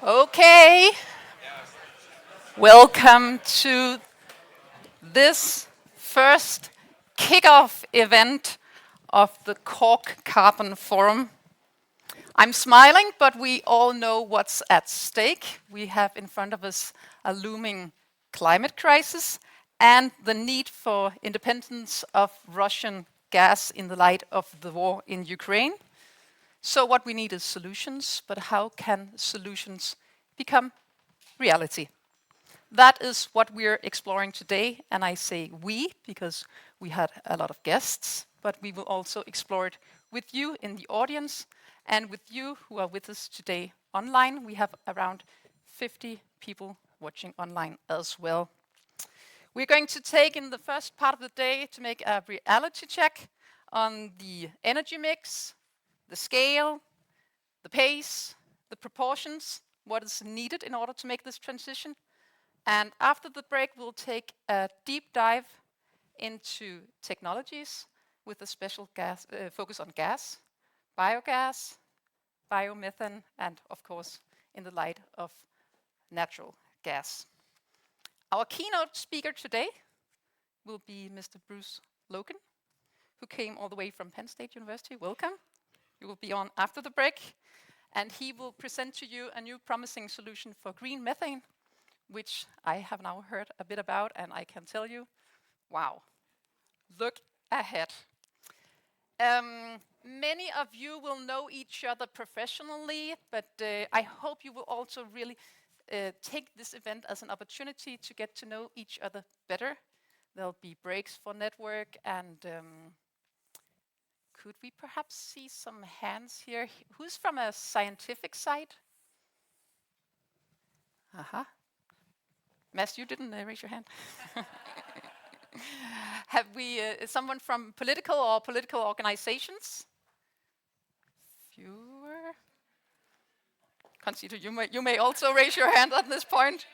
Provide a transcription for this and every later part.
Okay, welcome to this first kickoff event of the CORC Carbon Forum. I'm smiling, but we all know what's at stake. We have in front of us a looming climate crisis and the need for independence of Russian gas in the light of the war in Ukraine. So what we need is solutions, but how can solutions become reality? That is what we're exploring today, and I say we because we had a lot of guests, but we will also explore it with you in the audience and with you who are with us today online. We have around 50 people watching online as well. We're going to take in the first part of the day to make a reality check on the energy mix, the scale, the pace, the proportions, what is needed in order to make this transition. And after the break, we'll take a deep dive into technologies with a special focus on gas, biogas, biomethane, and of course, in the light of natural gas. Our keynote speaker today will be Mr. Bruce Logan, who came all the way from Penn State University. Welcome. You will be on after the break, and he will present to you a new promising solution for green methane, which I have now heard a bit about, and I can tell you, wow, look ahead. Many of you will know each other professionally, but I hope you will also really take this event as an opportunity to get to know each other better. There'll be breaks for network, and could we perhaps see some hands here? Who's from a scientific side? Aha. Mads, you didn't raise your hand. Have we someone from political or political organizations? Fewer. Consider, you may also raise your hand at this point.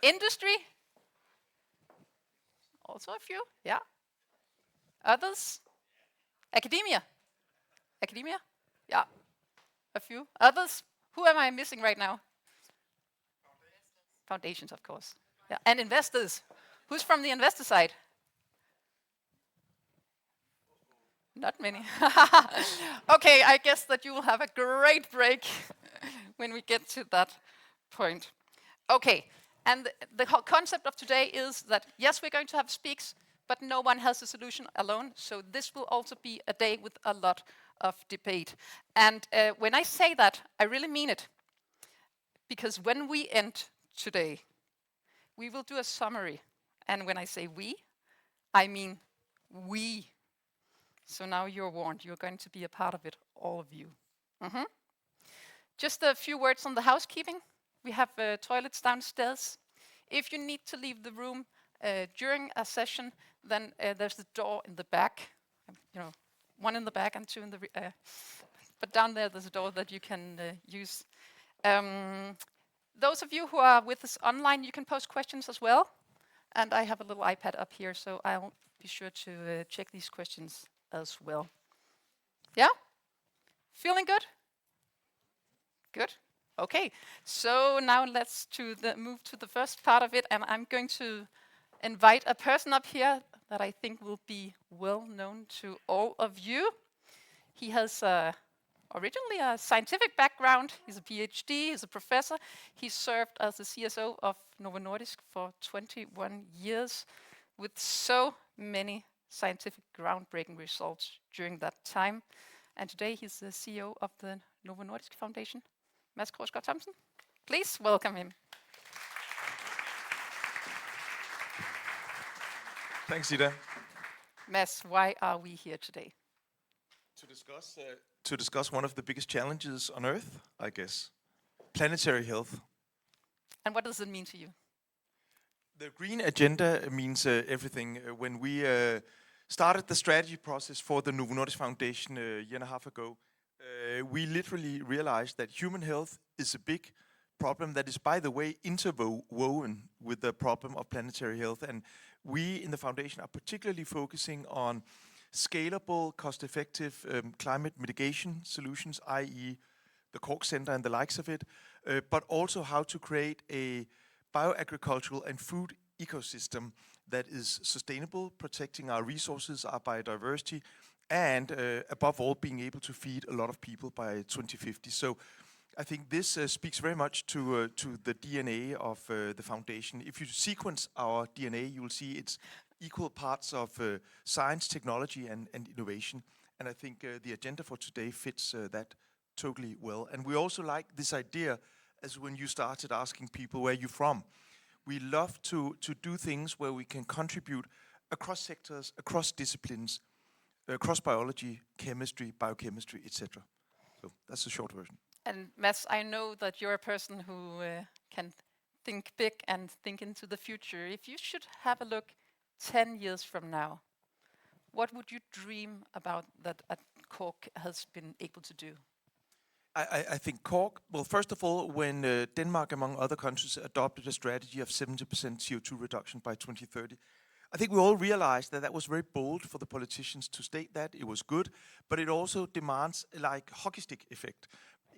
Industry? Also a few, yeah. Others? Academia? Academia? Yeah, a few. Others? Who am I missing right now? Foundations, of course. Yeah, and investors. Who's from the investor side? Not many. Okay, I guess that you will have a great break when we get to that point. Okay, and the whole concept of today is that, yes, we're going to have speaks, but no one has a solution alone. So this will also be a day with a lot of debate. And when I say that, I really mean it. Because when we end today, we will do a summary. And when I say we, I mean we. So now you're warned, you're going to be a part of it, all of you. Just a few words on the housekeeping. We have toilets downstairs. If you need to leave the room during a session, then there's the door in the back. You know, one in the back and two in the but down there's a door that you can use. Those of you who are with us online, you can post questions as well. And I have a little iPad up here, so I'll be sure to check these questions as well. Yeah? Feeling good? Good? Okay. So now let's move to the first part of it, and I'm going to invite a person up here that I think will be well known to all of you. He has originally a scientific background. He's a PhD, he's a professor. He served as the CSO of Novo Nordisk for 21 years with so many scientific groundbreaking results during that time. And today he's the CEO of the Novo Nordisk Foundation. Mads Thompson, please welcome him. Thanks, Ida. Mads, why are we here today? To discuss one of the biggest challenges on Earth, I guess, planetary health. And what does it mean to you? The green agenda means everything. When we started the strategy process for the Novo Nordisk Foundation a year and a half ago, we literally realized that human health is a big problem that is, by the way, interwoven with the problem of planetary health. And we in the foundation are particularly focusing on scalable, cost-effective climate mitigation solutions, i.e. the CORC Center and the likes of it, but also how to create a bioagricultural and food ecosystem that is sustainable, protecting our resources, our biodiversity, and above all, being able to feed a lot of people by 2050. So I think this speaks very much to the DNA of the foundation. If you sequence our DNA, you will see it's equal parts of science, technology, and innovation. And I think the agenda for today fits that totally well. And we also like this idea, as when you started asking people where you're from. We love to do things where we can contribute across sectors, across disciplines, across biology, chemistry, biochemistry, etc. So that's the short version. And Mads, I know that you're a person who can think big and think into the future. If you should have a look 10 years from now, what would you dream about that CORC has been able to do? I think CORC, well, first of all, when Denmark, among other countries, adopted a strategy of 70% CO2 reduction by 2030, I think we all realized that that was very bold for the politicians to state that. It was good, but it also demands like hockey stick effect,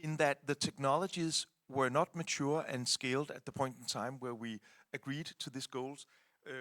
in that the technologies were not mature and scaled at the point in time where we agreed to these goals,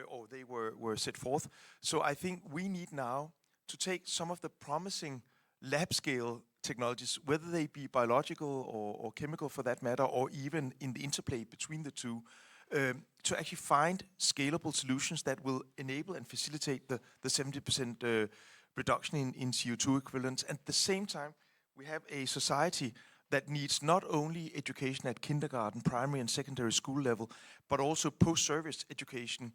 or they were set forth. So I think we need now to take some of the promising lab scale technologies, whether they be biological or chemical for that matter, or even in the interplay between the two, to actually find scalable solutions that will enable and facilitate the 70% reduction in CO2 equivalents. At the same time, we have a society that needs not only education at kindergarten, primary and secondary school level, but also post-service education,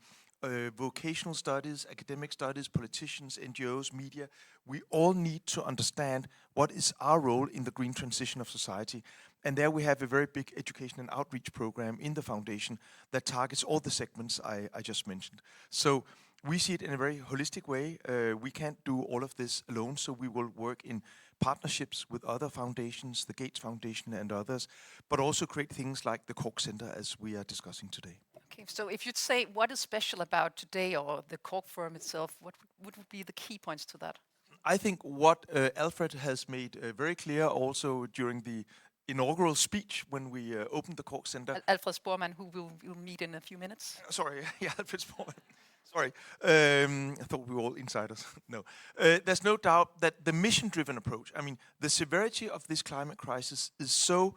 vocational studies, academic studies, politicians, NGOs, media. We all need to understand what is our role in the green transition of society. And there we have a very big education and outreach program in the foundation that targets all the segments I just mentioned. So we see it in a very holistic way. We can't do all of this alone, so we will work in partnerships with other foundations, the Gates Foundation and others, but also create things like the CORC Center as we are discussing today. Okay, so if you'd say what is special about today or the CORC Forum itself, what would be the key points to that? I think what Alfred has made very clear also during the inaugural speech when we opened the CORC Center. Alfred Sporman, who we'll meet in a few minutes. Sorry, yeah, Alfred Sporman. Sorry, I thought we were all insiders. No, there's no doubt that the mission-driven approach, I mean, the severity of this climate crisis is so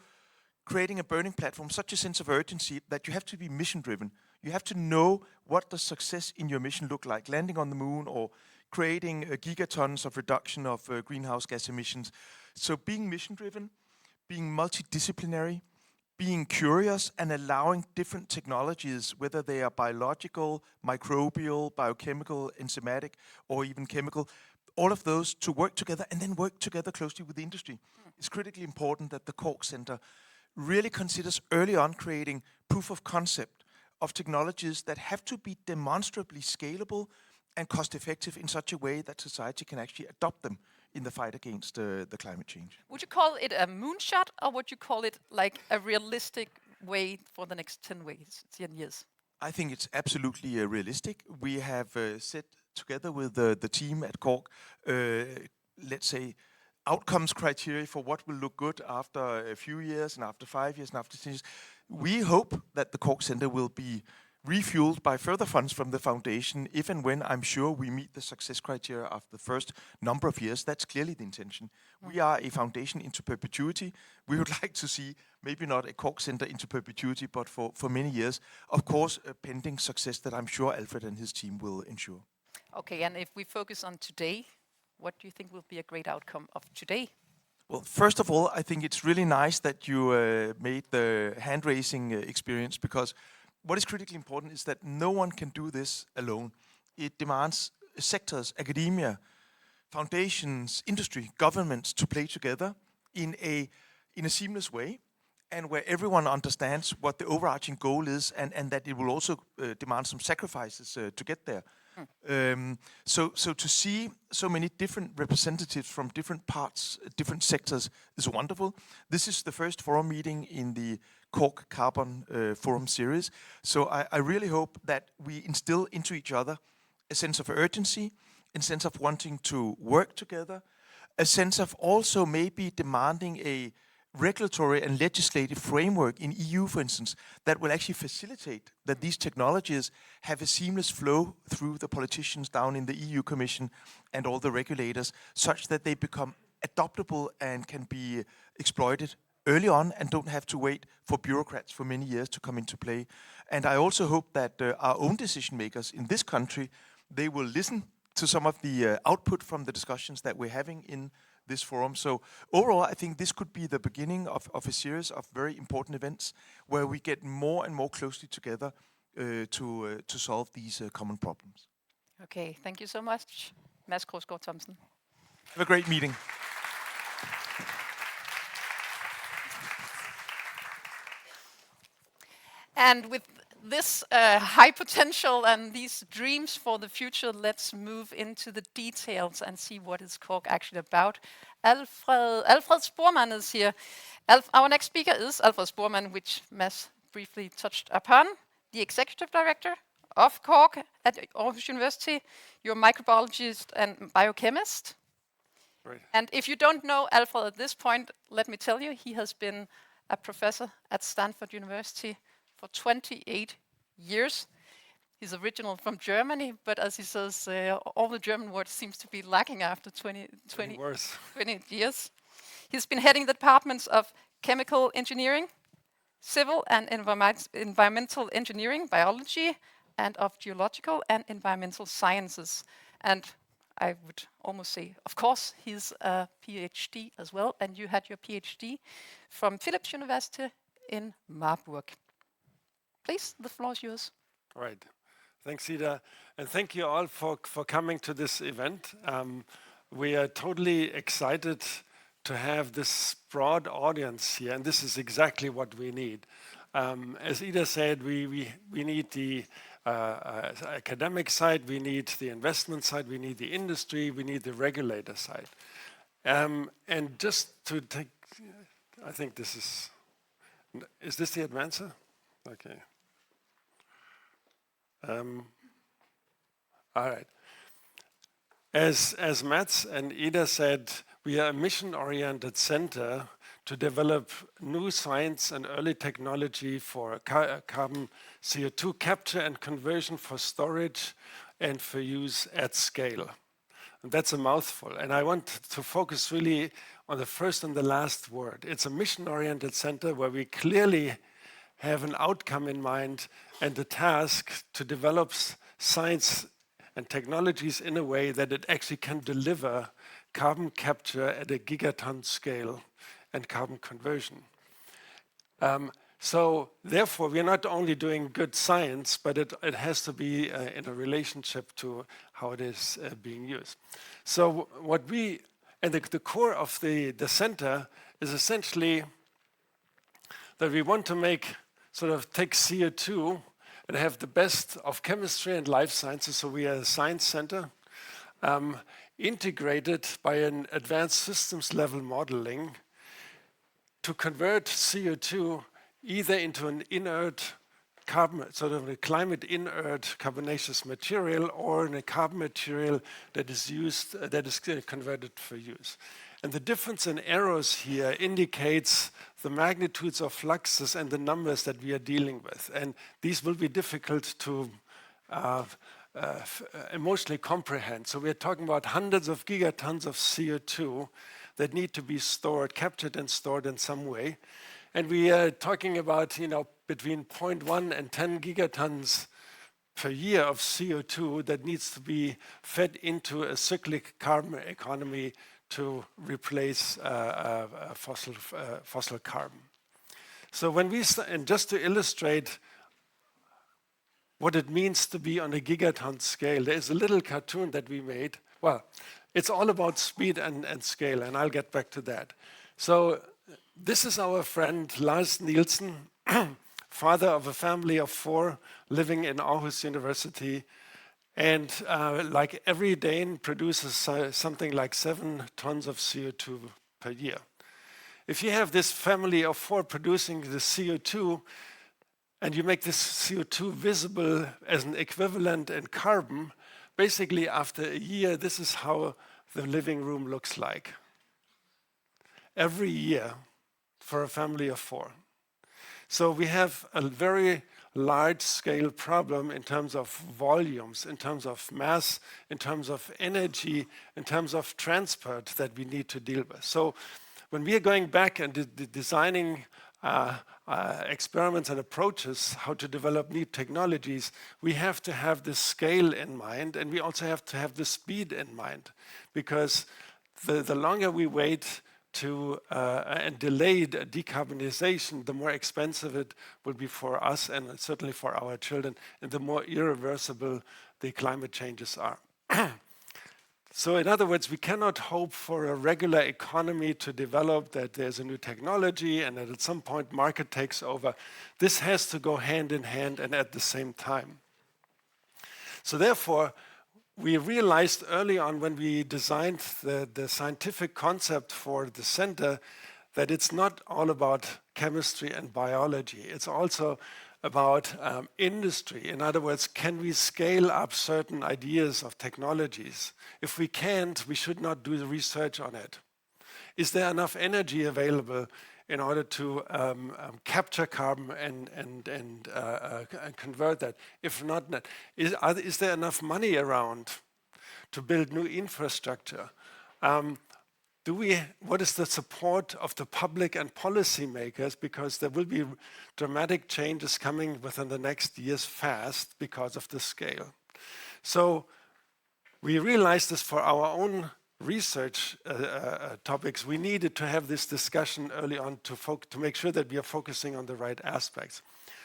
creating a burning platform, such a sense of urgency that you have to be mission-driven. You have to know what does success in your mission look like, landing on the moon or creating gigatons of reduction of greenhouse gas emissions. So being mission-driven, being multidisciplinary, being curious and allowing different technologies, whether they are biological, microbial, biochemical, enzymatic, or even chemical, all of those to work together and then work together closely with the industry. It's critically important that the CORC Center really considers early on creating proof of concept of technologies that have to be demonstrably scalable and cost-effective in such a way that society can actually adopt them in the fight against the climate change. Would you call it a moonshot, or would you call it like a realistic way for the next 10 years? I think it's absolutely realistic. We have set together with the team at CORC, let's say, outcomes criteria for what will look good after a few years and after 5 years and after 10 years. We hope that the CORC Center will be refueled by further funds from the foundation if and when I'm sure we meet the success criteria after the first number of years. That's clearly the intention. We are a foundation into perpetuity. We would like to see maybe not a CORC Center into perpetuity, but for many years. Of course, a pending success that I'm sure Alfred and his team will ensure. Okay, and if we focus on today, what do you think will be a great outcome of today? Well, first of all, I think it's really nice that you made the hand-raising experience, because what is critically important is that no one can do this alone. It demands sectors, academia, foundations, industry, governments to play together in a seamless way, and where everyone understands what the overarching goal is, and that it will also demand some sacrifices to get there. So to see so many different representatives from different parts, different sectors is wonderful. This is the first forum meeting in the CORC Carbon Forum series. So I really hope that we instill into each other a sense of urgency, a sense of wanting to work together, a sense of also maybe demanding a regulatory and legislative framework in EU, for instance, that will actually facilitate that these technologies have a seamless flow through the politicians down in the EU Commission and all the regulators, such that they become adoptable and can be exploited early on and don't have to wait for bureaucrats for many years to come into play. And I also hope that our own decision makers in this country, they will listen to some of the output from the discussions that we're having in this forum. So overall, I think this could be the beginning of a series of very important events where we get more and more closely together to solve these common problems. Okay, thank you so much, Mads Krogsgaard Thomsen. Have a great meeting. And with this high potential and these dreams for the future, let's move into the details and see what is CORC actually about. Alfred Spormann is here. Our next speaker is Alfred Spormann, which Mads briefly touched upon, the executive director of CORC at Aarhus University. You're a microbiologist and biochemist. Right. And if you don't know Alfred at this point, let me tell you, he has been a professor at Stanford University for 28 years. He's original from Germany, but as he says, all the German words seems to be lacking after 20 years. He's been heading the departments of chemical engineering, civil and environmental engineering, biology, and of geological and environmental sciences. And I would almost say, of course, he's a PhD as well, and you had your PhD from Philips University in Marburg. Please, the floor is yours. Right. Thanks, Ida. And thank you all for coming to this event. We are totally excited to have this broad audience here, and this is exactly what we need. As Ida said, we need the academic side, we need the investment side, we need the industry, we need the regulator side. And just to take, I think this is this the advancer? Okay. All right. As Mads and Ida said, we are a mission-oriented center to develop new science and early technology for carbon CO2 capture and conversion for storage and for use at scale. And that's a mouthful. And I want to focus really on the first and the last word. It's a mission-oriented center where we clearly have an outcome in mind and a task to develop science and technologies in a way that it actually can deliver carbon capture at a gigaton scale and carbon conversion. So therefore, we're not only doing good science, but it has to be in a relationship to how it is being used. So what we, and the core of the center is essentially that we want to take CO2 and have the best of chemistry and life sciences. So we are a science center integrated by an advanced systems level modeling to convert CO2 either into an inert carbon, sort of a climate inert carbonaceous material, or in a carbon material that is used, that is converted for use. And the difference in arrows here indicates the magnitudes of fluxes and the numbers that we are dealing with. And these will be difficult to emotionally comprehend. So we're talking about hundreds of gigatons of CO2 that need to be stored, captured and stored in some way. And we are talking about, between 0.1 and 10 gigatons per year of CO2 that needs to be fed into a cyclic carbon economy to replace fossil carbon. So when and just to illustrate what it means to be on a gigaton scale, there's a little cartoon that we made. Well, it's all about speed and scale, and I'll get back to that. So this is our friend Lars Nielsen, father of a family of 4 living in Aarhus University, and like every Dane produces something like 7 tons of CO2 per year. If you have this family of 4 producing the CO2, and you make this CO2 visible as an equivalent in carbon, basically after a year, this is how the living room looks like. Every year, for a family of 4. So we have a very large-scale problem in terms of volumes, in terms of mass, in terms of energy, in terms of transport that we need to deal with. So when we are going back and designing experiments and approaches, how to develop new technologies, we have to have the scale in mind, and we also have to have the speed in mind, because the longer we wait to and delay decarbonization, the more expensive it will be for us and certainly for our children, and the more irreversible the climate changes are. So in other words, we cannot hope for a regular economy to develop, that there's a new technology and that at some point market takes over. This has to go hand in hand and at the same time. So therefore, we realized early on when we designed the scientific concept for the center that it's not all about chemistry and biology. It's also about industry. In other words, can we scale up certain ideas of technologies? If we can't, we should not do the research on it. Is there enough energy available in order to capture carbon and convert that? If not, is there enough money around to build new infrastructure? What is the support of the public and policymakers? Because there will be dramatic changes coming within the next years fast because of the scale. So we realized this for our own research topics. We needed to have this discussion early on to make sure that we are focusing on the right aspects.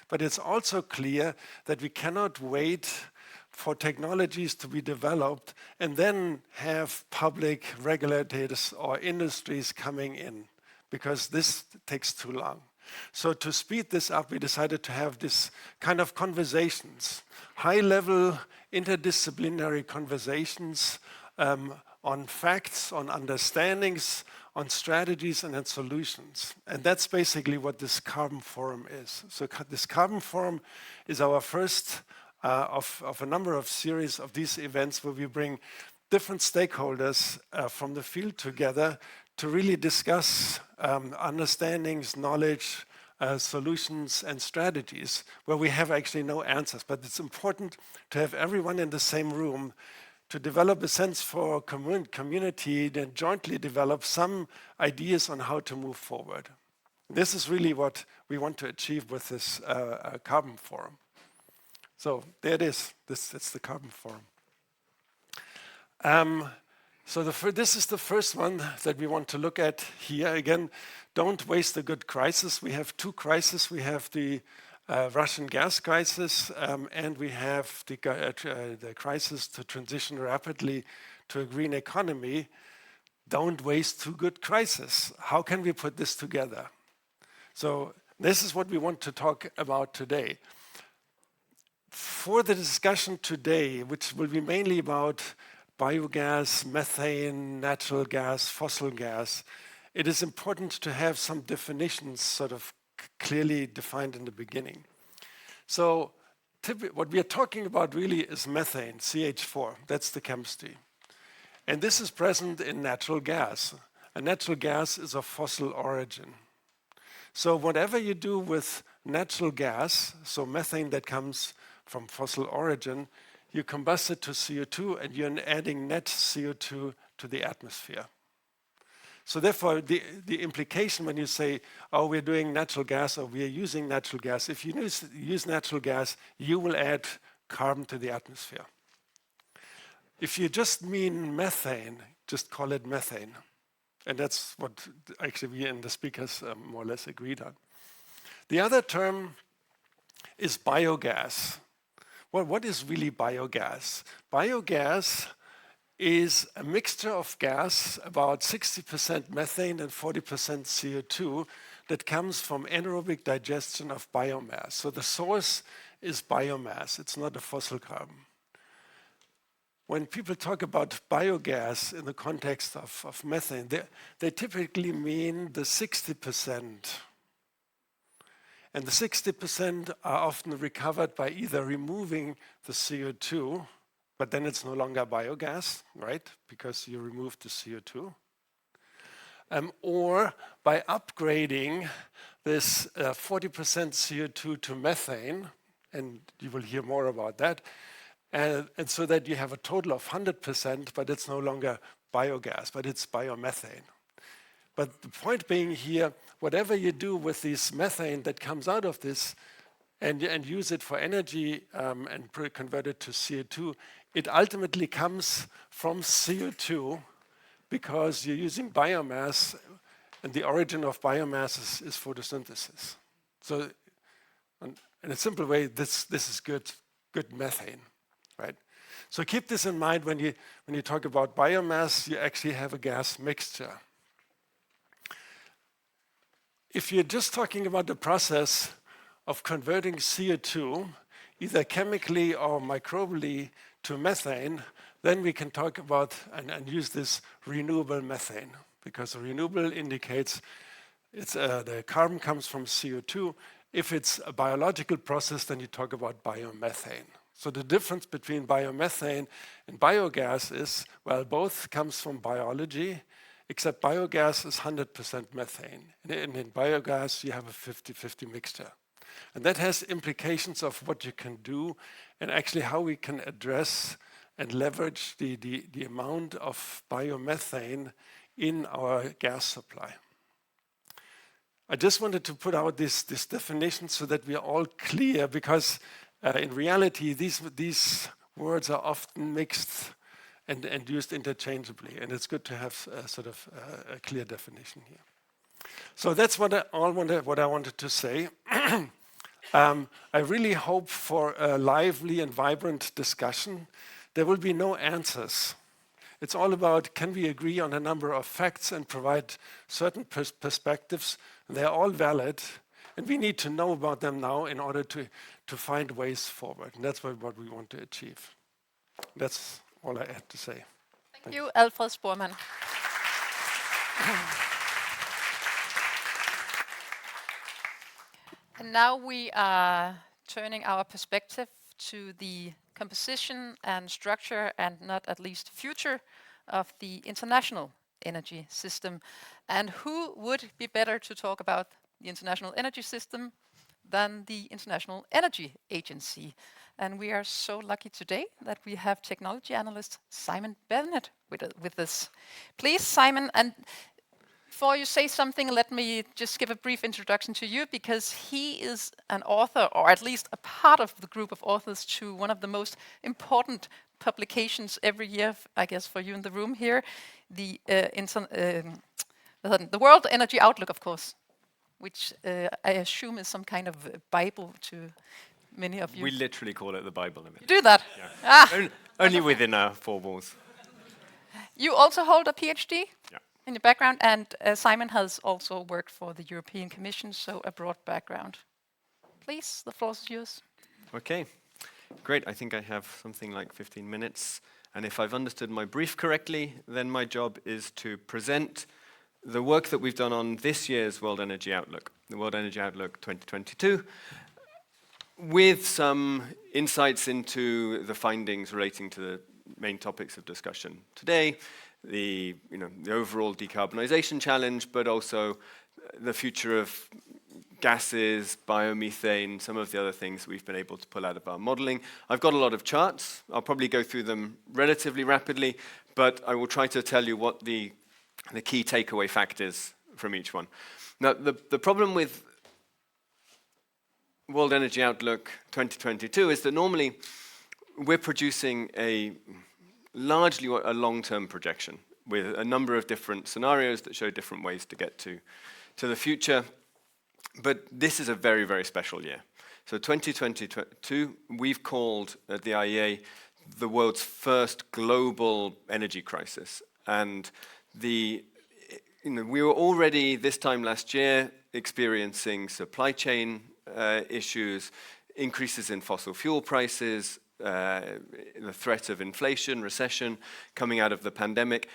But it's also clear that we cannot wait for technologies to be developed and then have public regulators or industries coming in, because this takes too long. So to speed this up, we decided to have this kind of conversations, high-level interdisciplinary conversations on facts, on understandings, on strategies and on solutions. And that's basically what this Carbon Forum is. So this Carbon Forum is our first of a number of series of these events where we bring different stakeholders from the field together to really discuss understandings, knowledge, solutions and strategies where we have actually no answers. But it's important to have everyone in the same room to develop a sense for community, then jointly develop some ideas on how to move forward. This is really what we want to achieve with this Carbon Forum. So there it is. It's the Carbon Forum. So this is the first one that we want to look at here. Again, don't waste a good crisis. We have 2 crises. We have the Russian gas crisis, and we have the crisis to transition rapidly to a green economy. Don't waste 2 good crises. How can we put this together? So this is what we want to talk about today. For the discussion today, which will be mainly about biogas, methane, natural gas, fossil gas, it is important to have some definitions sort of clearly defined in the beginning. So what we are talking about really is methane, CH4. That's the chemistry. And this is present in natural gas. And natural gas is of fossil origin. So whatever you do with natural gas, so methane that comes from fossil origin, you combust it to CO2 and you're adding net CO2 to the atmosphere. So therefore, the implication when you say, oh, we're doing natural gas or we are using natural gas, if you use natural gas, you will add carbon to the atmosphere. If you just mean methane, just call it methane. And that's what actually we and the speakers more or less agreed on. The other term is biogas. Well, what is really biogas? Biogas is a mixture of gas, about 60% methane and 40% CO2, that comes from anaerobic digestion of biomass. So the source is biomass. It's not a fossil carbon. When people talk about biogas in the context of methane, they typically mean the 60%. And the 60% are often recovered by either removing the CO2, but then it's no longer biogas, right? Because you removed the CO2. or by upgrading this 40% CO2 to methane, and you will hear more about that, and so that you have a total of 100%, but it's no longer biogas, but it's biomethane. But the point being here, whatever you do with this methane that comes out of this and use it for energy and convert it to CO2, it ultimately comes from CO2 because you're using biomass, and the origin of biomass is photosynthesis. So in a simple way, this is good methane, right? So keep this in mind when you talk about biomass, you actually have a gas mixture. If you're just talking about the process of converting CO2, either chemically or microbially, to methane, then we can talk about and use this renewable methane, because renewable indicates the carbon comes from CO2. If it's a biological process, then you talk about biomethane. So the difference between biomethane and biogas is, well, both comes from biology, except biogas is 100% methane. And in biogas, you have a 50-50 mixture. And that has implications of what you can do and actually how we can address and leverage the amount of biomethane in our gas supply. I just wanted to put out this definition so that we are all clear, because in reality, these words are often mixed and used interchangeably, and it's good to have a clear definition here. So that's what I wanted to say. I really hope for a lively and vibrant discussion. There will be no answers. It's all about, can we agree on a number of facts and provide certain perspectives? They're all valid, and we need to know about them now in order to find ways forward. And that's what we want to achieve. That's all I had to say. Thank you, Alfred Spormann. And now we are turning our perspective to the composition and structure, and not at least future, of the international energy system. And who would be better to talk about the international energy system than the International Energy Agency? And we are so lucky today that we have technology analyst Simon Bennett with us. Please, Simon, and before you say something, let me just give a brief introduction to you, because he is an author, or at least a part of the group of authors, to one of the most important publications every year, I guess, for you in the room here, the World Energy Outlook, of course, which I assume is some kind of Bible to many of you. We literally call it the Bible. You do that? Yeah. Ah. Only within our four walls. You also hold a PhD? Yeah. In your background, and Simon has also worked for the European Commission, so a broad background. Please, the floor is yours. Okay, great. I think I have something like 15 minutes. And if I've understood my brief correctly, then my job is to present the work that we've done on this year's World Energy Outlook, the World Energy Outlook 2022, with some insights into the findings relating to the main topics of discussion today, the overall decarbonization challenge, but also the future of gases, biomethane, some of the other things we've been able to pull out of our modeling. I've got a lot of charts. I'll probably go through them relatively rapidly, but I will try to tell you what the key takeaway factors from each one. Now, the problem with World Energy Outlook 2022 is that normally we're producing largely a long-term projection with a number of different scenarios that show different ways to get to the future. But this is a very, very special year. So 2022, we've called at the IEA the world's first global energy crisis. And we were already this time last year experiencing supply chain issues, increases in fossil fuel prices, the threat of inflation, recession coming out of the pandemic,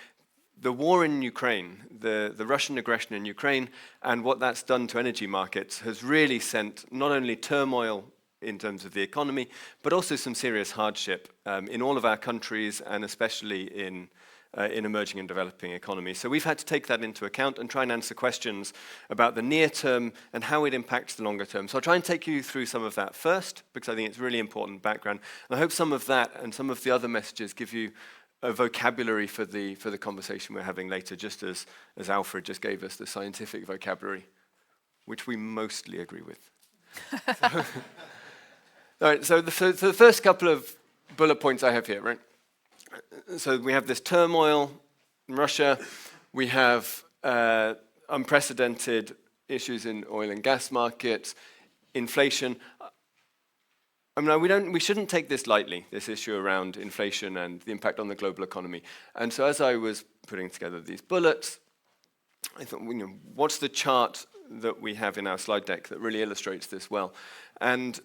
the war in Ukraine, the Russian aggression in Ukraine, and what that's done to energy markets has really sent not only turmoil in terms of the economy, but also some serious hardship in all of our countries, and especially in in emerging and developing economies. So we've had to take that into account and try and answer questions about the near term and how it impacts the longer term. So I'll try and take you through some of that first, because I think it's really important background. And I hope some of that and some of the other messages give you a vocabulary for the conversation we're having later, just as Alfred just gave us the scientific vocabulary, which we mostly agree with. All right, so the first couple of bullet points I have here, right? So we have this turmoil in Russia. We have unprecedented issues in oil and gas markets, inflation. I mean, we shouldn't take this lightly, this issue around inflation and the impact on the global economy. And so as I was putting together these bullets, I thought, what's the chart that we have in our slide deck that really illustrates this well? And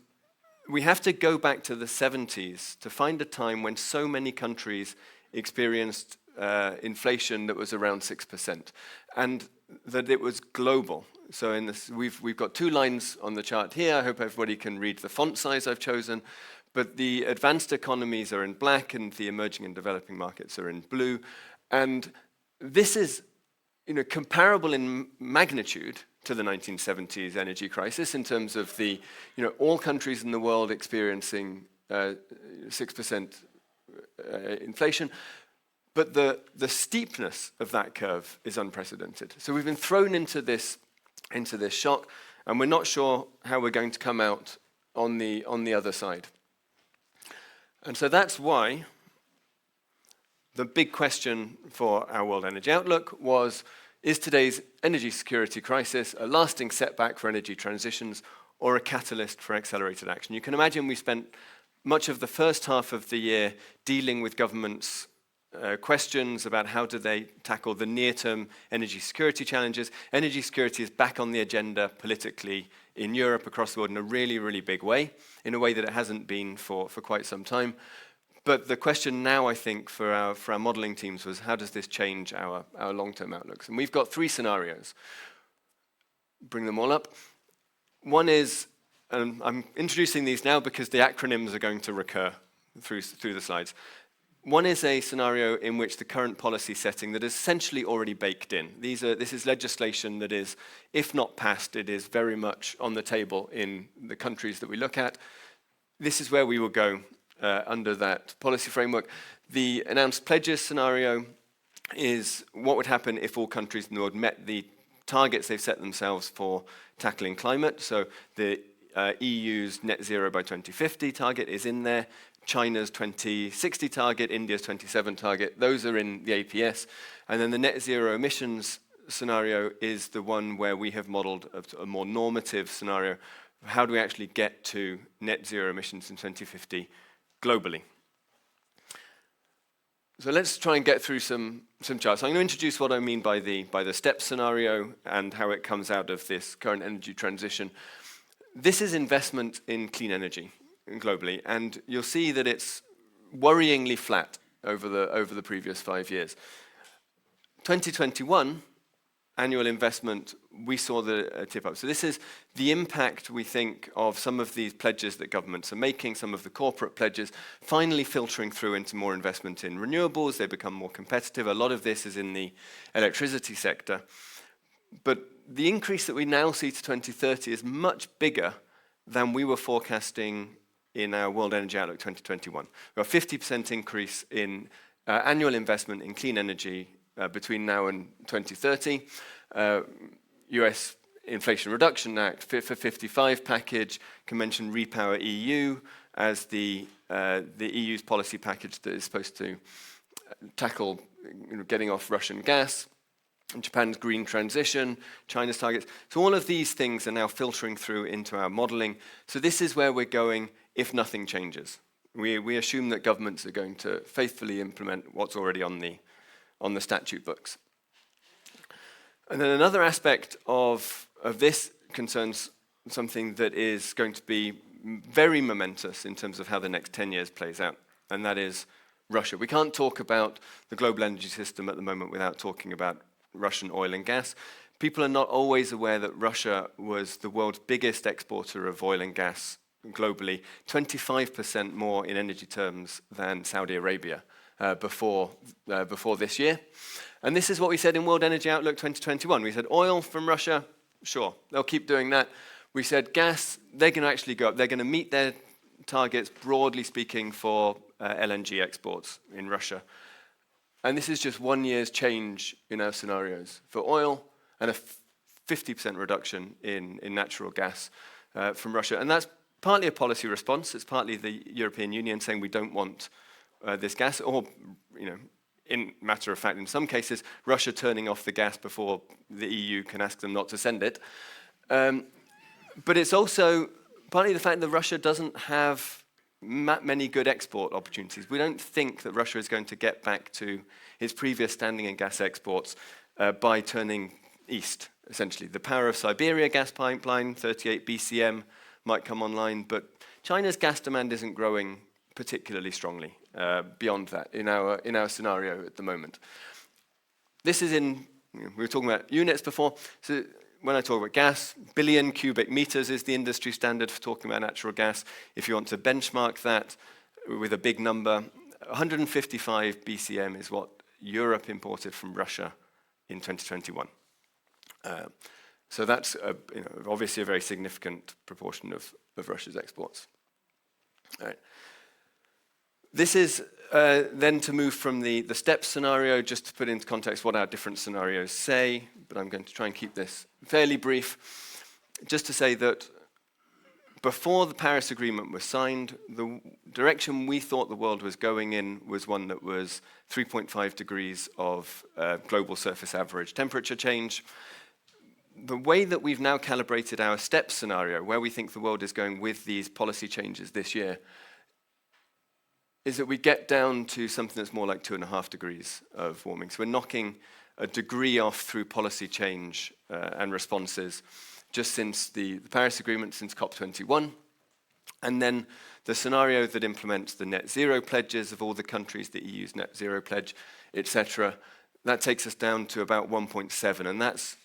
we have to go back to the 70s to find a time when so many countries experienced inflation that was around 6%, and that it was global. So in this, we've got two lines on the chart here. I hope everybody can read the font size I've chosen. But the advanced economies are in black, and the emerging and developing markets are in blue. And this is, comparable in magnitude to the 1970s energy crisis in terms of the, all countries in the world experiencing 6% inflation. But the steepness of that curve is unprecedented. So we've been thrown into this shock, and we're not sure how we're going to come out on the other side. And so that's why the big question for our World Energy Outlook was, is today's energy security crisis a lasting setback for energy transitions or a catalyst for accelerated action? You can imagine we spent much of the first half of the year dealing with governments' questions about how do they tackle the near-term energy security challenges. Energy security is back on the agenda politically in Europe, across the world, in a really, really big way, in a way that it hasn't been for quite some time. But the question now, I think, for our modeling teams was, how does this change our long-term outlooks? And we've got three scenarios. Bring them all up. One is, and I'm introducing these now because the acronyms are going to recur through the slides. One is a scenario in which the current policy setting that is essentially already baked in. This is legislation that is, if not passed, it is very much on the table in the countries that we look at. This is where we will go under that policy framework. The announced pledges scenario is what would happen if all countries in the world met the targets they've set themselves for tackling climate. So the EU's net zero by 2050 target is in there. China's 2060 target, India's 27 target, those are in the APS. And then the net zero emissions scenario is the one where we have modeled a more normative scenario. How do we actually get to net zero emissions in 2050 globally? So let's try and get through some charts. I'm going to introduce what I mean by the step scenario and how it comes out of this current energy transition. This is investment in clean energy globally, and you'll see that it's worryingly flat over the previous 5 years. 2021 annual investment, we saw the tip up. So this is the impact, we think, of some of these pledges that governments are making, some of the corporate pledges, finally filtering through into more investment in renewables. They become more competitive. A lot of this is in the electricity sector. But the increase that we now see to 2030 is much bigger than we were forecasting in our World Energy Outlook 2021. We've got a 50% increase in annual investment in clean energy between now and 2030. US Inflation Reduction Act, Fit for 55 package, can mention Repower EU as the EU's policy package that is supposed to tackle getting off Russian gas, Japan's green transition, China's targets. So all of these things are now filtering through into our modeling. So this is where we're going if nothing changes. We assume that governments are going to faithfully implement what's already on the statute books. And then another aspect of this concerns something that is going to be very momentous in terms of how the next 10 years plays out, and that is Russia. We can't talk about the global energy system at the moment without talking about Russian oil and gas. People are not always aware that Russia was the world's biggest exporter of oil and gas globally, 25% more in energy terms than Saudi Arabia. before this year. And this is what we said in World Energy Outlook 2021. We said oil from Russia, sure, they'll keep doing that. We said gas, they're going to actually go up. They're going to meet their targets, broadly speaking, for LNG exports in Russia. And this is just 1 year's change in our scenarios for oil and a 50% reduction in natural gas from Russia. And that's partly a policy response. It's partly the European Union saying we don't want this gas, or, in matter of fact, in some cases, Russia turning off the gas before the EU can ask them not to send it. But it's also partly the fact that Russia doesn't have many good export opportunities. We don't think that Russia is going to get back to its previous standing in gas exports by turning east, essentially. The Power of Siberia gas pipeline, 38 BCM, might come online, but China's gas demand isn't growing particularly strongly beyond that in our scenario at the moment. This is we were talking about units before, so when I talk about gas, billion cubic meters is the industry standard for talking about natural gas. If you want to benchmark that with a big number, 155 BCM is what Europe imported from Russia in 2021. So that's obviously a very significant proportion of Russia's exports. All right. This is then to move from the STEP scenario, just to put into context what our different scenarios say, but I'm going to try and keep this fairly brief, just to say that before the Paris Agreement was signed, the direction we thought the world was going in was one that was 3.5 degrees of global surface average temperature change. The way that we've now calibrated our STEP scenario, where we think the world is going with these policy changes this year, is that we get down to something that's more like 2.5 degrees of warming. So we're knocking a degree off through policy change and responses just since the Paris Agreement, since COP21. And then the scenario that implements the net zero pledges of all the countries, the EU's net zero pledge, etc., that takes us down to about 1.7. And that's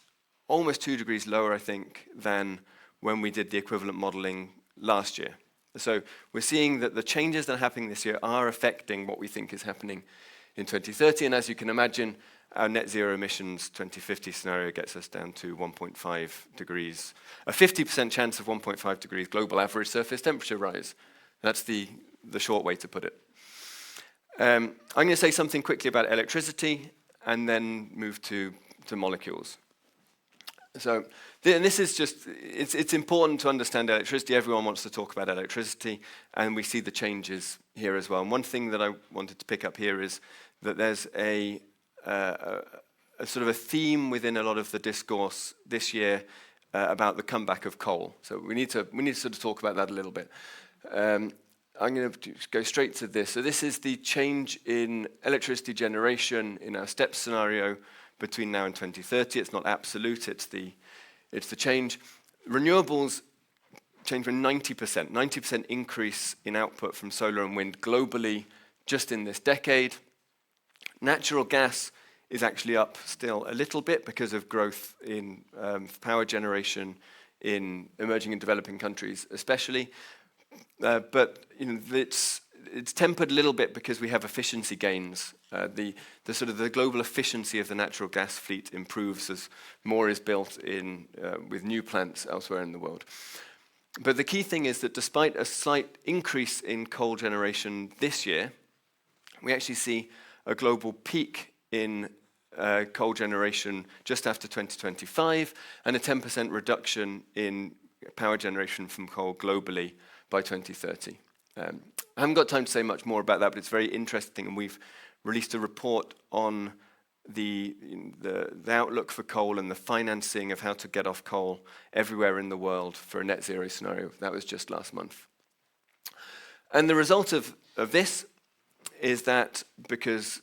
almost 2 degrees lower, I think, than when we did the equivalent modeling last year. So we're seeing that the changes that are happening this year are affecting what we think is happening in 2030. And as you can imagine, our net zero emissions 2050 scenario gets us down to 1.5 degrees, a 50% chance of 1.5 degrees global average surface temperature rise. That's the short way to put it. I'm going to say something quickly about electricity and then move to molecules. So, and this is just, it's important to understand electricity. Everyone wants to talk about electricity, and we see the changes here as well. And one thing that I wanted to pick up here is that there's a sort of a theme within a lot of the discourse this year about the comeback of coal. So we need to sort of talk about that a little bit. I'm going to go straight to this. So this is the change in electricity generation in our STEP scenario between now and 2030. It's not absolute, it's the change. Renewables change from 90% increase in output from solar and wind globally just in this decade. Natural gas is actually up still a little bit because of growth in power generation in emerging and developing countries especially. But it's tempered a little bit because we have efficiency gains. The sort of the global efficiency of the natural gas fleet improves as more is built in with new plants elsewhere in the world. But the key thing is that despite a slight increase in coal generation this year, we actually see a global peak in coal generation just after 2025 and a 10% reduction in power generation from coal globally by 2030. I haven't got time to say much more about that, but it's very interesting, and we've released a report on the outlook for coal and the financing of how to get off coal everywhere in the world for a net zero scenario. That was just last month. And the result of this is that because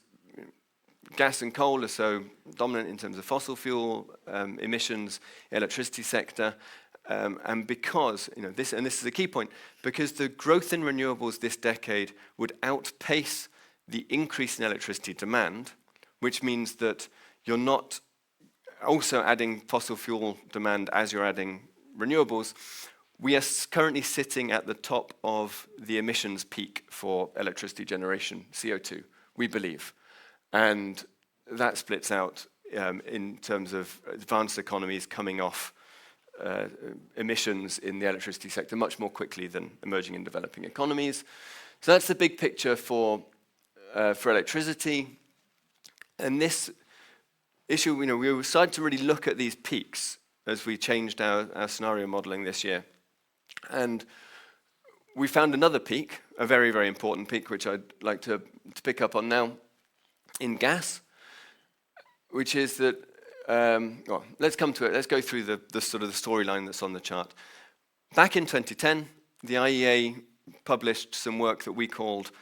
gas and coal are so dominant in terms of fossil fuel emissions, electricity sector, and because, this is a key point, because the growth in renewables this decade would outpace the increase in electricity demand, which means that you're not also adding fossil fuel demand as you're adding renewables. We are currently sitting at the top of the emissions peak for electricity generation, CO2. we believe. And that splits out in terms of advanced economies coming off emissions in the electricity sector much more quickly than emerging and developing economies. So that's the big picture for electricity. And this issue, we started to really look at these peaks as we changed our scenario modeling this year. And we found another peak, a very, very important peak, which I'd like to pick up on now, in gas, which is that, well, let's come to it. Let's go through the sort of the storyline that's on the chart. Back in 2010, the IEA published some work that we called,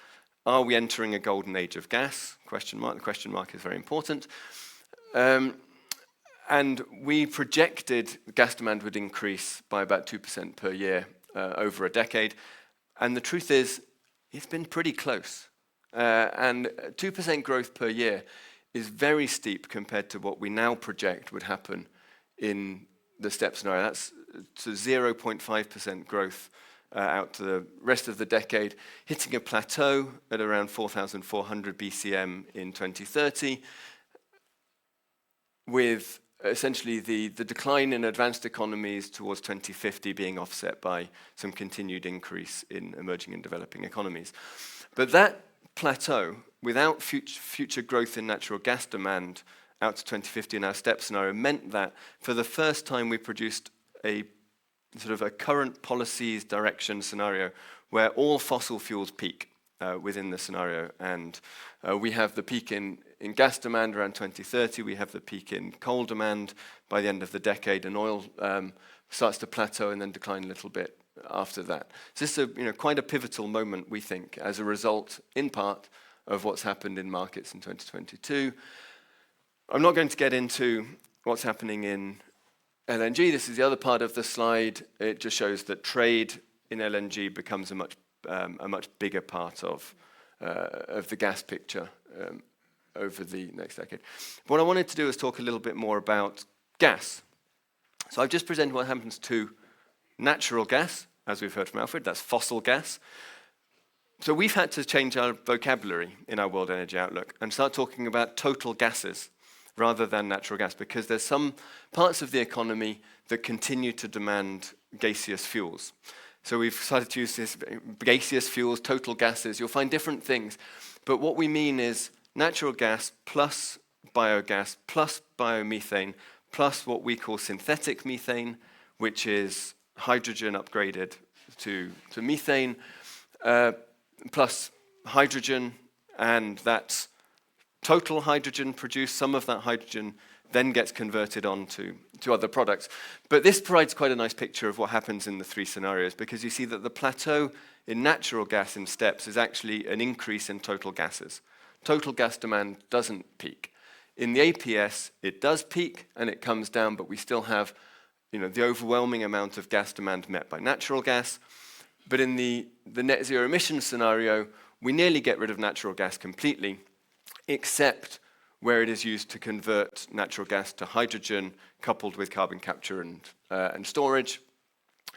"Are we entering a golden age of gas?" Question mark. The question mark is very important. And we projected gas demand would increase by about 2% per year over a decade. And the truth is, it's been pretty close. And 2% growth per year is very steep compared to what we now project would happen in the STEP scenario. That's to 0.5% growth out to the rest of the decade, hitting a plateau at around 4,400 BCM in 2030, with essentially the decline in advanced economies towards 2050 being offset by some continued increase in emerging and developing economies. But that plateau, without future growth in natural gas demand out to 2050 in our STEP scenario, meant that for the first time we produced a sort of a current policies direction scenario where all fossil fuels peak within the scenario. And we have the peak in gas demand around 2030, we have the peak in coal demand by the end of the decade, and oil starts to plateau and then decline a little bit after that. So this is quite a pivotal moment, we think, as a result, in part, of what's happened in markets in 2022. I'm not going to get into what's happening in LNG. This is the other part of the slide. It just shows that trade in LNG becomes a much bigger part of the gas picture over the next decade. What I wanted to do is talk a little bit more about gas. So I've just presented what happens to natural gas, as we've heard from Alfred. That's fossil gas. So we've had to change our vocabulary in our World Energy Outlook and start talking about total gases rather than natural gas, because there's some parts of the economy that continue to demand gaseous fuels. So we've started to use this gaseous fuels, total gases. You'll find different things. But what we mean is natural gas plus biogas plus biomethane plus what we call synthetic methane, which is hydrogen upgraded to methane, plus hydrogen, and that's total hydrogen produced. Some of that hydrogen then gets converted on to other products. But this provides quite a nice picture of what happens in the three scenarios, because you see that the plateau in natural gas in steps is actually an increase in total gases. Total gas demand doesn't peak. In the APS, it does peak and it comes down, but we still have the overwhelming amount of gas demand met by natural gas. But in the net zero emissions scenario, we nearly get rid of natural gas completely, except where it is used to convert natural gas to hydrogen coupled with carbon capture and storage.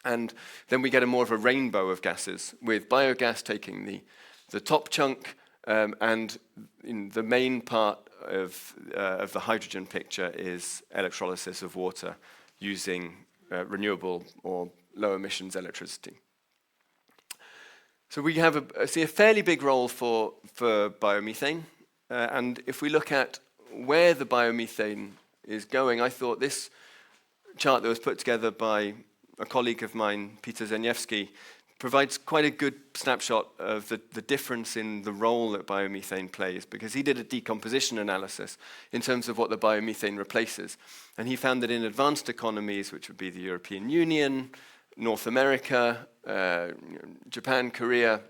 And then we get more of a rainbow of gases, with biogas taking the top chunk, and the main part of the hydrogen picture is electrolysis of water using renewable or low emissions electricity. So we have see a fairly big role for biomethane. And if we look at where the biomethane is going, I thought this chart that was put together by a colleague of mine, Peter Zeniewski, provides quite a good snapshot of the difference in the role that biomethane plays, because he did a decomposition analysis in terms of what the biomethane replaces. And he found that in advanced economies, which would be the European Union, North America, Japan, Korea,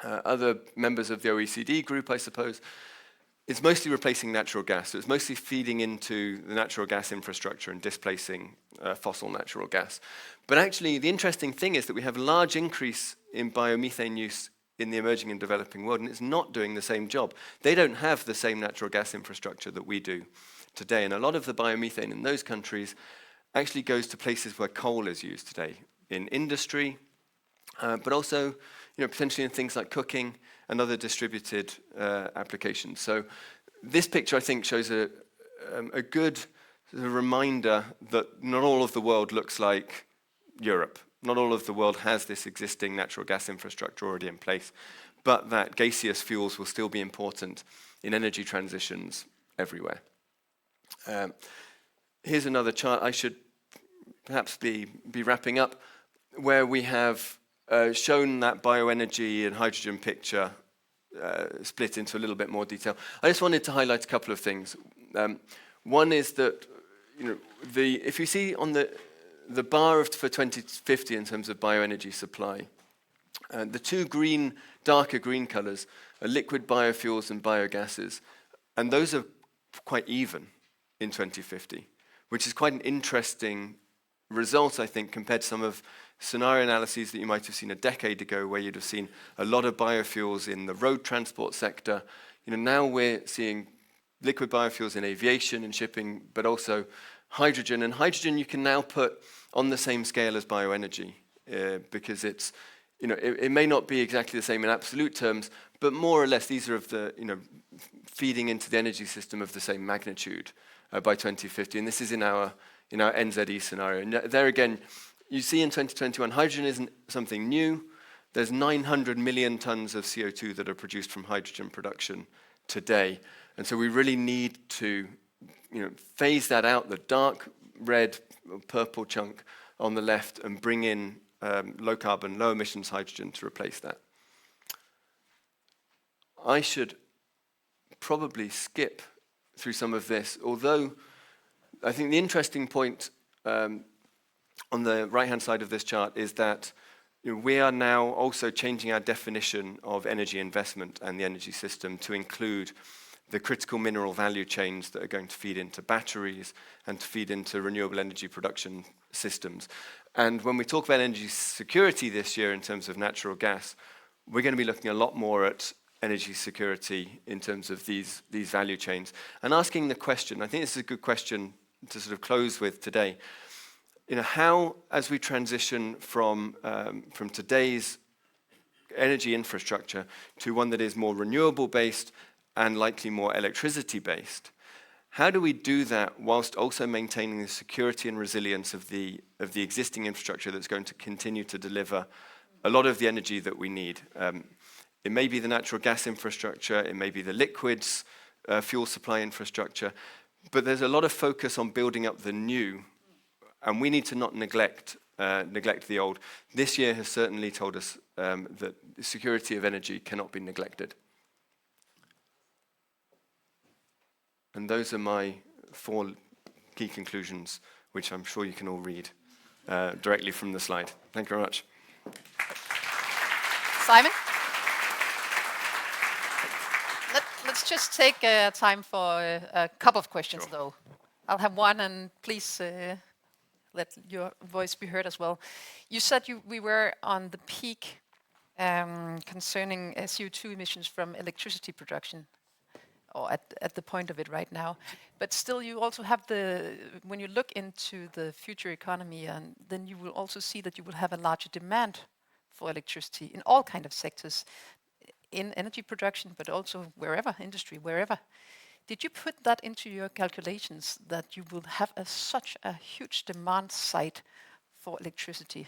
other members of the OECD group, I suppose, it's mostly replacing natural gas. So it's mostly feeding into the natural gas infrastructure and displacing fossil natural gas. But actually, the interesting thing is that we have a large increase in biomethane use in the emerging and developing world, and it's not doing the same job. They don't have the same natural gas infrastructure that we do today. And a lot of the biomethane in those countries actually goes to places where coal is used today, in industry, but also potentially in things like cooking and other distributed applications. So this picture, I think, shows a good reminder that not all of the world looks like Europe. Not all of the world has this existing natural gas infrastructure already in place, but that gaseous fuels will still be important in energy transitions everywhere. Here's another chart. I should perhaps be wrapping up, where we have shown that bioenergy and hydrogen picture split into a little bit more detail. I just wanted to highlight a couple of things. One is that, if you see on the bar for 2050 in terms of bioenergy supply, the two darker green colors are liquid biofuels and biogases, and those are quite even in 2050, which is quite an interesting result, I think, compared to some of scenario analyses that you might have seen a decade ago, where you'd have seen a lot of biofuels in the road transport sector. Now we're seeing liquid biofuels in aviation and shipping, but also hydrogen. And hydrogen you can now put on the same scale as bioenergy, because it's, it may not be exactly the same in absolute terms, but more or less these are of the, feeding into the energy system of the same magnitude by 2050. And this is in our NZE scenario. And there again, you see in 2021, hydrogen isn't something new. There's 900 million tons of CO2 that are produced from hydrogen production today. And so we really need to, phase that out, the dark red or purple chunk on the left, and bring in low carbon, low emissions hydrogen to replace that. I should probably skip through some of this, although I think the interesting point on the right-hand side of this chart is that we are now also changing our definition of energy investment and the energy system to include the critical mineral value chains that are going to feed into batteries and to feed into renewable energy production systems. And when we talk about energy security this year in terms of natural gas, we're going to be looking a lot more at energy security in terms of these value chains. And asking the question, I think this is a good question to sort of close with today, how, as we transition from today's energy infrastructure to one that is more renewable-based and likely more electricity-based, how do we do that whilst also maintaining the security and resilience of the existing infrastructure that's going to continue to deliver a lot of the energy that we need? It may be the natural gas infrastructure, it may be the liquids fuel supply infrastructure, but there's a lot of focus on building up the new, and we need to not neglect the old. This year has certainly told us that the security of energy cannot be neglected. And those are my 4 key conclusions, which I'm sure you can all read directly from the slide. Thank you very much. Simon? Let's just take time for a couple of questions, though. I'll have one, and please let your voice be heard as well. You said we were on the peak concerning CO2 emissions from electricity production, or at the point of it right now. But still, you also have when you look into the future economy, and then you will also see that you will have a larger demand for electricity in all kind of sectors, in energy production, but also wherever, industry, wherever. Did you put that into your calculations, that you will have such a huge demand side for electricity?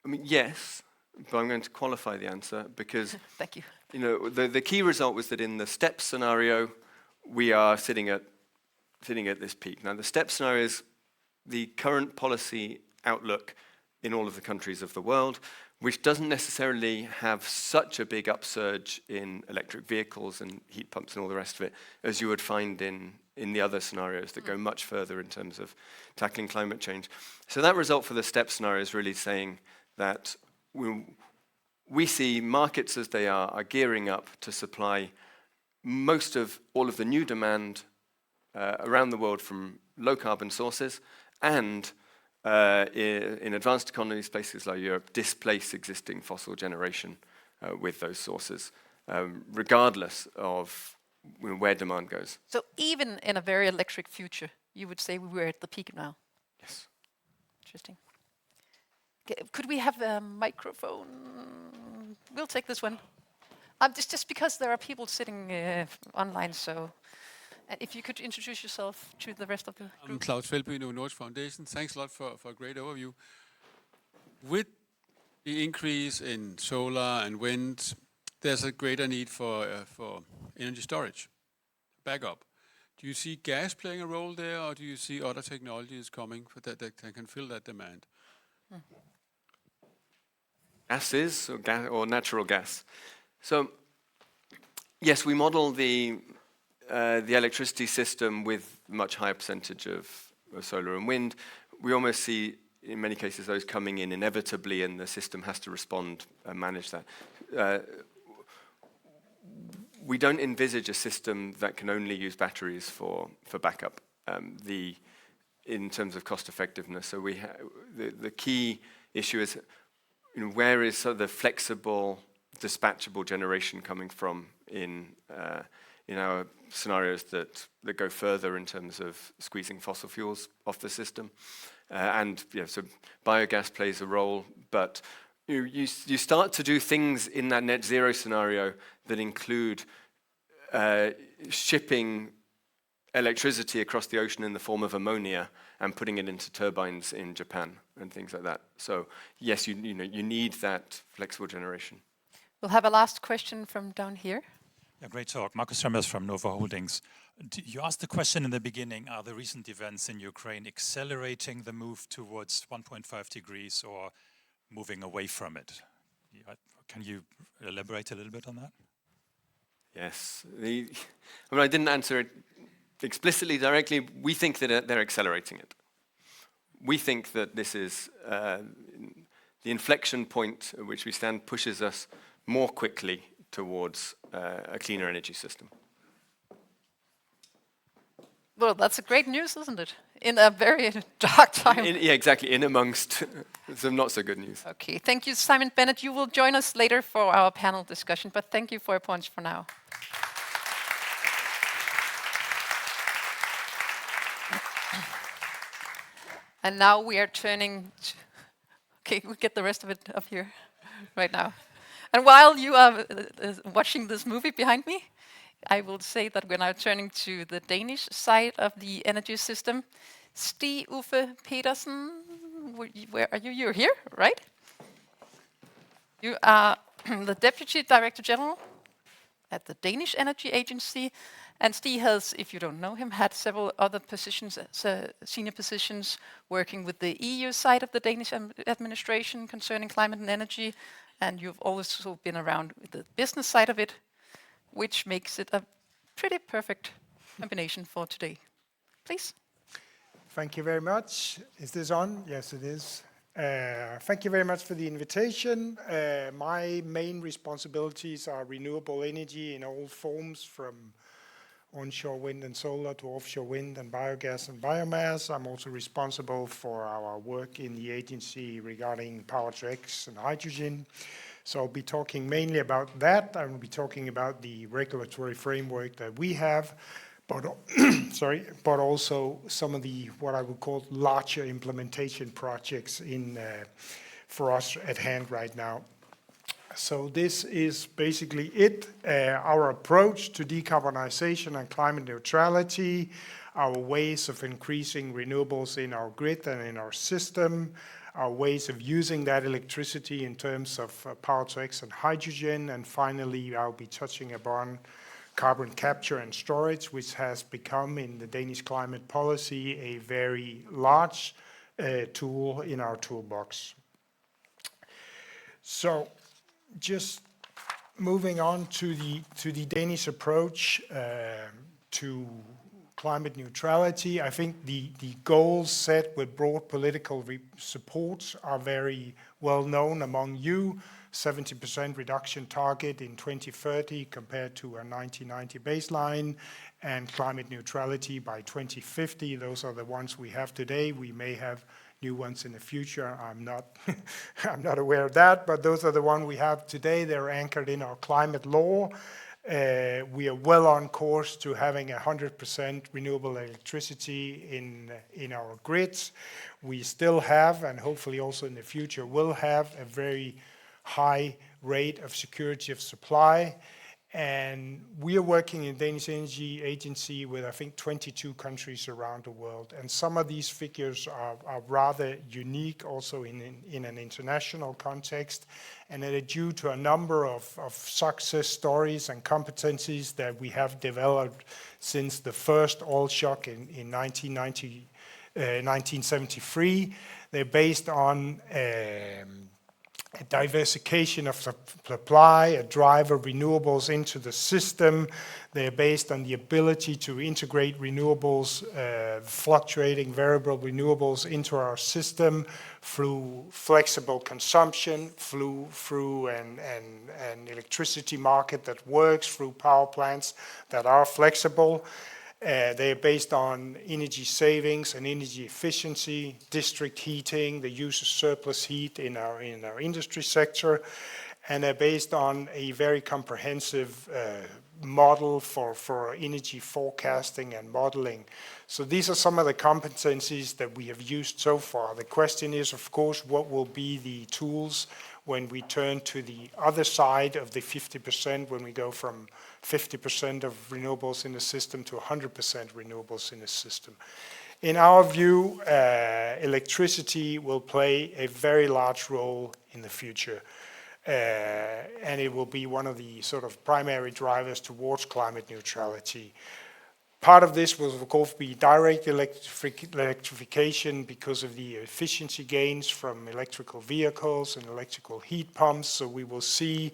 I mean, yes, but I'm going to qualify the answer because Thank you. The key result was that in the STEP scenario, we are sitting at this peak. Now, the STEP scenario is the current policy outlook in all of the countries of the world, which doesn't necessarily have such a big upsurge in electric vehicles and heat pumps and all the rest of it as you would find in the other scenarios that go much further in terms of tackling climate change. So that result for the STEP scenario is really saying that we see markets as they are gearing up to supply most of all of the new demand around the world from low carbon sources, and in advanced economies, places like Europe, displace existing fossil generation with those sources, regardless of where demand goes. So even in a very electric future, you would say we were at the peak now? Yes. Interesting. Okay, could we have a microphone we'll take this one. Just because there are people sitting online, so if you could introduce yourself to the rest of the I'm group. Claus Felby, Novo Nordisk Foundation. Thanks a lot for a great overview. With the increase in solar and wind, there's a greater need for energy storage, backup. Do you see gas playing a role there, or do you see other technologies coming that can fill that demand? Gases or natural gas. So, yes, we model the electricity system with much higher percentage of solar and wind. We almost see, in many cases, those coming in inevitably, and the system has to respond and manage that. We don't envisage a system that can only use batteries for backup. In terms of cost effectiveness, so the key issue is, where is the flexible, dispatchable generation coming from in our scenarios that go further in terms of squeezing fossil fuels off the system, so biogas plays a role, but you start to do things in that net zero scenario that include shipping electricity across the ocean in the form of ammonia and putting it into turbines in Japan and things like that. So yes, you need that flexible generation. We'll have a last question from down here. Yeah, great talk. Markus Remmers from Nova Holdings. You asked the question in the beginning, are the recent events in Ukraine accelerating the move towards 1.5 degrees or moving away from it? Can you elaborate a little bit on that? Yes. I didn't answer it explicitly, directly. We think that they're accelerating it. We think that this is the inflection point at which we stand pushes us more quickly towards a cleaner energy system. Well, that's a great news, isn't it? In a very dark time. Yeah, exactly. In amongst some not so good news. Okay, thank you, Simon Bennett. You will join us later for our panel discussion, but thank you for your points for now. And now we are turning to, okay, we get the rest of it up here right now. And while you are watching this movie behind me, I will say that we're now turning to the Danish side of the energy system. Stig Uffe Petersen, where are you? You're here, right? You are the Deputy Director General at the Danish Energy Agency. And Stig has, if you don't know him, had several other positions, senior positions, working with the EU side of the Danish administration concerning climate and energy. And you've also been around with the business side of it, which makes it a pretty perfect combination for today. Please. Thank you very much. Is this on? Yes, it is. Thank you very much for the invitation. My main responsibilities are renewable energy in all forms, from onshore wind and solar to offshore wind and biogas and biomass. I'm also responsible for our work in the agency regarding Power-to-X and hydrogen. So I'll be talking mainly about that. I will be talking about the regulatory framework that we have, but but also some of the what I would call larger implementation projects for us at hand right now. So this is basically it, our approach to decarbonization and climate neutrality, our ways of increasing renewables in our grid and in our system, our ways of using that electricity in terms of Power-to-X and hydrogen, and finally I'll be touching upon carbon capture and storage, which has become in the Danish climate policy a very large tool in our toolbox. So just moving on to the Danish approach to climate neutrality, I think the goals set with broad political support are very well known among you. 70% reduction target in 2030 compared to a 1990 baseline, and climate neutrality by 2050. Those are the ones we have today. We may have new ones in the future. I'm not aware of that, but those are the ones we have today. They're anchored in our climate law. We are well on course to having 100% renewable electricity in our grids. We still have, and hopefully also in the future will have, a very high rate of security of supply. And we are working in Danish Energy Agency with, I think, 22 countries around the world. And some of these figures are rather unique also in an international context. And they're due to a number of success stories and competencies that we have developed since the first oil shock in 1973. They're based on a diversification of supply, a drive of renewables into the system. They're based on the ability to integrate renewables, fluctuating variable renewables into our system through flexible consumption, through an electricity market that works, through power plants that are flexible. They are based on energy savings and energy efficiency, district heating, the use of surplus heat in our industry sector, and they're based on a very comprehensive model for energy forecasting and modeling. So these are some of the competencies that we have used so far. The question is, of course, what will be the tools when we turn to the other side of the 50%, when we go from 50% of renewables in the system to 100% renewables in the system. In our view, electricity will play a very large role in the future. And it will be one of the sort of primary drivers towards climate neutrality. Part of this will, of course, be direct electrification because of the efficiency gains from electrical vehicles and electrical heat pumps. So we will see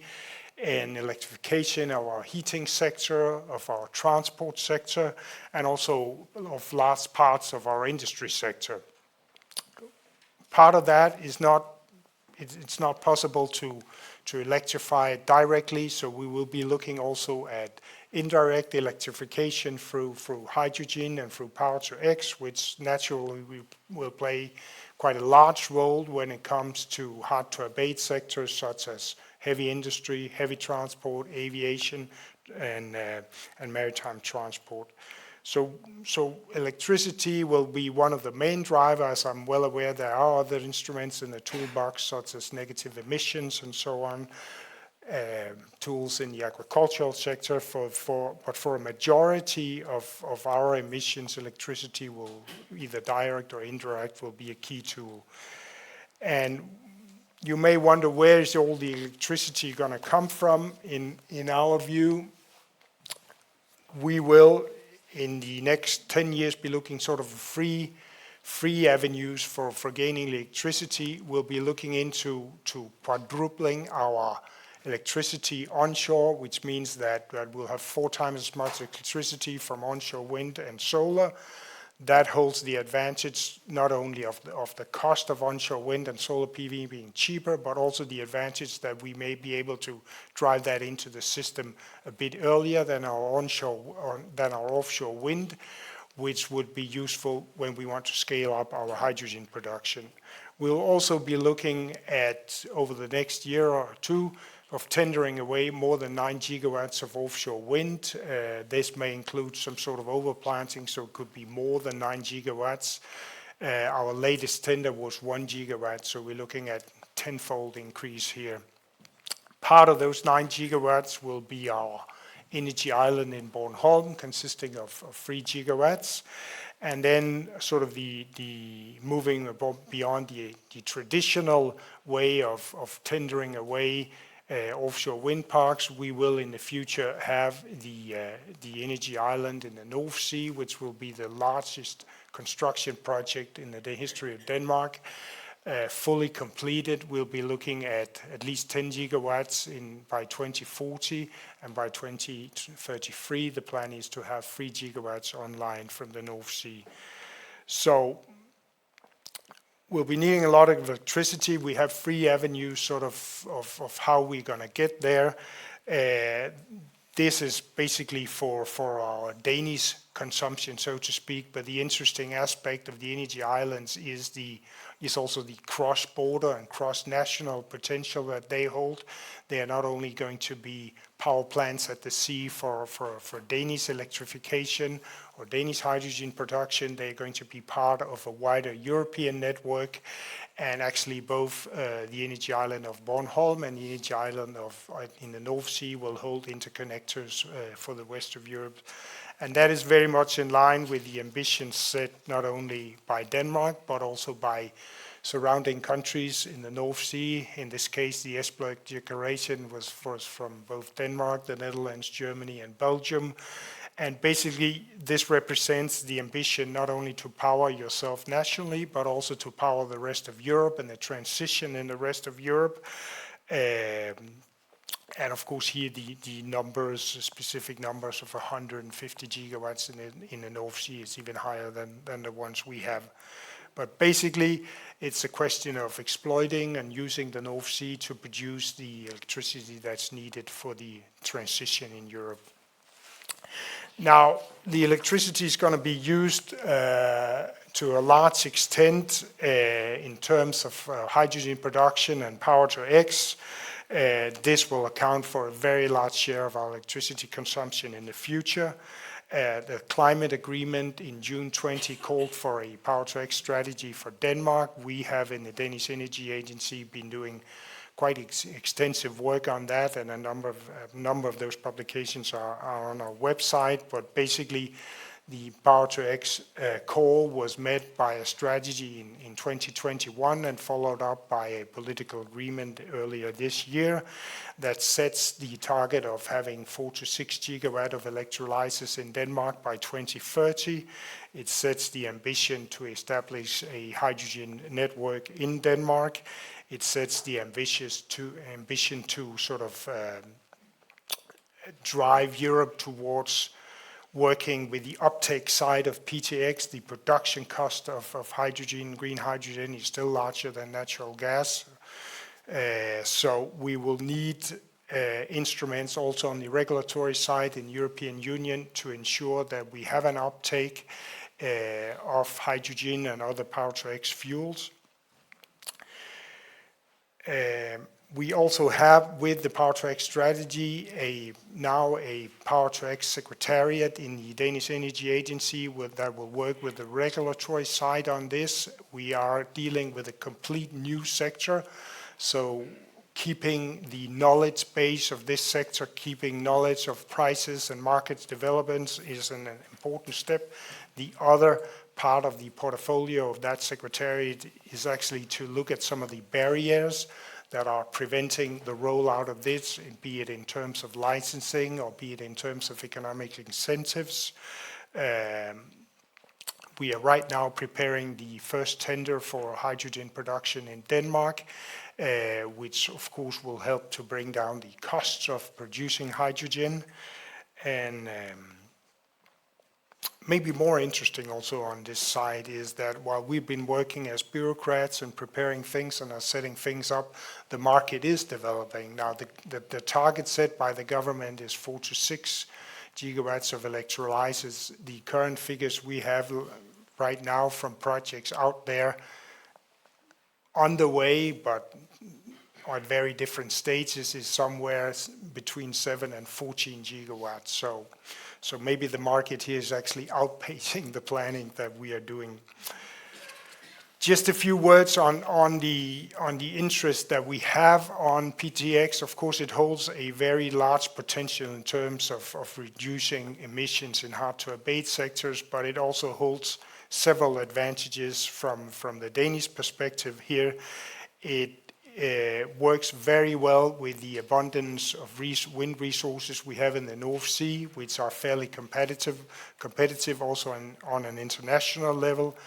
an electrification of our heating sector, of our transport sector, and also of large parts of our industry sector. Part of that is it's not possible to electrify it directly, so we will be looking also at indirect electrification through hydrogen and through power to X, which naturally will play quite a large role when it comes to hard-to-abate sectors such as heavy industry, heavy transport, aviation, and maritime transport. So electricity will be one of the main drivers. I'm well aware there are other instruments in the toolbox, such as negative emissions and so on, tools in the agricultural sector. But for a majority of our emissions, electricity will, either direct or indirect, will be a key tool. And you may wonder, where is all the electricity going to come from? In our view, we will, in the next 10 years, be looking sort of free avenues for gaining electricity. We'll be looking into quadrupling our electricity onshore, which means that we'll have 4 times as much electricity from onshore wind and solar. That holds the advantage not only of the cost of onshore wind and solar PV being cheaper, but also the advantage that we may be able to drive that into the system a bit earlier than our offshore wind, which would be useful when we want to scale up our hydrogen production. We'll also be looking at, over the next year or two, of tendering away more than 9 gigawatts of offshore wind. This may include some sort of overplanting, so it could be more than 9 gigawatts. Our latest tender was 1 gigawatt, so we're looking at 10-fold increase here. Part of those 9 gigawatts will be our energy island in Bornholm, consisting of 3 gigawatts. And then sort of the moving beyond the traditional way of tendering away offshore wind parks, we will in the future have the energy island in the North Sea, which will be the largest construction project in the history of Denmark. Fully completed, we'll be looking at least 10 gigawatts by 2040, and by 2033 the plan is to have 3 gigawatts online from the North Sea. So we'll be needing a lot of electricity. We have 3 avenues sort of how we're going to get there. This is basically for our Danish consumption, so to speak, but the interesting aspect of the energy islands is the is also the cross-border and cross-national potential that they hold. They are not only going to be power plants at the sea for Danish electrification or Danish hydrogen production, they're going to be part of a wider European network. And actually both the energy island of Bornholm and the energy island in the North Sea will hold interconnectors for the west of Europe. And that is very much in line with the ambitions set not only by Denmark, but also by surrounding countries in the North Sea. In this case, the Esbjerg Declaration was from both Denmark, the Netherlands, Germany, and Belgium. And basically, this represents the ambition not only to power yourself nationally, but also to power the rest of Europe and the transition in the rest of Europe. And of course, here the numbers, specific numbers of 150 gigawatts in the North Sea is even higher than the ones we have. But basically, it's a question of exploiting and using the North Sea to produce the electricity that's needed for the transition in Europe. Now, the electricity is going to be used to a large extent in terms of hydrogen production and power to X. This will account for a very large share of our electricity consumption in the future. The climate agreement in June 20 called for a power to X strategy for Denmark. We have in the Danish Energy Agency been doing quite extensive work on that, and a number of those publications are on our website. But basically, the Power to X call was met by a strategy in 2021 and followed up by a political agreement earlier this year that sets the target of having 4 to 6 gigawatt of electrolysis in Denmark by 2030. It sets the ambition to establish a hydrogen network in Denmark. It sets the ambition to sort of drive Europe towards working with the uptake side of PTX. The production cost of hydrogen, green hydrogen, is still larger than natural gas. So we will need instruments also on the regulatory side in European Union to ensure that we have an uptake of hydrogen and other Power to X fuels. We also have, with the Power to X strategy, now a Power to X secretariat in the Danish Energy Agency that will work with the regulatory side on this. We are dealing with a complete new sector, so keeping the knowledge base of this sector, keeping knowledge of prices and market developments is an important step. The other part of the portfolio of that secretariat is actually to look at some of the barriers that are preventing the rollout of this, be it in terms of licensing or be it in terms of economic incentives. We are right now preparing the first tender for hydrogen production in Denmark, which of course will help to bring down the costs of producing hydrogen. And maybe more interesting also on this side is that while we've been working as bureaucrats and preparing things and are setting things up, the market is developing. Now the target set by the government is 4 to 6 gigawatts of electrolysis. The current figures we have right now from projects out there on the way, but at very different stages, is somewhere between 7 and 14 gigawatts. So maybe the market here is actually outpacing the planning that we are doing. Just a few words on the interest that we have on PTX. Of course, it holds a very large potential in terms of reducing emissions in hard-to-abate sectors, but it also holds several advantages from the Danish perspective here. It works very well with the abundance of wind resources we have in the North Sea, which are fairly competitive also on an international level.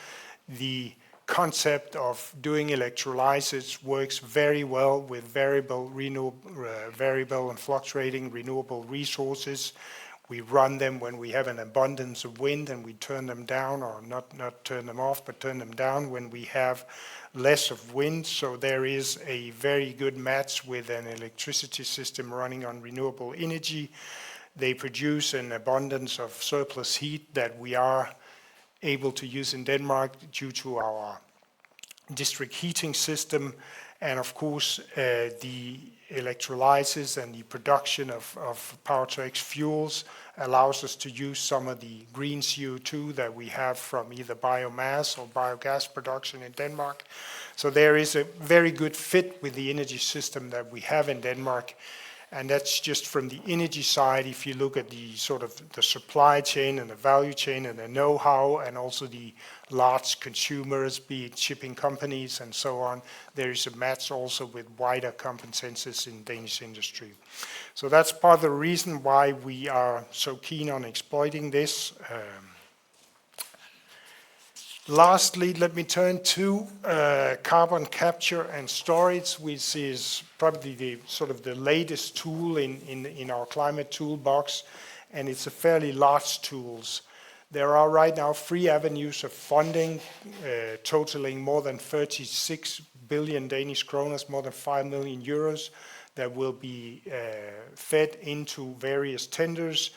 The concept of doing electrolysis works very well with variable and fluctuating renewable resources. We run them when we have an abundance of wind, and we turn them down, or not turn them off, but turn them down when we have less of wind. So there is a very good match with an electricity system running on renewable energy. They produce an abundance of surplus heat that we are able to use in Denmark due to our district heating system, and of course the electrolysis and the production of power-to-X fuels allows us to use some of the green CO2 that we have from either biomass or biogas production in Denmark. So there is a very good fit with the energy system that we have in Denmark. And that's just from the energy side. If you look at the sort of the supply chain and the value chain and the know-how and also the large consumers, be it shipping companies and so on, there is a match also with wider competences in Danish industry. So that's part of the reason why we are so keen on exploiting this. Lastly, let me turn to carbon capture and storage, which is probably the sort of the latest tool in our climate toolbox, and it's a fairly large tool. There are right now 3 avenues of funding, totaling more than 36 billion Danish kroner, more than 5 million euros, that will be fed into various tenders.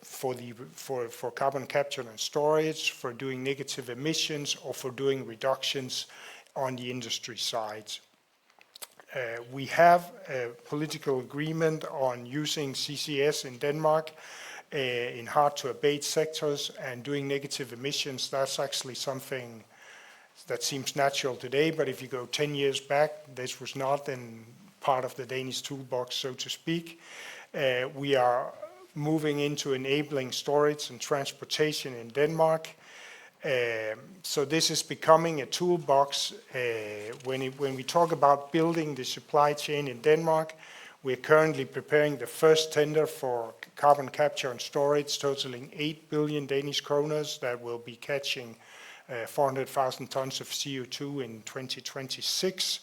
For carbon capture and storage, for doing negative emissions, or for doing reductions on the industry side. We have a political agreement on using CCS in Denmark in hard-to-abate sectors and doing negative emissions. That's actually something that seems natural today, but if you go 10 years back, this was not in part of the Danish toolbox, so to speak. We are moving into enabling storage and transportation in Denmark. So this is becoming a toolbox. When we talk about building the supply chain in Denmark, we're currently preparing the first tender for carbon capture and storage, totaling 8 billion Danish kroner that will be catching 400,000 tons of CO2 in 2026.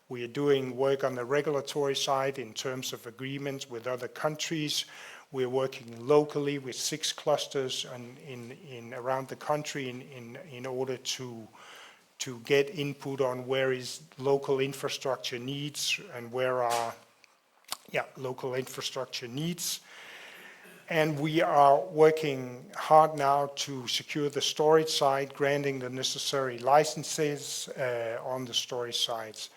We are doing work on the regulatory side in terms of agreements with other countries. We're working locally with 6 clusters in around the country in order to get input on where is local infrastructure needs and where are local infrastructure needs. And we are working hard now to secure the storage side, granting the necessary licenses on the storage sides.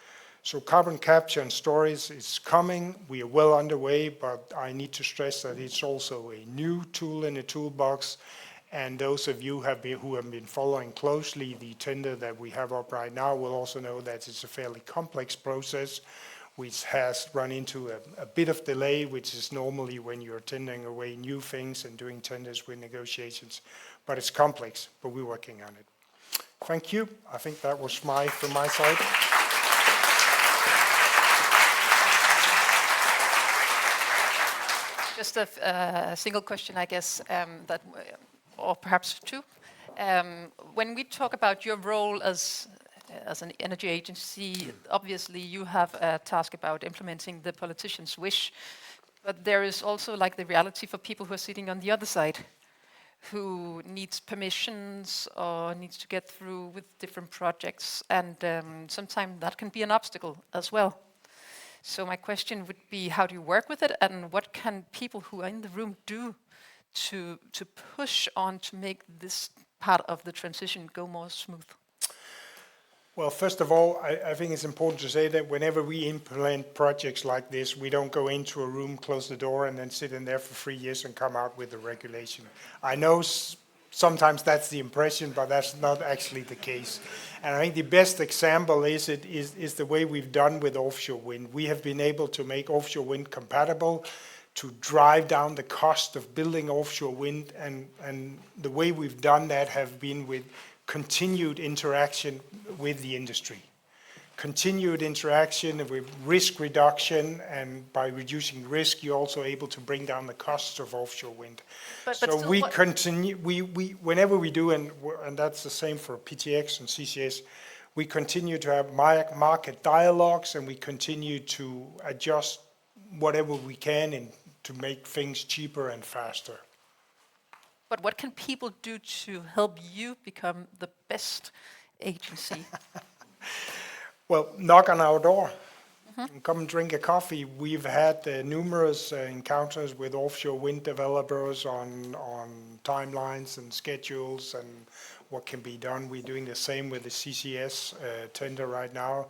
So carbon capture and storage is coming. We are well underway, but I need to stress that it's also a new tool in the toolbox. And those of you who have been following closely the tender that we have up right now will also know that it's a fairly complex process, which has run into a bit of delay, which is normally when you're tendering away new things and doing tenders with negotiations. But it's complex, but we're working on it. Thank you. I think that was from my side. Just a single question, I guess, or perhaps 2. When we talk about your role as an energy agency, obviously you have a task about implementing the politician's wish, but there is also like the reality for people who are sitting on the other side, who needs permissions or needs to get through with different projects, and sometimes that can be an obstacle as well. So my question would be, how do you work with it, and what can people who are in the room do to push on to make this part of the transition go more smooth? Well, first of all, I think it's important to say that whenever we implement projects like this, we don't go into a room, close the door, and then sit in there for 3 years and come out with a regulation. I know sometimes that's the impression, but that's not actually the case. And I think the best example is the way we've done with offshore wind. We have been able to make offshore wind compatible, to drive down the cost of building offshore wind, and the way we've done that have been with continued interaction with the industry. Continued interaction with risk reduction, and by reducing risk, you're also able to bring down the costs of offshore wind. So we continue, whenever we do, and that's the same for PTX and CCS, we continue to have market dialogues, and we continue to adjust whatever we can to make things cheaper and faster. But what can people do to help you become the best agency? Well, knock on our door. come and drink a coffee. We've had numerous encounters with offshore wind developers on timelines and schedules and what can be done. We're doing the same with the CCS tender right now,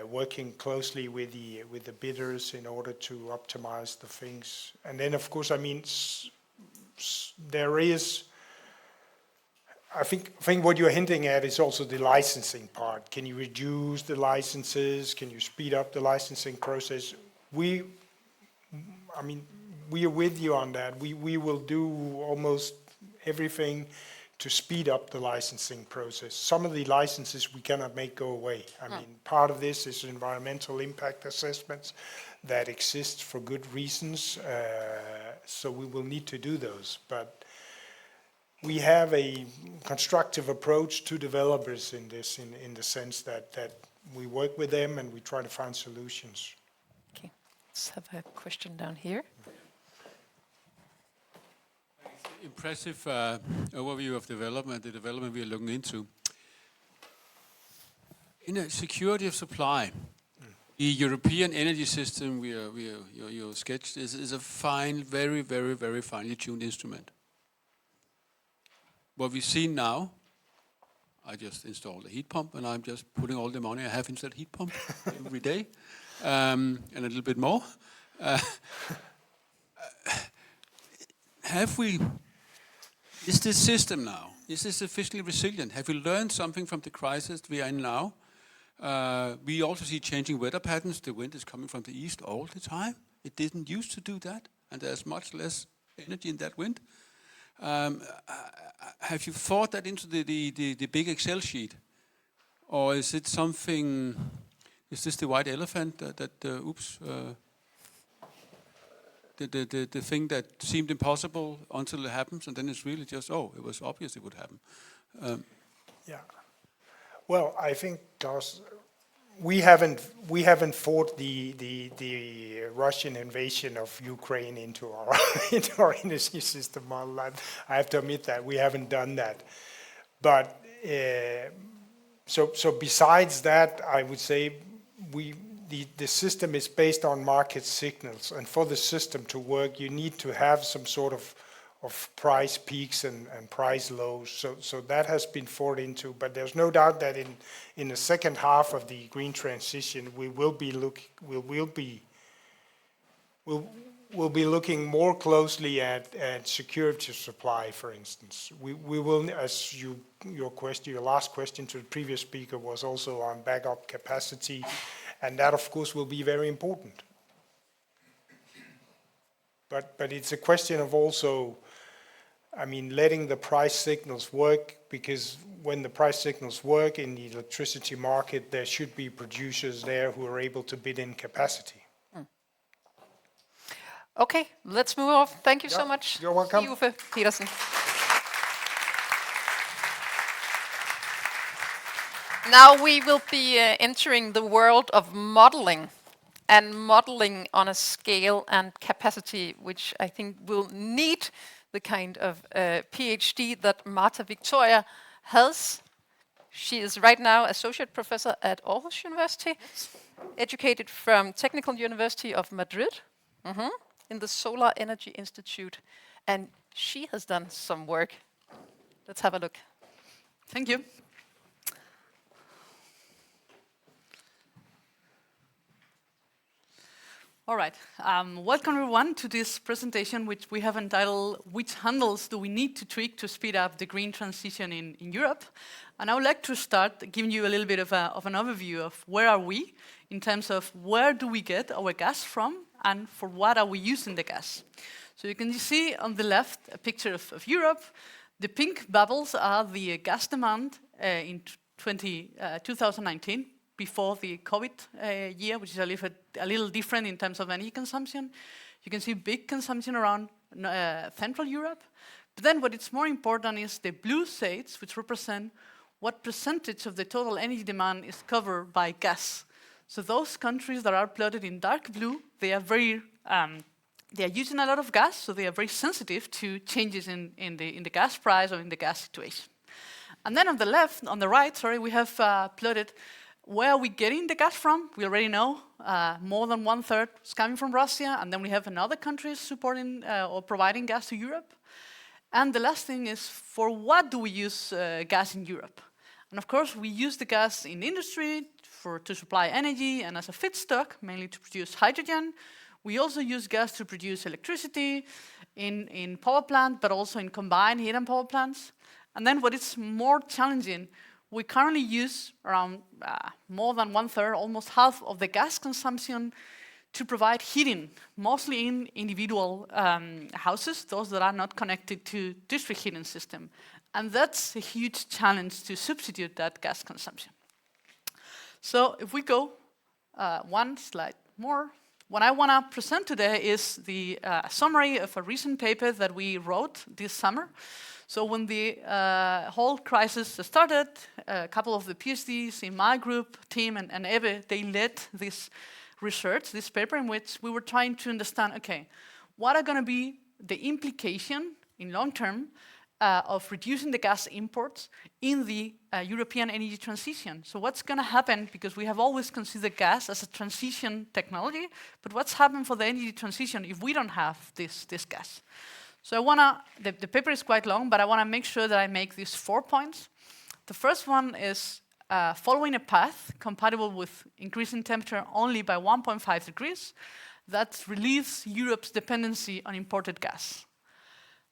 working closely with the bidders in order to optimize the things. And then, of course, I mean, there is. I think what you're hinting at is also the licensing part. Can you reduce the licenses? Can you speed up the licensing process? We are with you on that. We will do almost everything to speed up the licensing process. Some of the licenses we cannot make go away. I mean, part of this is environmental impact assessments that exist for good reasons. So we will need to do those. But we have a constructive approach to developers in this, in the sense that we work with them and we try to find solutions. Okay, let's have a question down here. Impressive overview of development, the development we are looking into. In a security of supply, the European energy system you sketched is a fine, very, very, very finely tuned instrument. What we see now, I just installed a heat pump and I'm just putting all the money I have into that heat pump every day, and a little bit more. Is this system now, is this sufficiently resilient? Have we learned something from the crisis we are in now? We also see changing weather patterns. The wind is coming from the east all the time. It didn't used to do that, and there's much less energy in that wind. Have you thought that into the big Excel sheet? Or is it something, is this the white elephant the thing that seemed impossible until it happens, and then it's really just, oh, it was obvious it would happen? Yeah. Well, I think, Klaus, we haven't fought the Russian invasion of Ukraine into our energy system model. I have to admit that we haven't done that. But so besides that, I would say the system is based on market signals, and for the system to work, you need to have some sort of price peaks and price lows. So that has been fought into, but there's no doubt that in the second half of the green transition, we'll be looking more closely at security of supply, for instance. We will, as your last question to the previous speaker was also on backup capacity, and that of course will be very important. But it's a question of also, I mean, letting the price signals work, because when the price signals work in the electricity market, there should be producers there who are able to bid in capacity. Okay, let's move on. Thank you so much. You're welcome. Uffe Petersen. Now we will be entering the world of modeling, and modeling on a scale and capacity which I think will need the kind of PhD that Marta Victoria has. She is right now associate professor at Aarhus University, educated from Technical University of Madrid, in the Solar Energy Institute, and she has done some work. Let's have a look. Thank you. All right, welcome everyone to this presentation, which we have entitled, Which Handles Do We Need to Tweak to Speed Up the Green Transition in Europe? And I would like to start giving you a little bit of an overview of where are we in terms of where do we get our gas from and for what are we using the gas. So you can see on the left a picture of Europe. The pink bubbles are the gas demand in 2019. Before the COVID year, which is a little different in terms of energy consumption. You can see big consumption around Central Europe. But then what is more important is the blue shades, which represent what percentage of the total energy demand is covered by gas. So those countries that are plotted in dark blue, they are using a lot of gas, so they are very sensitive to changes in the gas price or in the gas situation. And then on the right, we have plotted Where are we getting the gas from? We already know more than 1/3 is coming from Russia, and then we have another countries supporting or providing gas to Europe. And the last thing is, for what do we use gas in Europe? And of course, we use the gas in industry to supply energy and as a feedstock, mainly to produce hydrogen. We also use gas to produce electricity in power plant, but also in combined heat and power plants. And then what is more challenging, we currently use around more than 1/3, almost half of the gas consumption to provide heating, mostly in individual houses, those that are not connected to district heating system. And that's a huge challenge to substitute that gas consumption. So if we go one slide more, what I want to present today is the summary of a recent paper that we wrote this summer. So when the whole crisis started, a couple of the PhDs in my group, team, and Eve, they led this research, this paper, in which we were trying to understand, okay, what are going to be the implication in long term of reducing the gas imports in the European energy transition. So what's going to happen, because we have always considered gas as a transition technology, but what's happened for the energy transition if we don't have this gas? So I want to, the paper is quite long, but I want to make sure that I make these 4 points. The first one is following a path compatible with increasing temperature only by 1.5 degrees that relieves Europe's dependency on imported gas.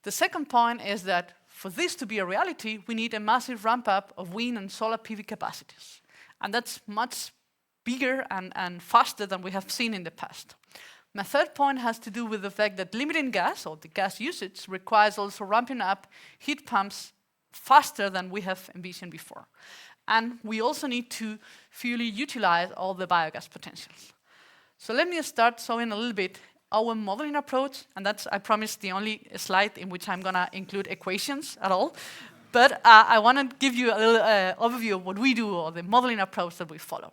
The second point is that for this to be a reality, we need a massive ramp up of wind and solar PV capacities. And that's much bigger and faster than we have seen in the past. My third point has to do with the fact that limiting gas, or the gas usage, requires also ramping up heat pumps faster than we have envisioned before. And we also need to fully utilize all the biogas potentials. So let me start showing a little bit our modeling approach, and that's, I promise, the only slide in which I'm going to include equations at all. But I want to give you a little overview of what we do, or the modeling approach that we follow.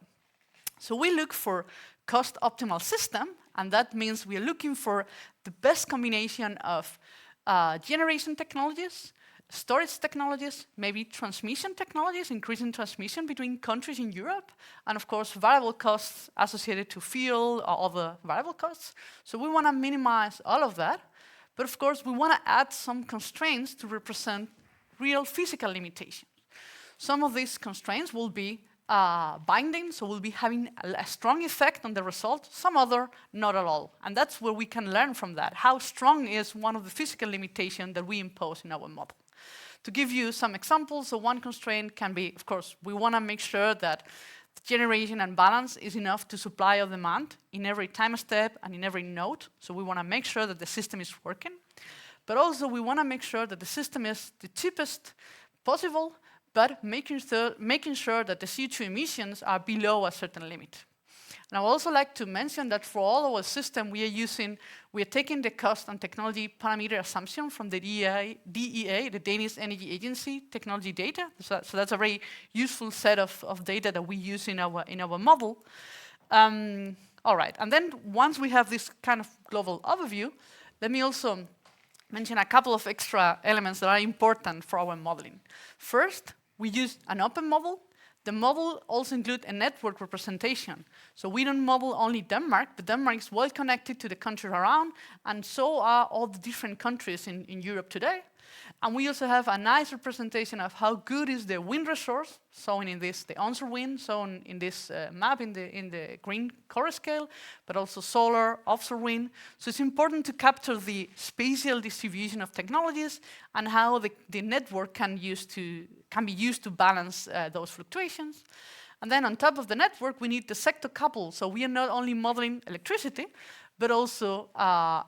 So we look for cost-optimal system, and that means we are looking for the best combination of generation technologies, storage technologies, maybe transmission technologies, increasing transmission between countries in Europe, and of course variable costs associated to fuel or other variable costs. So we want to minimize all of that, but of course we want to add some constraints to represent real physical limitations. Some of these constraints will be binding, so we'll be having a strong effect on the result, some other not at all. And that's where we can learn from that. How strong is one of the physical limitations that we impose in our model? To give you some examples, so one constraint can be, of course, we want to make sure that the generation and balance is enough to supply or demand in every time step and in every node. So we want to make sure that the system is working. But also we want to make sure that the system is the cheapest possible, but making sure that the CO2 emissions are below a certain limit. And I would also like to mention that for all our system we are taking the cost and technology parameter assumption from the DEA, the Danish Energy Agency technology data. So that's a very useful set of data that we use in our model. All right, and then once we have this kind of global overview, let me also mention a couple of extra elements that are important for our modeling. First, we use an open model. The model also includes a network representation. So we don't model only Denmark, but Denmark is well connected to the countries around, and so are all the different countries in Europe today. And we also have a nice representation of how good is the wind resource, shown in this, the onshore wind, shown in this map in the green color scale, but also solar, offshore wind. So it's important to capture the spatial distribution of technologies and how the network can be used to balance those fluctuations. And then on top of the network, we need the sector couple. So we are not only modeling electricity, but also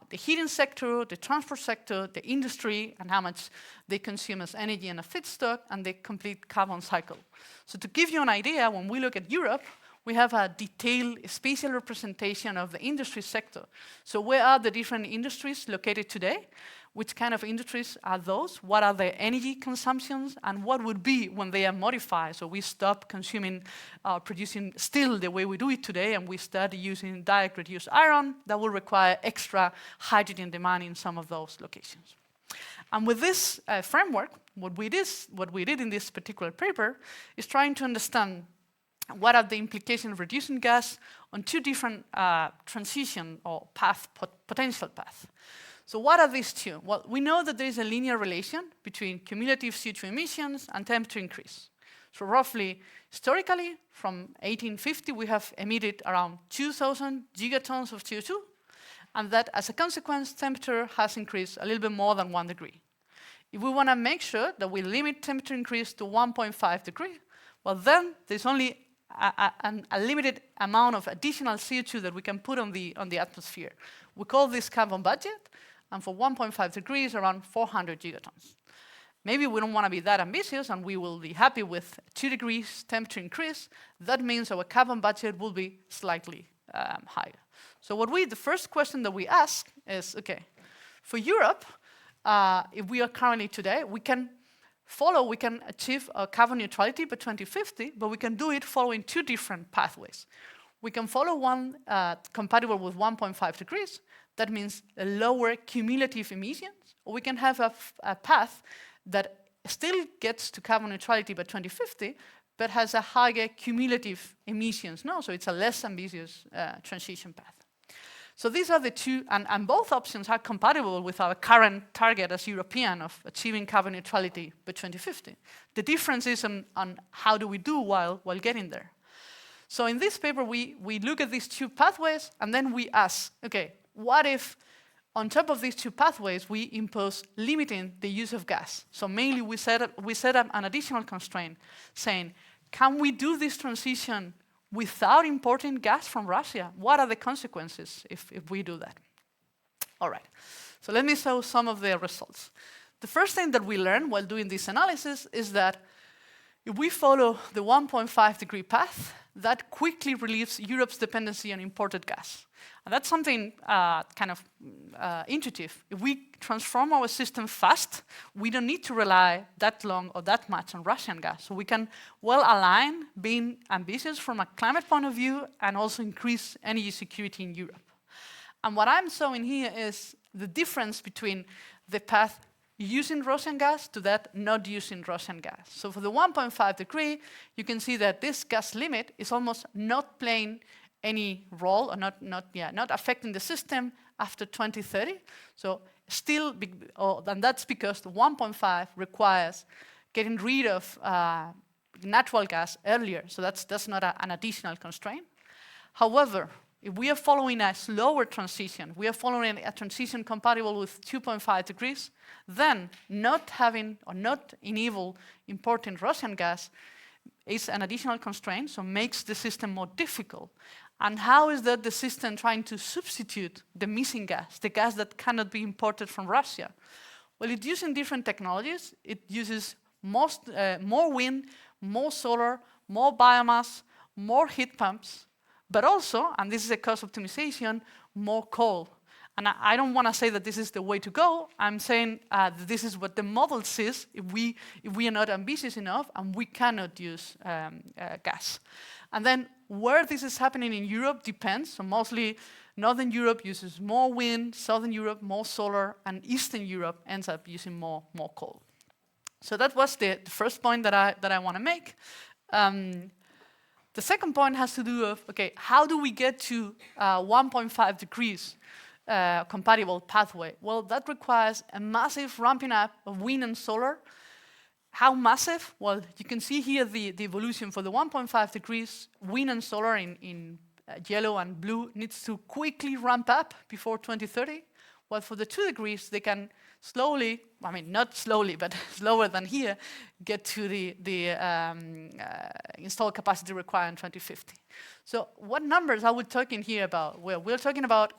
the heating sector, the transport sector, the industry, and how much they consume as energy and a feedstock, and the complete carbon cycle. So to give you an idea, when we look at Europe, we have a detailed spatial representation of the industry sector. So where are the different industries located today? Which kind of industries are those? What are their energy consumptions? And what would be when they are modified? So we stop consuming, producing steel the way we do it today, and we start using direct reduced iron. That will require extra hydrogen demand in some of those locations. And with this framework, what we did in this particular paper is trying to understand what are the implications of reducing gas on two different transition or potential path. So what are these two? Well, we know that there is a linear relation between cumulative CO2 emissions and temperature increase. So roughly, historically, from 1850, we have emitted around 2,000 gigatons of CO2, and that as a consequence, temperature has increased a little bit more than 1 degree. If we want to make sure that we limit temperature increase to 1.5 degrees, well then there's only a limited amount of additional CO2 that we can put on the atmosphere. We call this carbon budget, and for 1.5 degrees, around 400 gigatons. Maybe we don't want to be that ambitious, and we will be happy with 2 degrees temperature increase. That means our carbon budget will be slightly higher. So the first question that we ask is, okay, for Europe, if we are currently today, we can achieve carbon neutrality by 2050, but we can do it following two different pathways. We can follow one compatible with 1.5 degrees. That means a lower cumulative emissions, or we can have a path that still gets to carbon neutrality by 2050, but has a higher cumulative emissions. No, so it's a less ambitious transition path. So these are the two, and both options are compatible with our current target as European of achieving carbon neutrality by 2050. The difference is on how do we do while getting there. So in this paper, we look at these two pathways, and then we ask, okay, what if on top of these two pathways, we impose limiting the use of gas? So mainly we set up an additional constraint saying, can we do this transition without importing gas from Russia? What are the consequences if we do that? All right, so let me show some of the results. The first thing that we learned while doing this analysis is that if we follow the 1.5 degree path, that quickly relieves Europe's dependency on imported gas. And that's something kind of intuitive. If we transform our system fast, we don't need to rely that long or that much on Russian gas. So we can well align being ambitious from a climate point of view and also increase energy security in Europe. And what I'm showing here is the difference between the path using Russian gas to that not using Russian gas. So for the 1.5 degree, you can see that this gas limit is almost not playing any role or not affecting the system after 2030. So still, and that's because the 1.5 requires getting rid of natural gas earlier. So that's not an additional constraint. However, if we are following a slower transition, we are following a transition compatible with 2.5 degrees, then not having or not enable importing Russian gas is an additional constraint, so makes the system more difficult. And how is that the system trying to substitute the missing gas, the gas that cannot be imported from Russia? Well, it's using different technologies. It uses more wind, more solar, more biomass, more heat pumps, but also, and this is a cost optimization, more coal. And I don't want to say that this is the way to go. I'm saying that this is what the model says if we are not ambitious enough and we cannot use gas. And then where this is happening in Europe depends. So mostly Northern Europe uses more wind, Southern Europe more solar, and Eastern Europe ends up using more coal. So that was the first point that I want to make. The second point has to do with, okay, how do we get to 1.5 degrees compatible pathway? Well, that requires a massive ramping up of wind and solar. How massive? Well, you can see here the evolution for the 1.5 degrees. Wind and solar in yellow and blue needs to quickly ramp up before 2030. While for the 2 degrees, they can slowly, I mean, not slowly, but slower than here, get to the installed capacity required in 2050. So what numbers are we talking here about? Well, we're talking about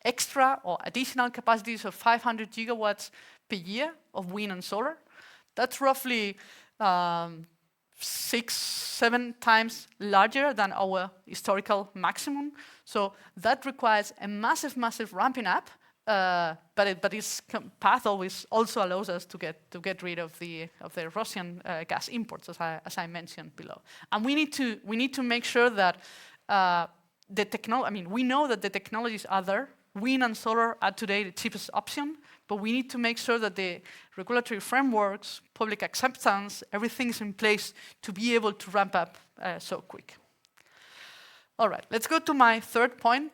extra or additional capacities of 500 gigawatts per year of wind and solar. That's roughly 6-7 times larger than our historical maximum. So that requires a massive ramping up. But its path always also allows us to get rid of the Russian gas imports, as I mentioned below. And we need to make sure that the technology. I mean, we know that the technologies are there. Wind and solar are today the cheapest option, but we need to make sure that the regulatory frameworks, public acceptance, everything is in place to be able to ramp up so quick. All right, let's go to my third point.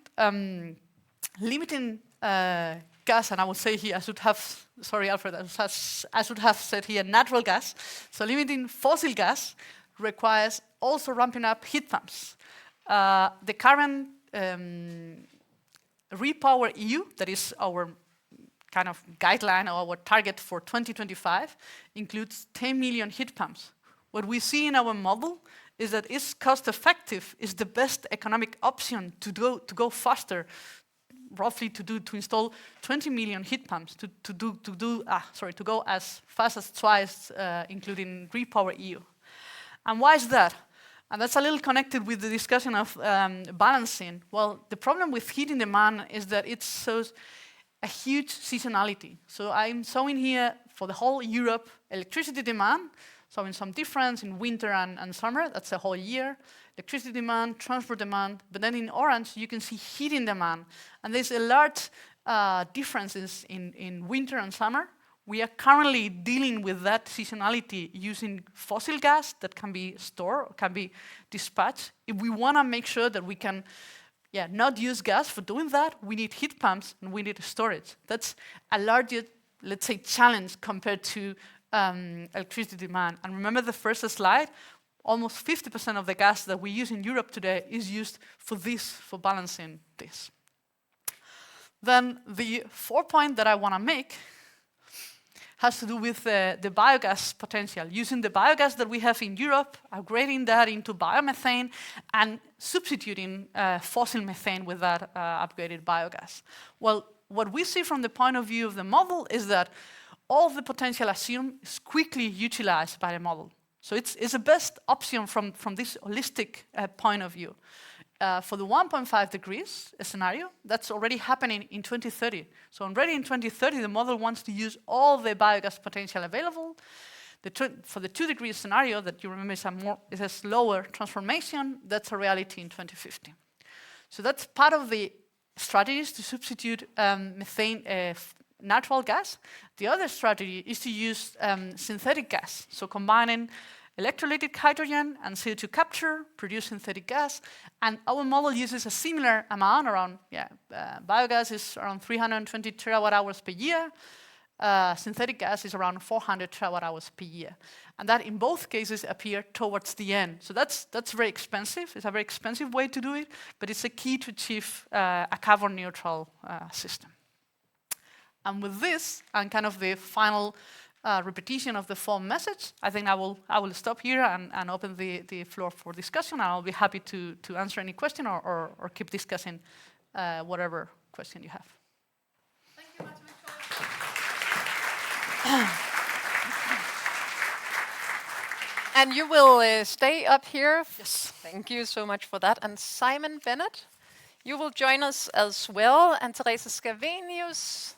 Limiting gas, and I will say here, I should have, sorry Alfred, I should have said here natural gas. So limiting fossil gas requires also ramping up heat pumps. The current Repower EU, that is our kind of guideline or our target for 2025, includes 10 million heat pumps. What we see in our model is that it's cost effective, is the best economic option to go faster, roughly to install 20 million heat pumps to go as fast as twice, including Repower EU. And why is that? And that's a little connected with the discussion of balancing. Well, the problem with heating demand is that it shows a huge seasonality. So I'm showing here for the whole Europe electricity demand, showing some difference in winter and summer, that's the whole year. Electricity demand, transport demand, but then in orange you can see heating demand. And there's a large differences in winter and summer. We are currently dealing with that seasonality using fossil gas that can be stored, or can be dispatched. If we want to make sure that we can not use gas for doing that, we need heat pumps and we need storage. That's a larger, let's say, challenge compared to electricity demand. And remember the first slide, almost 50% of the gas that we use in Europe today is used for this, for balancing this. Then the fourth point that I want to make has to do with the biogas potential, using the biogas that we have in Europe, upgrading that into biomethane, and substituting fossil methane with that upgraded biogas. Well, what we see from the point of view of the model is that all the potential assumed is quickly utilized by the model. So it's the best option from this holistic point of view. For the 1.5 degrees scenario, that's already happening in 2030. So already in 2030, the model wants to use all the biogas potential available. For the 2 degrees scenario, that you remember is a slower transformation, that's a reality in 2050. So that's part of the strategies to substitute methane, natural gas. The other strategy is to use synthetic gas, so combining electrolytic hydrogen and CO2 capture, produce synthetic gas, and our model uses a similar amount, around, biogas is around 320 terawatt hours per year, synthetic gas is around 400 terawatt hours per year. And that in both cases appear towards the end. So that's very expensive, it's a very expensive way to do it, but it's a key to achieve a carbon neutral system. And with this, and kind of the final repetition of the form message, I think I will stop here and open the floor for discussion. And I'll be happy to answer any question or keep discussing whatever question you have. Thank you, Victoria. And you will stay up here? Yes. Thank you so much for that. And Simon Bennett, you will join us as well. And Teresa Scavenius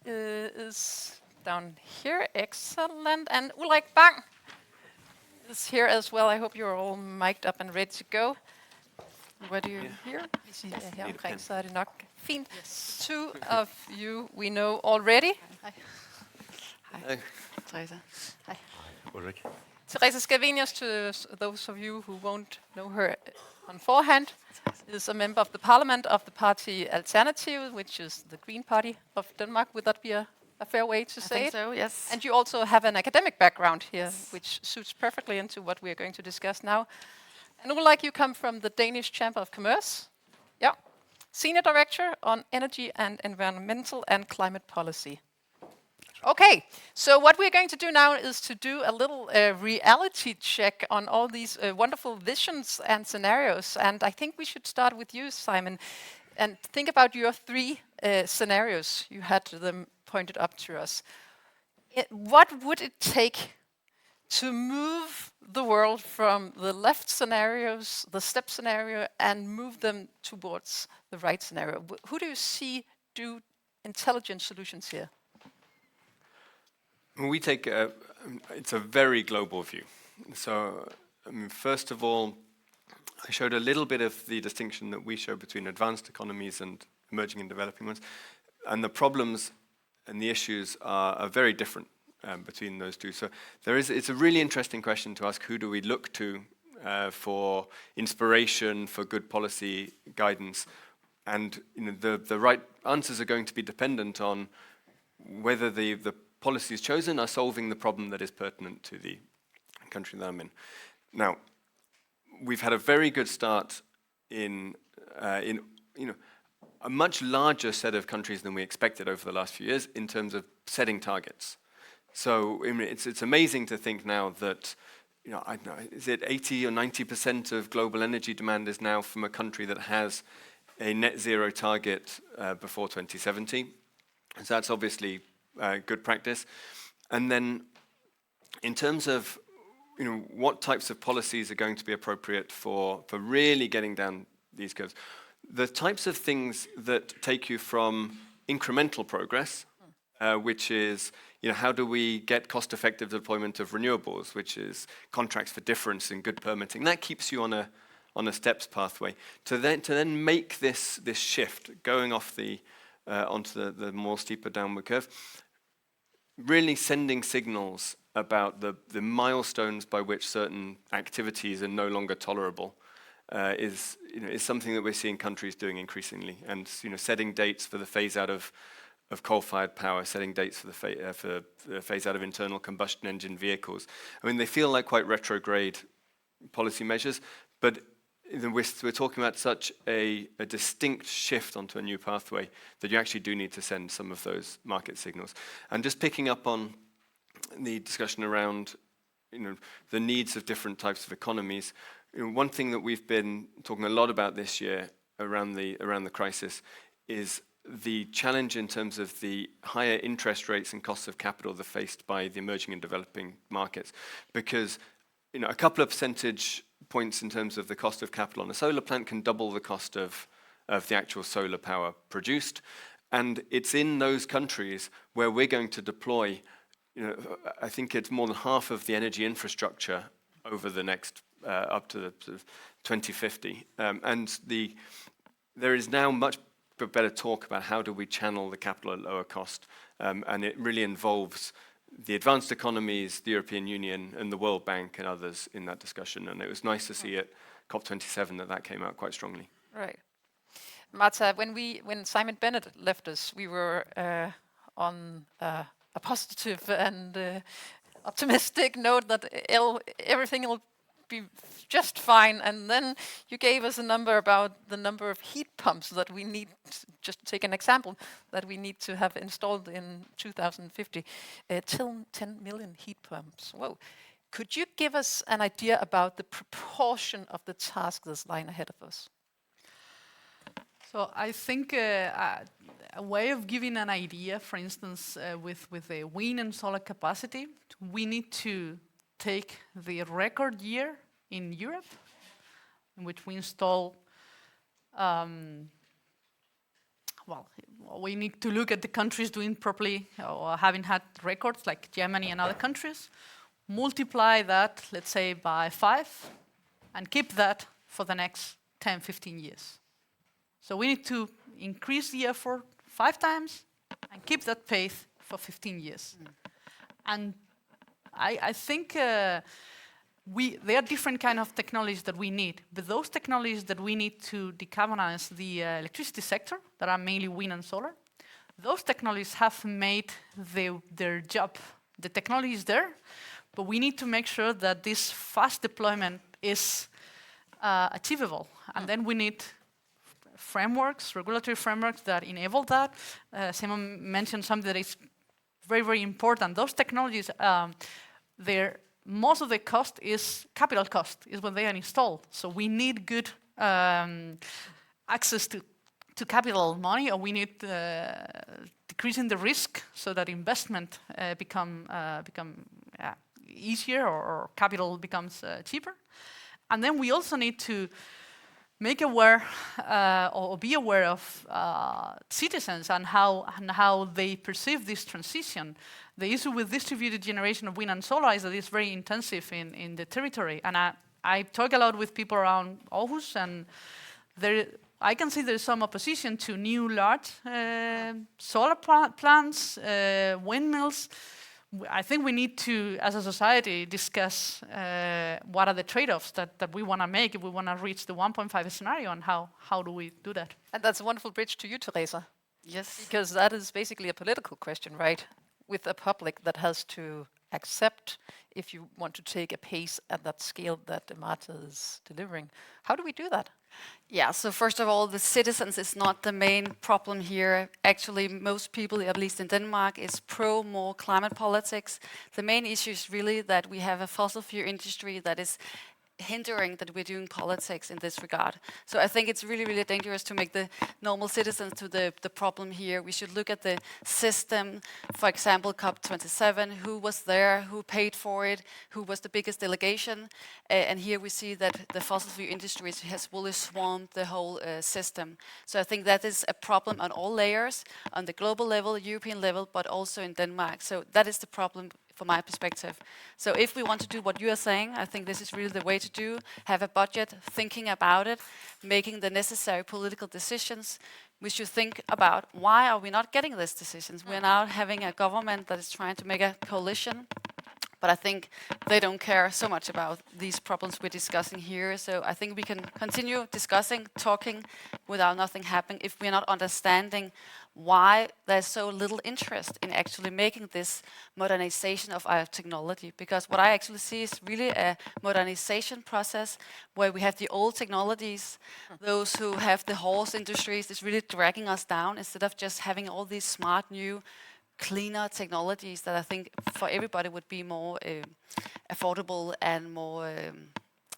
is down here, excellent. And Ulrik Bang is here as well. I hope you're all mic'd up and ready to go. What do you hear? Her omkring, så det nok fint. Yes. Two of you we know already. Hi. Hi. Teresa. Hi. Ulrik. Teresa Scavenius, to those of you who won't know her on forehand, is a member of the parliament of the party Alternative, which is the Green Party of Denmark. Would that be a fair way to say it? So, yes. And you also have an academic background here, which suits perfectly into what we are going to discuss now. And Ulrik, you come from the Danish Chamber of Commerce. Yeah. Senior Director on Energy and Environmental and Climate Policy. Okay, so what we're going to do now is to do a little reality check on all these wonderful visions and scenarios. And I think we should start with you, Simon, and think about your three scenarios. You had them pointed up to us. What would it take to move the world from the left scenarios, the step scenario, and move them towards the right scenario? Who do you see do intelligent solutions here? We take it's a very global view. So, first of all, I showed a little bit of the distinction that we show between advanced economies and emerging and developing ones. And the problems and the issues are very different between those two. So it's a really interesting question to ask, who do we look to for inspiration, for good policy guidance. And the right answers are going to be dependent on whether the policies chosen are solving the problem that is pertinent to the country that I'm in. Now, we've had a very good start in a much larger set of countries than we expected over the last few years in terms of setting targets. So it's amazing to think now that, I don't know, is it 80 or 90% of global energy demand is now from a country that has a net zero target before 2070. So that's obviously good practice. And then in terms of what types of policies are going to be appropriate for really getting down these curves, the types of things that take you from incremental progress, which is how do we get cost-effective deployment of renewables, which is contracts for difference and good permitting, that keeps you on a steps pathway to then make this shift going off onto the more steeper downward curve, really sending signals about the milestones by which certain activities are no longer tolerable is something that we're seeing countries doing increasingly, and setting dates for the phase out of coal-fired power, setting dates for the phase out of internal combustion engine vehicles. I mean, they feel like quite retrograde policy measures, but we're talking about such a distinct shift onto a new pathway that you actually do need to send some of those market signals. And just picking up on the discussion around the needs of different types of economies, one thing that we've been talking a lot about this year around the crisis is the challenge in terms of the higher interest rates and costs of capital that are faced by the emerging and developing markets. Because a couple of percentage points in terms of the cost of capital on a solar plant can double the cost of the actual solar power produced. And it's in those countries where we're going to deploy, I think it's more than half of the energy infrastructure over the next, up to 2050. And there is now much better talk about how do we channel the capital at lower cost. And it really involves the advanced economies, the European Union, and the World Bank and others in that discussion. And it was nice to see at COP27 that came out quite strongly. Right. Marta, when Simon Bennett left us, we were on a positive and optimistic note that everything will be just fine. And then you gave us a number about the number of heat pumps that we need, just to take an example, that we need to have installed in 2050, till 10 million heat pumps. Whoa. Could you give us an idea about the proportion of the task that's lying ahead of us? So I think a way of giving an idea, for instance, with the wind and solar capacity, we need to take the record year in Europe, in which we install, we need to look at the countries doing properly or having had records like Germany and other countries, multiply that, let's say, by 5, and keep that for the next 10, 15 years. So we need to increase the effort 5 times and keep that pace for 15 years. And I think there are different kind of technologies that we need, but those technologies that we need to decarbonize the electricity sector, that are mainly wind and solar, those technologies have made their job. The technology is there, but we need to make sure that this fast deployment is achievable. And then we need frameworks, regulatory frameworks that enable that. Simon mentioned something that is very, very important. Those technologies, most of the cost is capital cost, is when they are installed. So we need good access to capital money, or we need decreasing the risk so that investment become easier, or capital becomes cheaper. And then we also need to make aware or be aware of citizens and how they perceive this transition. The issue with distributed generation of wind and solar is that it's very intensive in the territory. And I talk a lot with people around Aarhus, and I can see there's some opposition to new large solar plants, windmills, I think we need to, as a society, discuss what are the trade-offs that we want to make if we want to reach the 1.5 scenario, and how do we do that? And that's a wonderful bridge to you, Teresa. Yes. Because that is basically a political question, right? With a public that has to accept if you want to take a pace at that scale that Marta is delivering. How do we do that? Yeah, so first of all, the citizens is not the main problem here. Actually, most people, at least in Denmark, is pro more climate politics. The main issue is really that we have a fossil fuel industry that is hindering that we're doing politics in this regard. So I think it's really, really dangerous to make the normal citizens to the problem here. We should look at the system, for example, COP27, who was there, who paid for it, who was the biggest delegation. And here we see that the fossil fuel industry has fully swarmed the whole system. So I think that is a problem on all layers, on the global level, European level, but also in Denmark. So that is the problem from my perspective. So if we want to do what you are saying, I think this is really the way to do. Have a budget, thinking about it, making the necessary political decisions. We should think about why are we not getting these decisions? We're now having a government that is trying to make a coalition, but I think they don't care so much about these problems we're discussing here. So I think we can continue discussing, talking, without nothing happening if we're not understanding why there's so little interest in actually making this modernization of our technology. Because what I actually see is really a modernization process where we have the old technologies, those who have the horse industries, is really dragging us down instead of just having all these smart, new, cleaner technologies that I think for everybody would be more affordable and more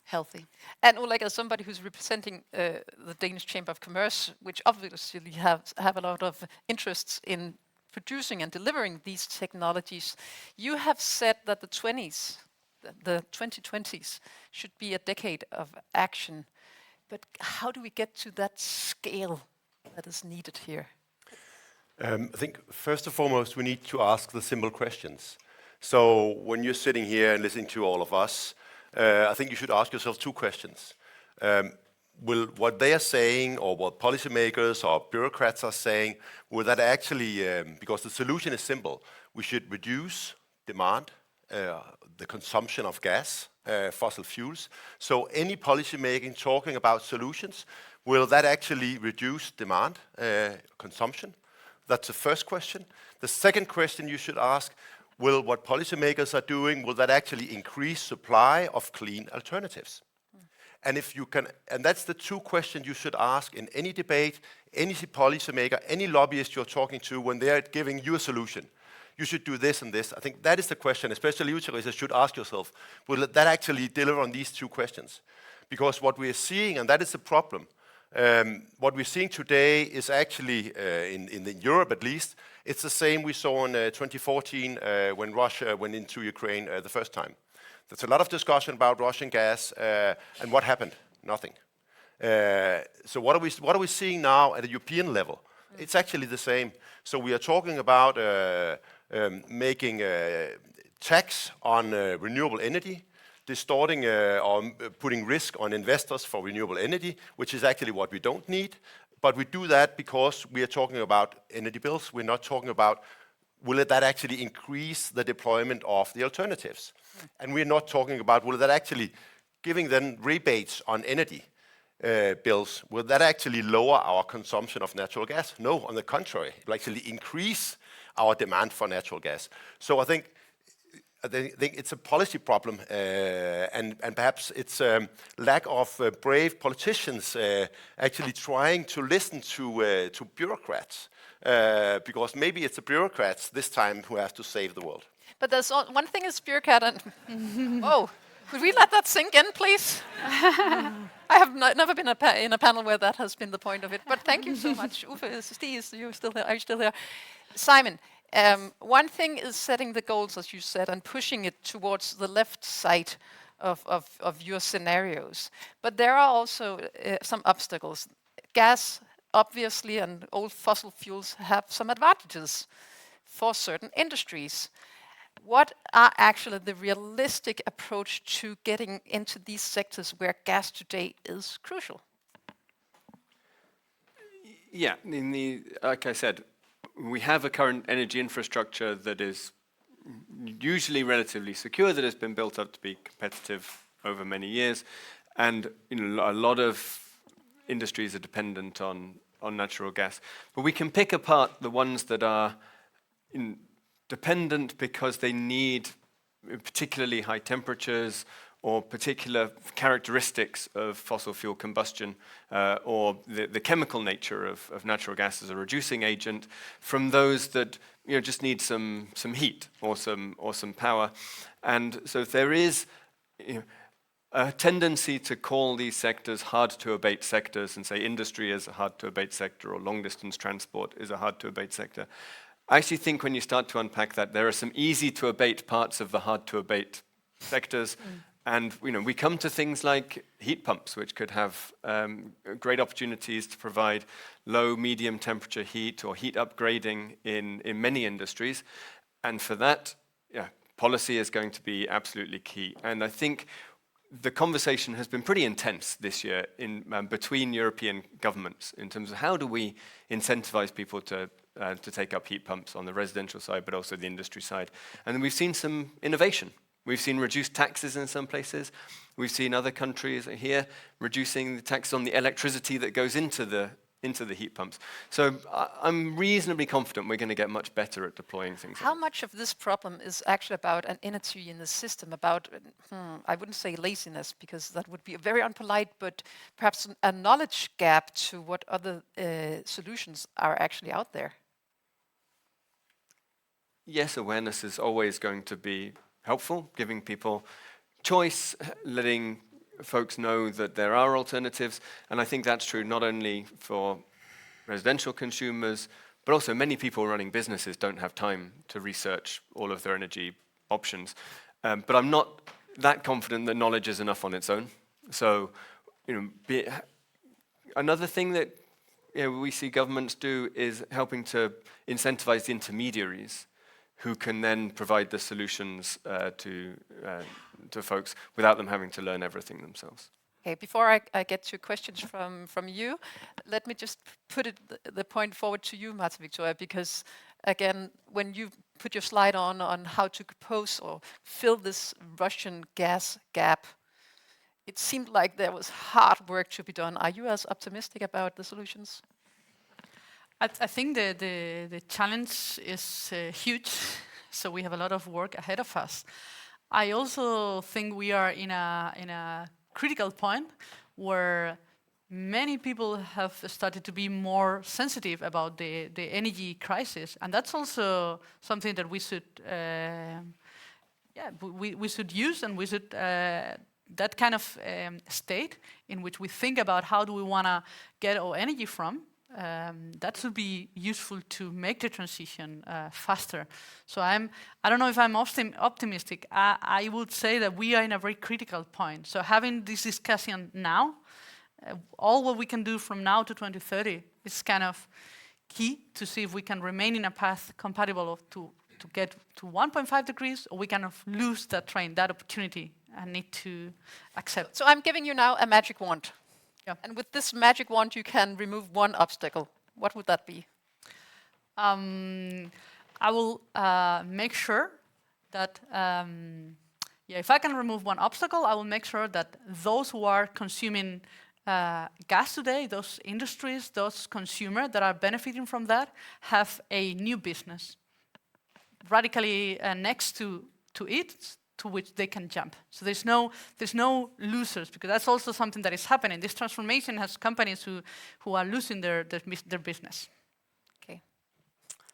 healthy. And Ulrik, as somebody who's representing the Danish Chamber of Commerce, which obviously have a lot of interests in producing and delivering these technologies, you have said that the 2020s should be a decade of action. But how do we get to that scale that is needed here? I think first and foremost we need to ask the simple questions. So when you're sitting here and listening to all of us, I think you should ask yourself two questions. Will what they are saying, or what policymakers or bureaucrats are saying, will that actually, because the solution is simple, we should reduce demand, the consumption of gas, fossil fuels. So any policy making talking about solutions, will that actually reduce demand, consumption? That's the first question. The second question you should ask, will what policymakers are doing, will that actually increase supply of clean alternatives? And if you can, and that's the two questions you should ask in any debate, any policymaker, any lobbyist you're talking to when they're giving you a solution. You should do this and this. I think that is the question, especially you, Teresa, should ask yourself, will that actually deliver on these two questions? Because what we are seeing, and that is the problem, what we're seeing today is actually, in Europe at least, it's the same we saw in 2014 when Russia went into Ukraine the first time. There's a lot of discussion about Russian gas, and what happened? Nothing. So what are we seeing now at a European level? It's actually the same. So we are talking about making tax on renewable energy, distorting or putting risk on investors for renewable energy, which is actually what we don't need. But we do that because we are talking about energy bills. We're not talking about will that actually increase the deployment of the alternatives. And we're not talking about will that actually giving them rebates on energy bills, will that actually lower our consumption of natural gas? No, on the contrary, it will actually increase our demand for natural gas. So I think it's a policy problem, and perhaps it's a lack of brave politicians actually trying to listen to bureaucrats, because maybe it's the bureaucrats this time who have to save the world. But there's one thing is bureaucrat and... Oh, could we let that sink in, please? I have never been in a panel where that has been the point of it, but thank you so much. Uffe, Stig, you're still there. Are you still there? Simon, one thing is setting the goals, as you said, and pushing it towards the left side of your scenarios. But there are also some obstacles. Gas, obviously, and old fossil fuels have some advantages for certain industries. What are actually the realistic approach to getting into these sectors where gas today is crucial? Yeah, like I said, we have a current energy infrastructure that is usually relatively secure, that has been built up to be competitive over many years, and a lot of industries are dependent on natural gas. But we can pick apart the ones that are dependent because they need particularly high temperatures or particular characteristics of fossil fuel combustion, or the chemical nature of natural gas as a reducing agent, from those that just need some heat or some power. And so there is a tendency to call these sectors hard-to-abate sectors and say industry is a hard-to-abate sector or long-distance transport is a hard-to-abate sector. I actually think when you start to unpack that, there are some easy-to-abate parts of the hard-to-abate sectors. And we come to things like heat pumps, which could have great opportunities to provide low, medium temperature heat or heat upgrading in many industries. And for that, policy is going to be absolutely key. And I think the conversation has been pretty intense this year between European governments in terms of how do we incentivize people to take up heat pumps on the residential side, but also the industry side. And then we've seen some innovation. We've seen reduced taxes in some places. We've seen other countries here reducing the tax on the electricity that goes into the heat pumps. So I'm reasonably confident we're going to get much better at deploying things. How much of this problem is actually about an inertia in the system, about, I wouldn't say laziness, because that would be very unpolite, but perhaps a knowledge gap to what other solutions are actually out there? Yes, awareness is always going to be helpful, giving people choice, letting folks know that there are alternatives. And I think that's true not only for residential consumers, but also many people running businesses don't have time to research all of their energy options. But I'm not that confident that knowledge is enough on its own. So, another thing that we see governments do is helping to incentivize the intermediaries who can then provide the solutions to folks without them having to learn everything themselves. Okay, before I get to questions from you, let me just put the point forward to you, Marta Victoria, because again, when you put your slide on how to compose or fill this Russian gas gap, it seemed like there was hard work to be done. Are you as optimistic about the solutions? I think the challenge is huge, so we have a lot of work ahead of us. I also think we are in a critical point where many people have started to be more sensitive about the energy crisis, and that's also something that we should we should use, and we should that kind of state in which we think about how do we want to get our energy from. That should be useful to make the transition faster. So I don't know if I'm optimistic. I would say that we are in a very critical point. So having this discussion now, all what we can do from now to 2030 is kind of key to see if we can remain in a path compatible to get to 1.5 degrees, or we kind of lose that train, that opportunity, and need to accept. So I'm giving you now a magic wand. Yeah. And with this magic wand, you can remove one obstacle. What would that be? I will make sure that, if I can remove one obstacle, I will make sure that those who are consuming gas today, those industries, those consumers that are benefiting from that, have a new business radically next to it, to which they can jump. So there's no losers, because that's also something that is happening. This transformation has companies who are losing their business. Okay,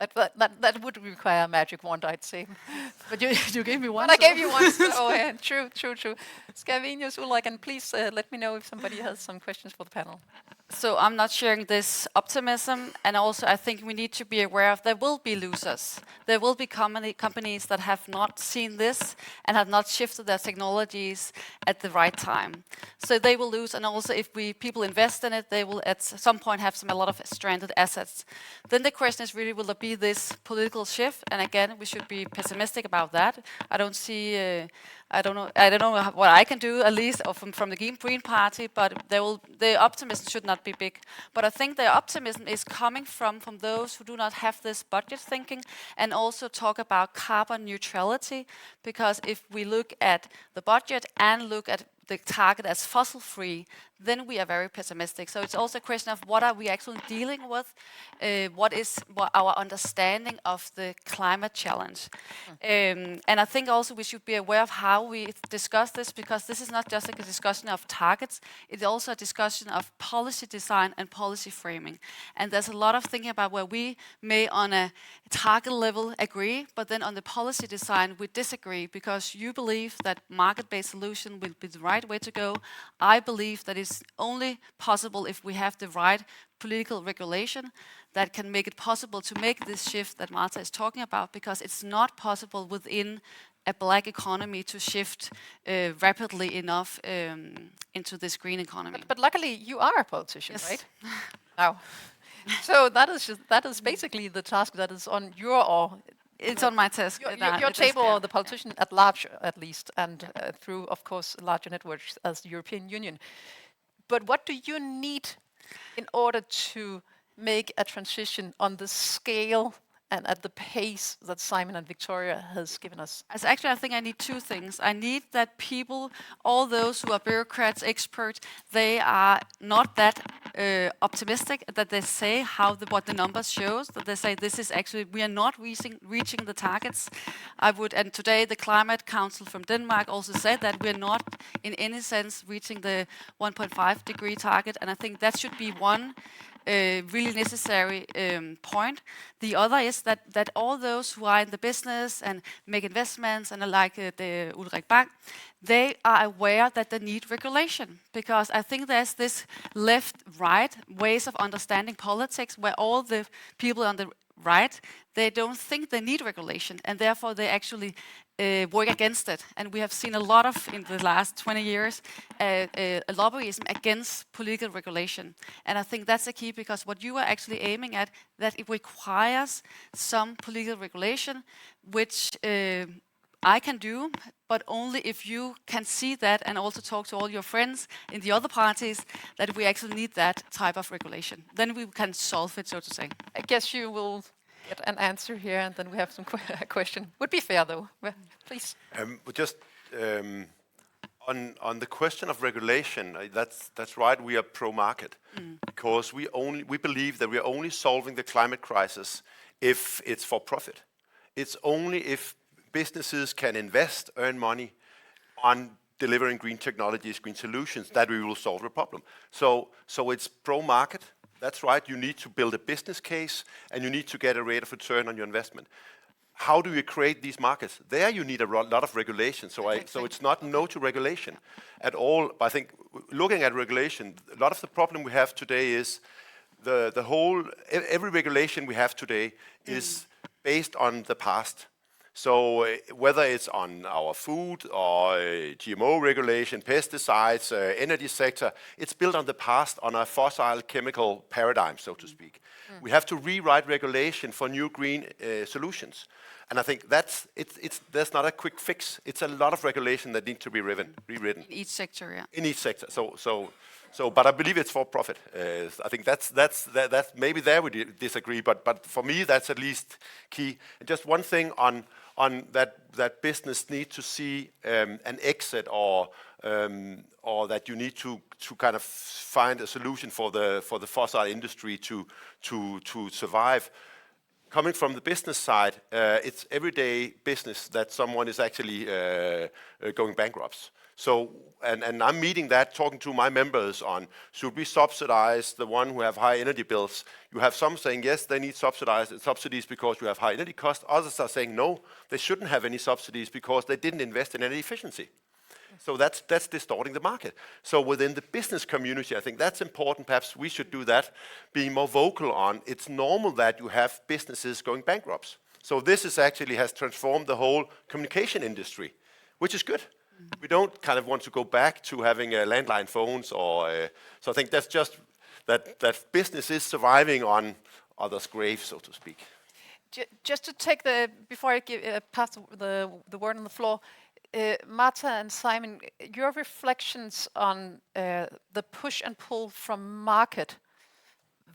that would require a magic wand, I'd say. But you gave me one. But I gave you one. So, true. Scavenius, Ulrik, and please let me know if somebody has some questions for the panel. So I'm not sharing this optimism, and also I think we need to be aware of there will be losers. There will be companies that have not seen this and have not shifted their technologies at the right time. So they will lose, and also if people invest in it, they will at some point have a lot of stranded assets. Then the question is really, will there be this political shift? And again, we should be pessimistic about that. I don't see I don't know what I can do, at least, or from the Green Party, but the optimism should not be big. But I think the optimism is coming from those who do not have this budget thinking, and also talk about carbon neutrality, because if we look at the budget and look at the target as fossil-free, then we are very pessimistic. So it's also a question of what are we actually dealing with, what is our understanding of the climate challenge. And I think also we should be aware of how we discuss this, because this is not just like a discussion of targets, it's also a discussion of policy design and policy framing. And there's a lot of thinking about where we may on a target level agree, but then on the policy design we disagree, because you believe that market-based solution will be the right way to go. I believe that it's only possible if we have the right political regulation that can make it possible to make this shift that Martha is talking about, because it's not possible within a black economy to shift rapidly enough into this green economy. But luckily, you are a politician, Yes. right? Now, so that is basically the task that is on your It's on my task. your table, or the politician at large, at least, and through, of course, larger networks as the European Union. But what do you need in order to make a transition on the scale and at the pace that Simon and Victoria has given us? As actually, I think I need two things. I need that people, all those who are bureaucrats, experts, they are not that optimistic, that they say what the numbers shows, that they say this is actually, we are not reaching the targets. And today the Climate Council from Denmark also said that we are not in any sense reaching the 1.5 degree target, and I think that should be one really necessary point. The other is that all those who are in the business and make investments, and like the Ulrik Bang, they are aware that they need regulation, because I think there's this left-right ways of understanding politics where all the people on the right, they don't think they need regulation, and therefore they actually work against it. And we have seen a lot of, in the last 20 years, lobbyism against political regulation. And I think that's the key, because what you are actually aiming at, that it requires some political regulation, which I can do, but only if you can see that and also talk to all your friends in the other parties that we actually need that type of regulation. Then we can solve it, so to say. I guess you will get an answer here, and then we have some question. Would be fair, though. Well, please. But just on the question of regulation, that's right. We are pro-market, because we believe that we are only solving the climate crisis if it's for profit. It's only if businesses can invest, earn money on delivering green technologies, green solutions, that we will solve the problem. So it's pro-market. That's right. You need to build a business case, and you need to get a rate of return on your investment. How do you create these markets? There you need a lot of regulation. So it's not no to regulation at all. But I think looking at regulation, a lot of the problem we have today is every regulation we have today is based on the past. So whether it's on our food or GMO regulation, pesticides, energy sector, it's built on the past, on a fossil chemical paradigm, so to speak. We have to rewrite regulation for new green solutions. And I think there's not a quick fix. It's a lot of regulation that needs to be rewritten. In each sector, yeah. In each sector. But I believe it's for profit. I think that's maybe there we disagree, but for me that's at least key. And just one thing on that business need to see an exit, or that you need to kind of find a solution for the fossil industry to survive. Coming from the business side, it's everyday business that someone is actually going bankrupt. So, and I'm meeting that, talking to my members on, should we subsidize the one who have high energy bills? You have some saying, yes, they need subsidies because you have high energy costs. Others are saying, no, they shouldn't have any subsidies because they didn't invest in energy efficiency. So that's distorting the market. So within the business community, I think that's important. Perhaps we should do that, being more vocal on, it's normal that you have businesses going bankrupt. So this is actually has transformed the whole communication industry, which is good. We don't kind of want to go back to having landline phones, so I think that's just that business is surviving on others' graves, so to speak. Just to take before I pass the word on the floor, Martha and Simon, your reflections on the push and pull from market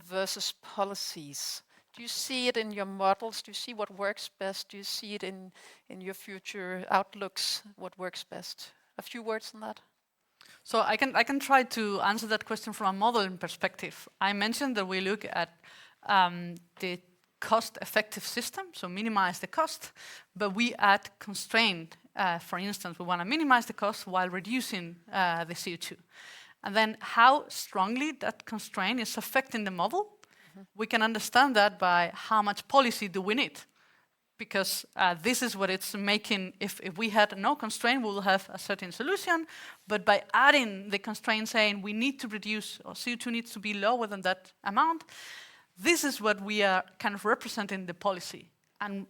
versus policies. Do you see it in your models? Do you see what works best? Do you see it in your future outlooks, what works best? A few words on that? So I can try to answer that question from a modeling perspective. I mentioned that we look at the cost-effective system, so minimize the cost, but we add constraint. For instance, we want to minimize the cost while reducing the CO2. And then how strongly that constraint is affecting the model, we can understand that by how much policy do we need. Because this is what it's making. If we had no constraint, we will have a certain solution. But by adding the constraint saying we need to reduce, or CO2 needs to be lower than that amount, this is what we are kind of representing the policy. And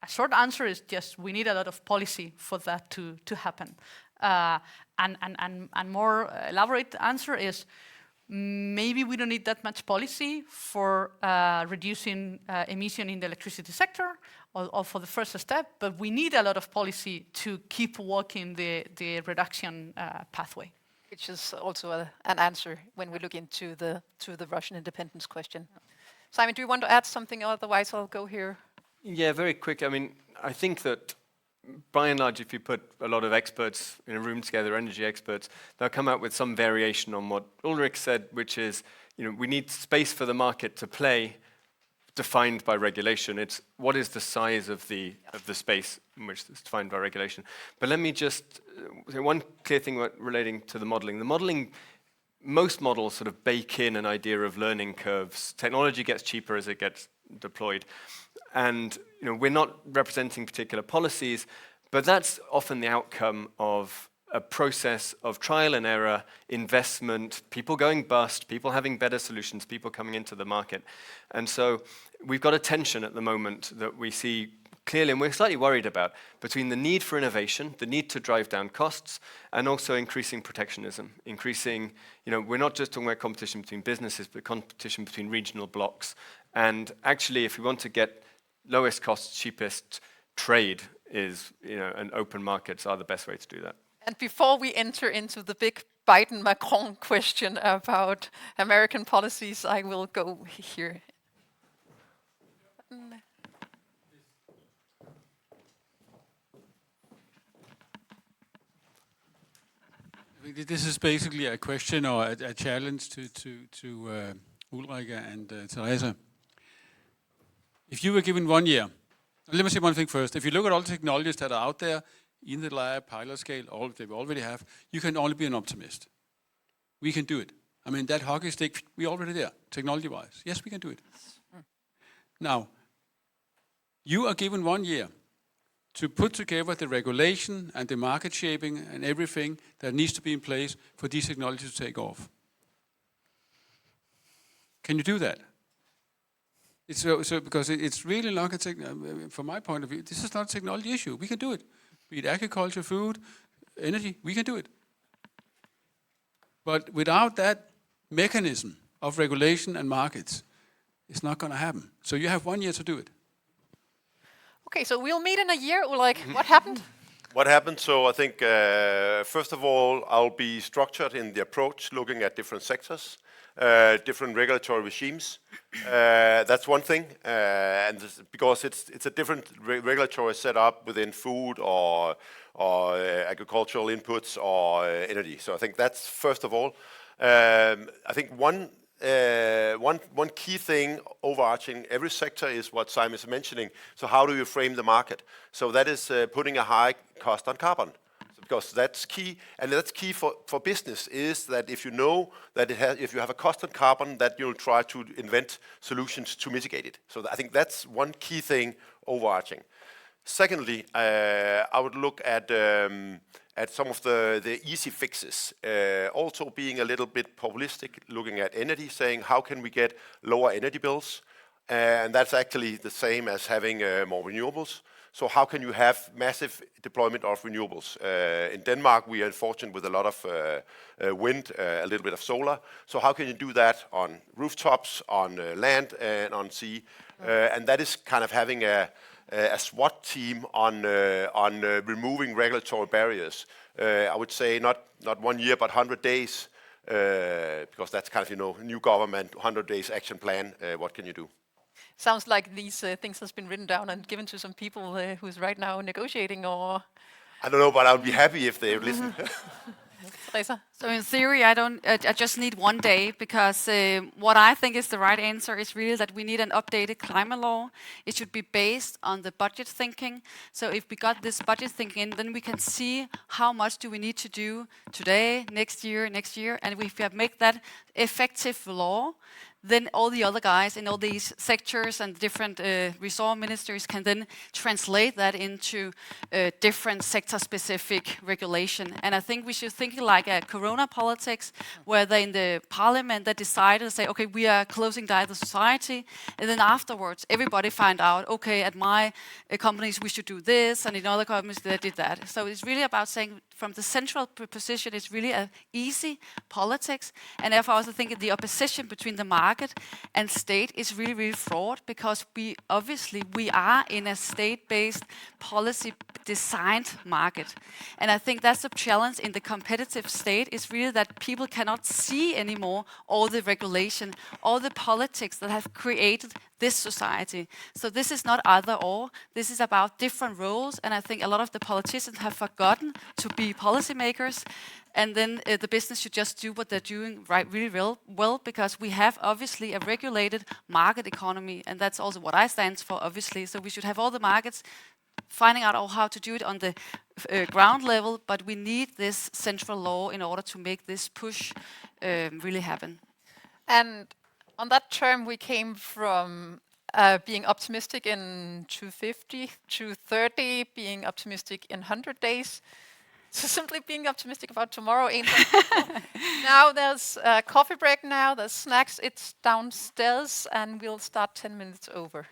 a short answer is yes, we need a lot of policy for that to happen. And more elaborate answer is maybe we don't need that much policy for reducing emission in the electricity sector or for the first step, but we need a lot of policy to keep walking the reduction pathway. Which is also an answer when we look into the Russian independence question. Simon, do you want to add something? Otherwise, I'll go here. Yeah, very quick. I mean, I think that by and large, if you put a lot of experts in a room together, energy experts, they'll come out with some variation on what Ulrich said, which is, we need space for the market to play, defined by regulation. It's what is the size of the space in which it's defined by regulation. But let me just say one clear thing relating to the modeling. The modeling, most models sort of bake in an idea of learning curves. Technology gets cheaper as it gets deployed. And we're not representing particular policies, but that's often the outcome of a process of trial and error, investment, people going bust, people having better solutions, people coming into the market. And so we've got a tension at the moment that we see clearly, and we're slightly worried about, between the need for innovation, the need to drive down costs, and also increasing protectionism. Increasing, we're not just talking about competition between businesses, but competition between regional blocks. And actually, if we want to get lowest cost, cheapest trade is, and open markets are the best way to do that. And before we enter into the big Biden-Macron question about American policies, I will go here. This is basically a question or a challenge to Ulrike and Teresa. If you were given 1 year, let me say one thing first. If you look at all the technologies that are out there, in the lab, pilot scale, all that we already have, you can only be an optimist. We can do it. I mean, that hockey stick, we're already there, technology-wise. Yes, we can do it. Now, you are given 1 year to put together the regulation and the market shaping and everything that needs to be in place for these technologies to take off. Can you do that? Because it's really not from my point of view, this is not a technology issue. We can do it. Be it agriculture, food, energy, we can do it. But without that mechanism of regulation and markets, it's not going to happen. So you have 1 year to do it. Okay, so we'll meet in a year. Like, what happened? What happened? So I think, first of all, I'll be structured in the approach, looking at different sectors, different regulatory regimes. That's one thing, and because it's a different regulatory setup within food or agricultural inputs or energy. So I think that's first of all. I think one key thing overarching every sector is what Simon is mentioning. So how do you frame the market? So that is putting a high cost on carbon. Because that's key, and that's key for business, is that if you know that if you have a cost on carbon, that you'll try to invent solutions to mitigate it. So I think that's one key thing overarching. Secondly, I would look at some of the easy fixes, also being a little bit populistic, looking at energy, saying how can we get lower energy bills, and that's actually the same as having more renewables. So how can you have massive deployment of renewables? In Denmark, we are fortunate with a lot of wind, a little bit of solar. So how can you do that on rooftops, on land, and on sea? And that is kind of having a SWAT team on removing regulatory barriers. I would say not 1 year, but 100 days, because that's kind of, new government, 100 days action plan, what can you do? Sounds like these things has been written down and given to some people who's right now negotiating, or... I don't know, but I would be happy if they listen. Teresa? So in theory, I just need 1 day, because what I think is the right answer is really that we need an updated climate law. It should be based on the budget thinking. So if we got this budget thinking in, then we can see how much do we need to do today, next year, and if we have make that effective law, then all the other guys in all these sectors and different resort ministers can then translate that into different sector-specific regulation. And I think we should think like a corona politics, where they in the parliament they decided to say, okay, we are closing down the society, and then afterwards everybody find out, okay, at my companies we should do this, and in other companies they did that. So it's really about saying from the central position, it's really a easy politics, and therefore I also think the opposition between the market and state is really, really fraught, because we are in a state-based policy designed market. And I think that's the challenge in the competitive state, is really that people cannot see anymore all the regulation, all the politics that have created this society. So this is not either or, this is about different roles, and I think a lot of the politicians have forgotten to be policymakers, and then the business should just do what they're doing really well, because we have obviously a regulated market economy, and that's also what I stand for, obviously. So we should have all the markets finding out how to do it on the ground level, but we need this central law in order to make this push really happen. And on that term, we came from being optimistic in 250, 230, being optimistic in 100 days, to simply being optimistic about tomorrow ain't that Now there's a coffee break now, there's snacks, it's downstairs, and we'll start 10 minutes over.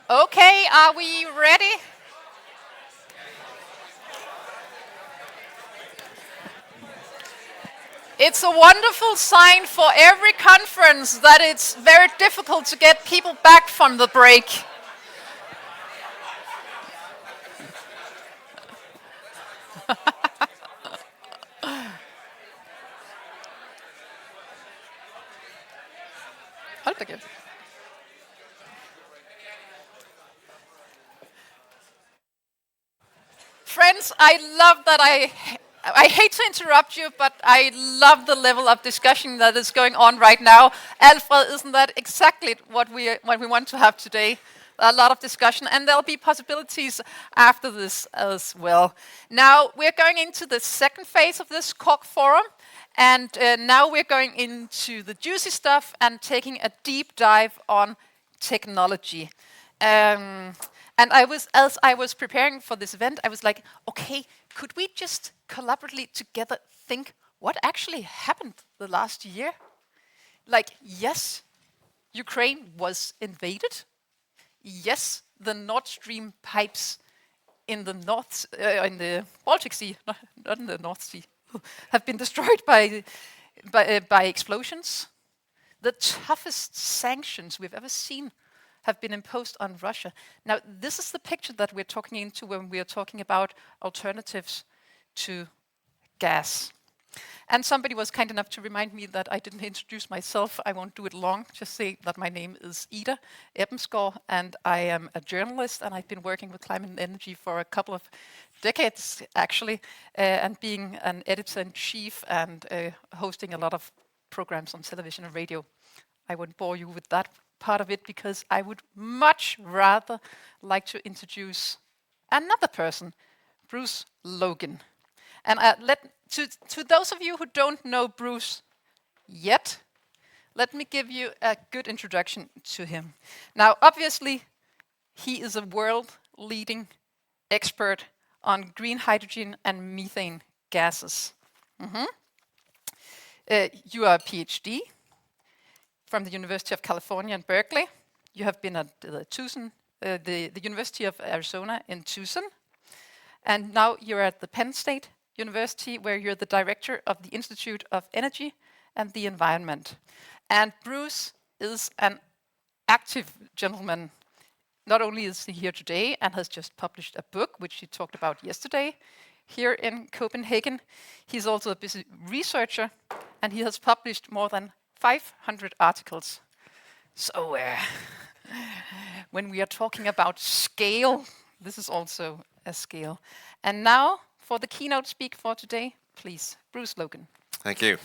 Okay, are we ready? It's a wonderful sign for every conference that it's very difficult to get people back from the break. Hold da kæft. Friends, I love that I hate to interrupt you, but I love the level of discussion that is going on right now. Alfred, isn't that exactly what we want to have today? A lot of discussion, and there'll be possibilities after this as well. Now, we're going into the second phase of this CORC Forum, and now we're going into the juicy stuff and taking a deep dive on technology. And as I was preparing for this event, I was like, okay, could we just collaboratively together think what actually happened the last year? Like, yes, Ukraine was invaded. Yes, the Nord Stream pipes in the in the Baltic Sea, not in the North Sea, have been destroyed by explosions. The toughest sanctions we've ever seen have been imposed on Russia. Now, this is the picture that we're talking into when we are talking about alternatives to gas. And somebody was kind enough to remind me that I didn't introduce myself. I won't do it long. Just say that my name is Ida Ebbensgaard, and I am a journalist, and I've been working with climate and energy for a couple of decades, actually, and being an editor-in-chief and hosting a lot of programs on television and radio. I won't bore you with that part of it because I would much rather like to introduce another person, Bruce Logan. And to those of you who don't know Bruce yet, let me give you a good introduction to him. Now, obviously, he is a world-leading expert on green hydrogen and methane gases. You are a PhD from the University of California in Berkeley. You have been at the University of Arizona in Tucson. And now you're at the Penn State University, where you're the director of the Institute of Energy and the Environment. And Bruce is an active gentleman. Not only is he here today and has just published a book, which he talked about yesterday here in Copenhagen, he's also a busy researcher, and he has published more than 500 articles. So when we are talking about scale, this is also a scale. And now, for the keynote speaker for today, please, Bruce Logan. Thank you.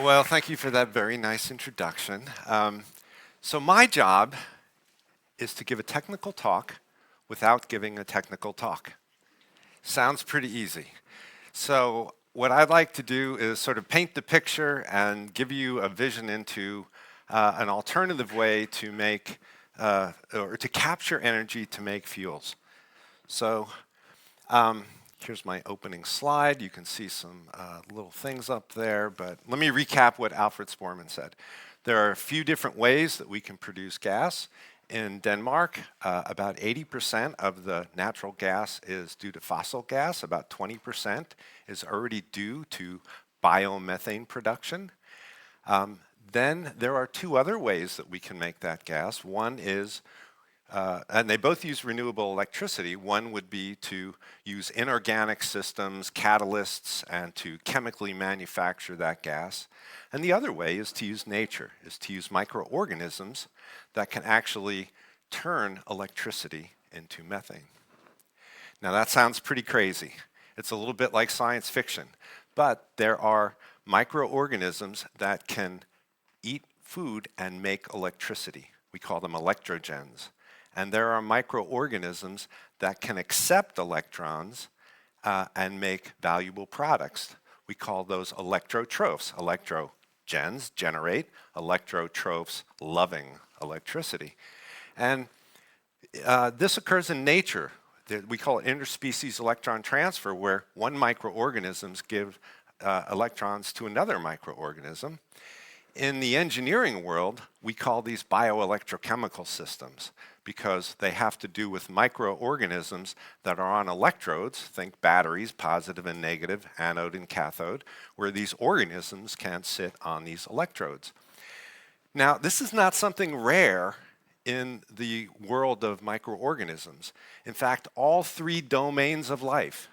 Well, thank you for that very nice introduction. So my job is to give a technical talk without giving a technical talk. Sounds pretty easy. So what I'd like to do is sort of paint the picture and give you a vision into an alternative way to make or to capture energy to make fuels. So here's my opening slide. You can see some little things up there, but let me recap what Alfred Sporman said. There are a few different ways that we can produce gas. In Denmark, about 80% of the natural gas is due to fossil gas. About 20% is already due to biomethane production. Then there are two other ways that we can make that gas. One is, and they both use renewable electricity. One would be to use inorganic systems, catalysts, and to chemically manufacture that gas. And the other way is to use nature, is to use microorganisms that can actually turn electricity into methane. Now that sounds pretty crazy. It's a little bit like science fiction, but there are microorganisms that can eat food and make electricity. We call them electrogens. And there are microorganisms that can accept electrons and make valuable products. We call those electrotrophs. Electrogens generate, electrotrophs loving electricity. And this occurs in nature. We call it interspecies electron transfer, where one microorganisms give electrons to another microorganism. In the engineering world, we call these bioelectrochemical systems because they have to do with microorganisms that are on electrodes, think batteries, positive and negative, anode and cathode, where these organisms can sit on these electrodes. Now, this is not something rare in the world of microorganisms. In fact, all three domains of life,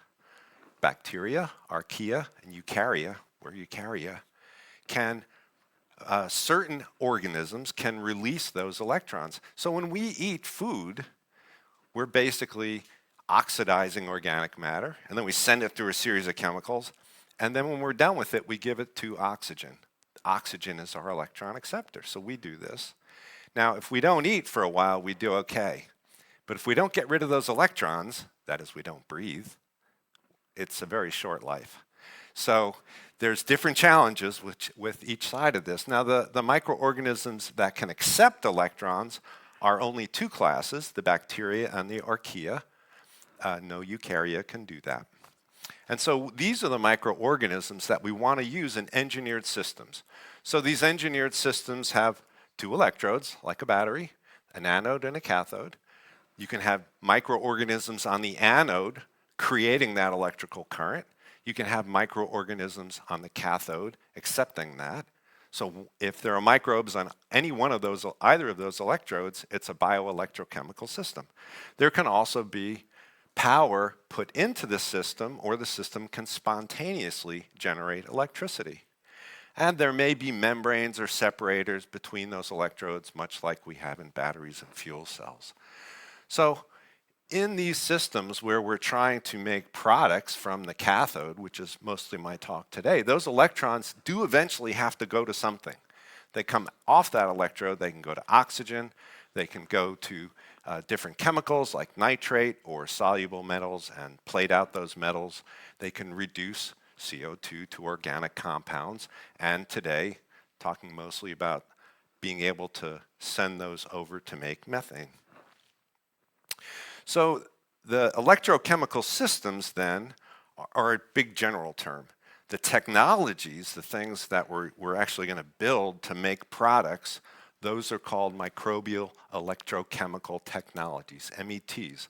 bacteria, archaea, and eukarya, or eukarya, can certain organisms can release those electrons. So when we eat food, we're basically oxidizing organic matter, and then we send it through a series of chemicals, and then when we're done with it, we give it to oxygen. Oxygen is our electron acceptor, so we do this. Now, if we don't eat for a while, we do okay. But if we don't get rid of those electrons, that is, we don't breathe, it's a very short life. So there's different challenges with each side of this. Now, the microorganisms that can accept electrons are only two classes, the bacteria and the archaea. No eukarya can do that. And so these are the microorganisms that we want to use in engineered systems. So these engineered systems have two electrodes, like a battery, an anode and a cathode. You can have microorganisms on the anode creating that electrical current. You can have microorganisms on the cathode accepting that. So if there are microbes on any one of those, either of those electrodes, it's a bioelectrochemical system. There can also be power put into the system, or the system can spontaneously generate electricity. And there may be membranes or separators between those electrodes, much like we have in batteries and fuel cells. So in these systems where we're trying to make products from the cathode, which is mostly my talk today, those electrons do eventually have to go to something. They come off that electrode, they can go to oxygen, they can go to different chemicals like nitrate or soluble metals and plate out those metals. They can reduce CO2 to organic compounds, and today, talking mostly about being able to send those over to make methane. So the electrochemical systems then are a big general term. The technologies, the things that we're actually going to build to make products, those are called microbial electrochemical technologies, METs.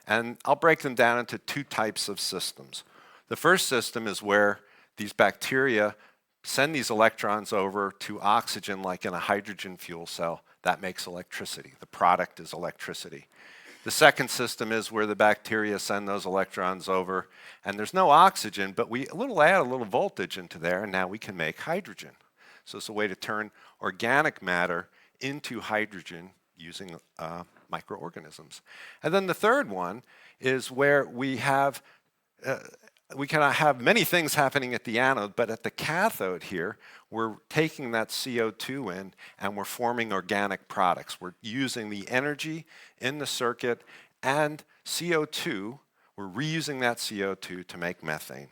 And I'll break them down into two types of systems. The first system is where these bacteria send these electrons over to oxygen, like in a hydrogen fuel cell. That makes electricity. The product is electricity. The second system is where the bacteria send those electrons over, and there's no oxygen, but we add a little voltage into there, and now we can make hydrogen. So it's a way to turn organic matter into hydrogen using microorganisms. And then the third one is where we can have many things happening at the anode, but at the cathode here, we're taking that CO2 in and we're forming organic products. We're using the energy in the circuit and CO2, we're reusing that CO2 to make methane.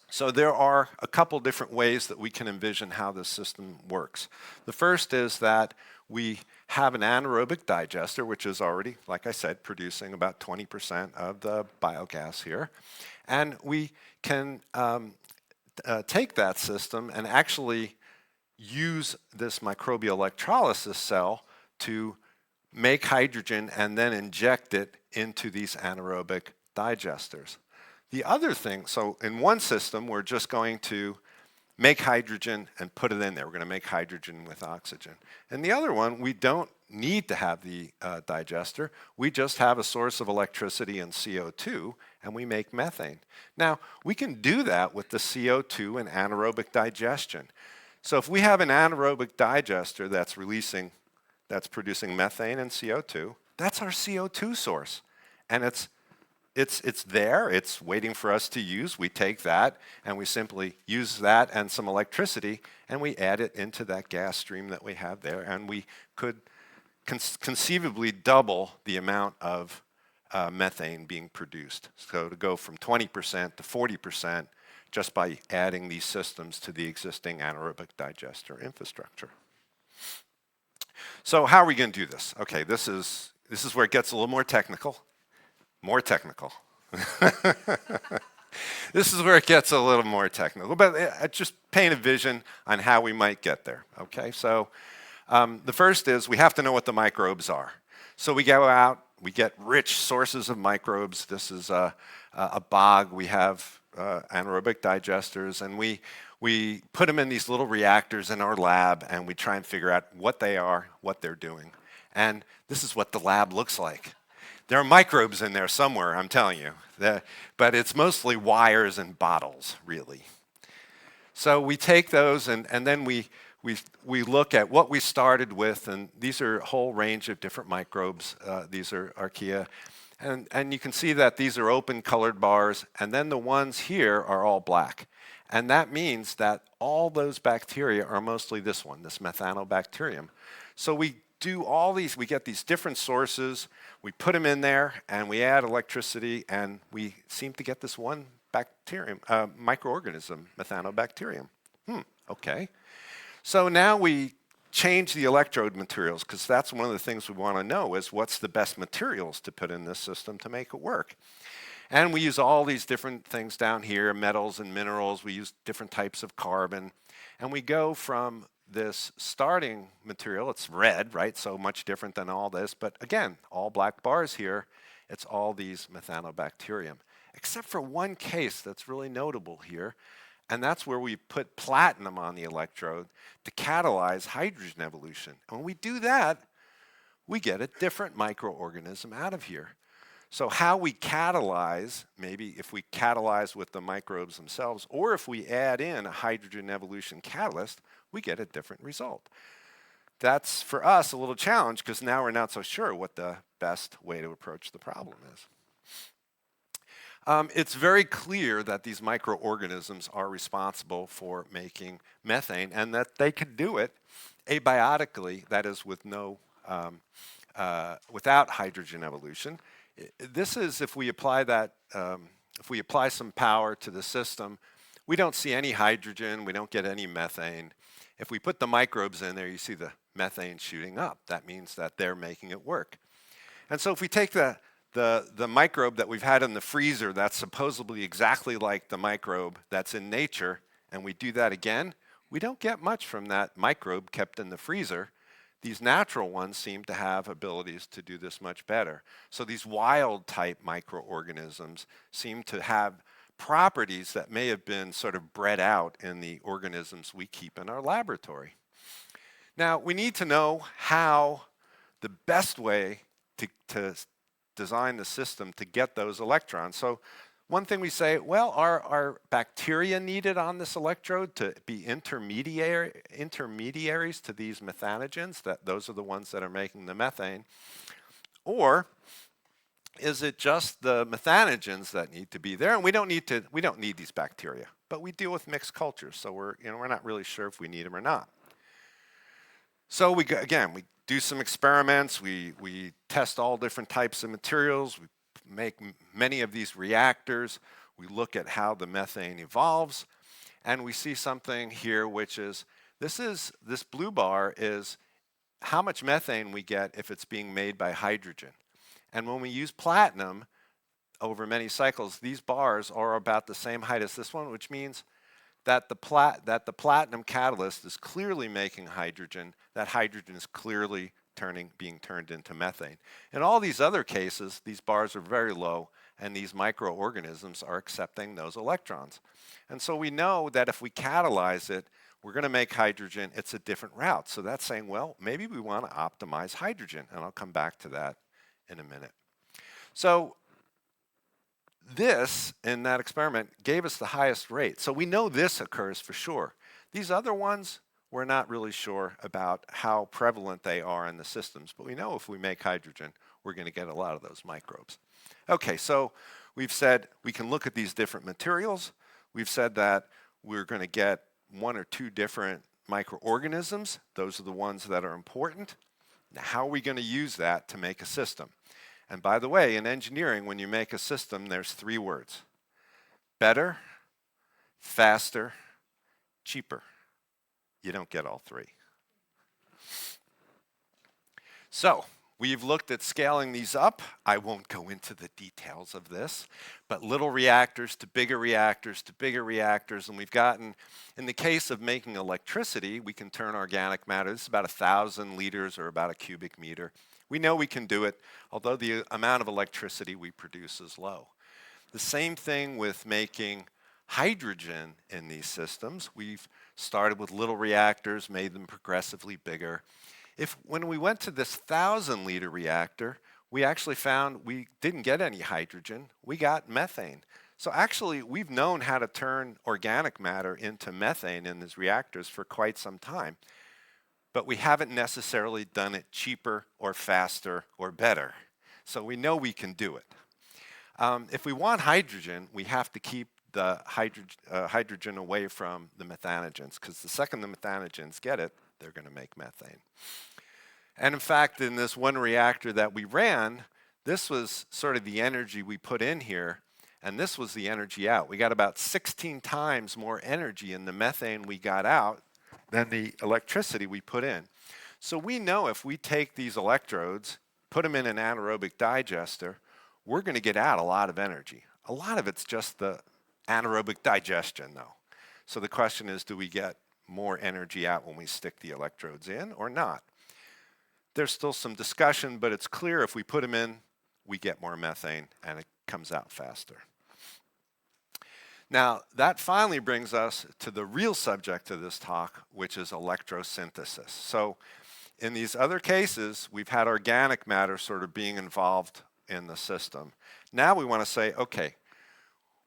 So there are a couple different ways that we can envision how this system works. The first is that we have an anaerobic digester, which is already, like I said, producing about 20% of the biogas here. And we can take that system and actually use this microbial electrolysis cell to make hydrogen and then inject it into these anaerobic digesters. The other thing, so in one system, we're just going to make hydrogen and put it in there. We're going to make hydrogen with oxygen. And the other one, we don't need to have the digester. We just have a source of electricity and CO2, and we make methane. Now, we can do that with the CO2 and anaerobic digestion. So if we have an anaerobic digester that's producing methane and CO2, that's our CO2 source. And it's there, it's waiting for us to use. We take that and we simply use that and some electricity and we add it into that gas stream that we have there, and we could conceivably double the amount of methane being produced. So to go from 20% to 40% just by adding these systems to the existing anaerobic digester infrastructure. So how are we going to do this? Okay, this is where it gets a little more technical. More technical. This is where it gets a little more technical, but just paint a vision on how we might get there, okay? So the first is we have to know what the microbes are. So we go out, we get rich sources of microbes. This is a bog. We have anaerobic digesters, and we put them in these little reactors in our lab, and we try and figure out what they are, what they're doing. And this is what the lab looks like. There are microbes in there somewhere, I'm telling you. But it's mostly wires and bottles, really. So we take those, and then we look at what we started with, and these are a whole range of different microbes. These are archaea. And you can see that these are open colored bars, and then the ones here are all black. And that means that all those bacteria are mostly this one, this methanobacterium. So we do all these, we get these different sources, we put them in there, and we add electricity, and we seem to get this one bacterium, microorganism, methanobacterium. Okay. So now we change the electrode materials, because that's one of the things we want to know is what's the best materials to put in this system to make it work. And we use all these different things down here, metals and minerals. We use different types of carbon. And we go from this starting material, it's red, right? So much different than all this. But again, all black bars here, it's all these methanobacterium. Except for one case that's really notable here. And that's where we put platinum on the electrode to catalyze hydrogen evolution. And when we do that, we get a different microorganism out of here. So how we catalyze, maybe if we catalyze with the microbes themselves, or if we add in a hydrogen evolution catalyst, we get a different result. That's, for us, a little challenge, because now we're not so sure what the best way to approach the problem is. It's very clear that these microorganisms are responsible for making methane, and that they can do it abiotically, that is, with no, without hydrogen evolution. This is, if we apply that, if we apply some power to the system, we don't see any hydrogen, we don't get any methane. If we put the microbes in there, you see the methane shooting up. That means that they're making it work. And so if we take the microbe that we've had in the freezer that's supposedly exactly like the microbe that's in nature, and we do that again, we don't get much from that microbe kept in the freezer. These natural ones seem to have abilities to do this much better. So these wild type microorganisms seem to have properties that may have been sort of bred out in the organisms we keep in our laboratory. Now, we need to know how the best way to design the system to get those electrons. So one thing we say, well, are bacteria needed on this electrode to be intermediaries to these methanogens? Those are the ones that are making the methane. Or is it just the methanogens that need to be there? And we don't need these bacteria, but we deal with mixed cultures, so we're not really sure if we need them or not. So we do some experiments, we test all different types of materials, we make many of these reactors, we look at how the methane evolves, and we see something here which is, this blue bar is how much methane we get if it's being made by hydrogen. And when we use platinum over many cycles, these bars are about the same height as this one, which means that the platinum catalyst is clearly making hydrogen. That hydrogen is clearly being turned into methane. In all these other cases, these bars are very low, and these microorganisms are accepting those electrons. And so we know that if we catalyze it, we're going to make hydrogen. It's a different route. So that's saying, well, maybe we want to optimize hydrogen, and I'll come back to that in a minute. So this, in that experiment, gave us the highest rate. So we know this occurs for sure. These other ones, we're not really sure about how prevalent they are in the systems, but we know if we make hydrogen, we're going to get a lot of those microbes. Okay, so we've said we can look at these different materials. We've said that we're going to get one or two different microorganisms. Those are the ones that are important. Now, how are we going to use that to make a system? And by the way, in engineering, when you make a system, there's three words: better, faster, cheaper. You don't get all three. So We've looked at scaling these up. I won't go into the details of this, but little reactors to bigger reactors to bigger reactors, and we've gotten, in the case of making electricity, we can turn organic matter. This is about 1,000 liters or about a cubic meter. We know we can do it, although the amount of electricity we produce is low. The same thing with making hydrogen in these systems. We've started with little reactors, made them progressively bigger. When we went to this 1,000-liter reactor, we actually found we didn't get any hydrogen, we got methane. So actually, we've known how to turn organic matter into methane in these reactors for quite some time, but we haven't necessarily done it cheaper or faster or better. So we know we can do it. If we want hydrogen, we have to keep the hydrogen away from the methanogens, because the second the methanogens get it, they're going to make methane. And in fact, in this one reactor that we ran, this was sort of the energy we put in here, and this was the energy out. We got about 16 times more energy in the methane we got out than the electricity we put in. So we know if we take these electrodes, put them in an anaerobic digester, we're going to get out a lot of energy. A lot of it's just the anaerobic digestion, though. So the question is, do we get more energy out when we stick the electrodes in or not? There's still some discussion, but it's clear if we put them in, we get more methane and it comes out faster. Now, that finally brings us to the real subject of this talk, which is electrosynthesis. So in these other cases, we've had organic matter sort of being involved in the system. Now we want to say, okay,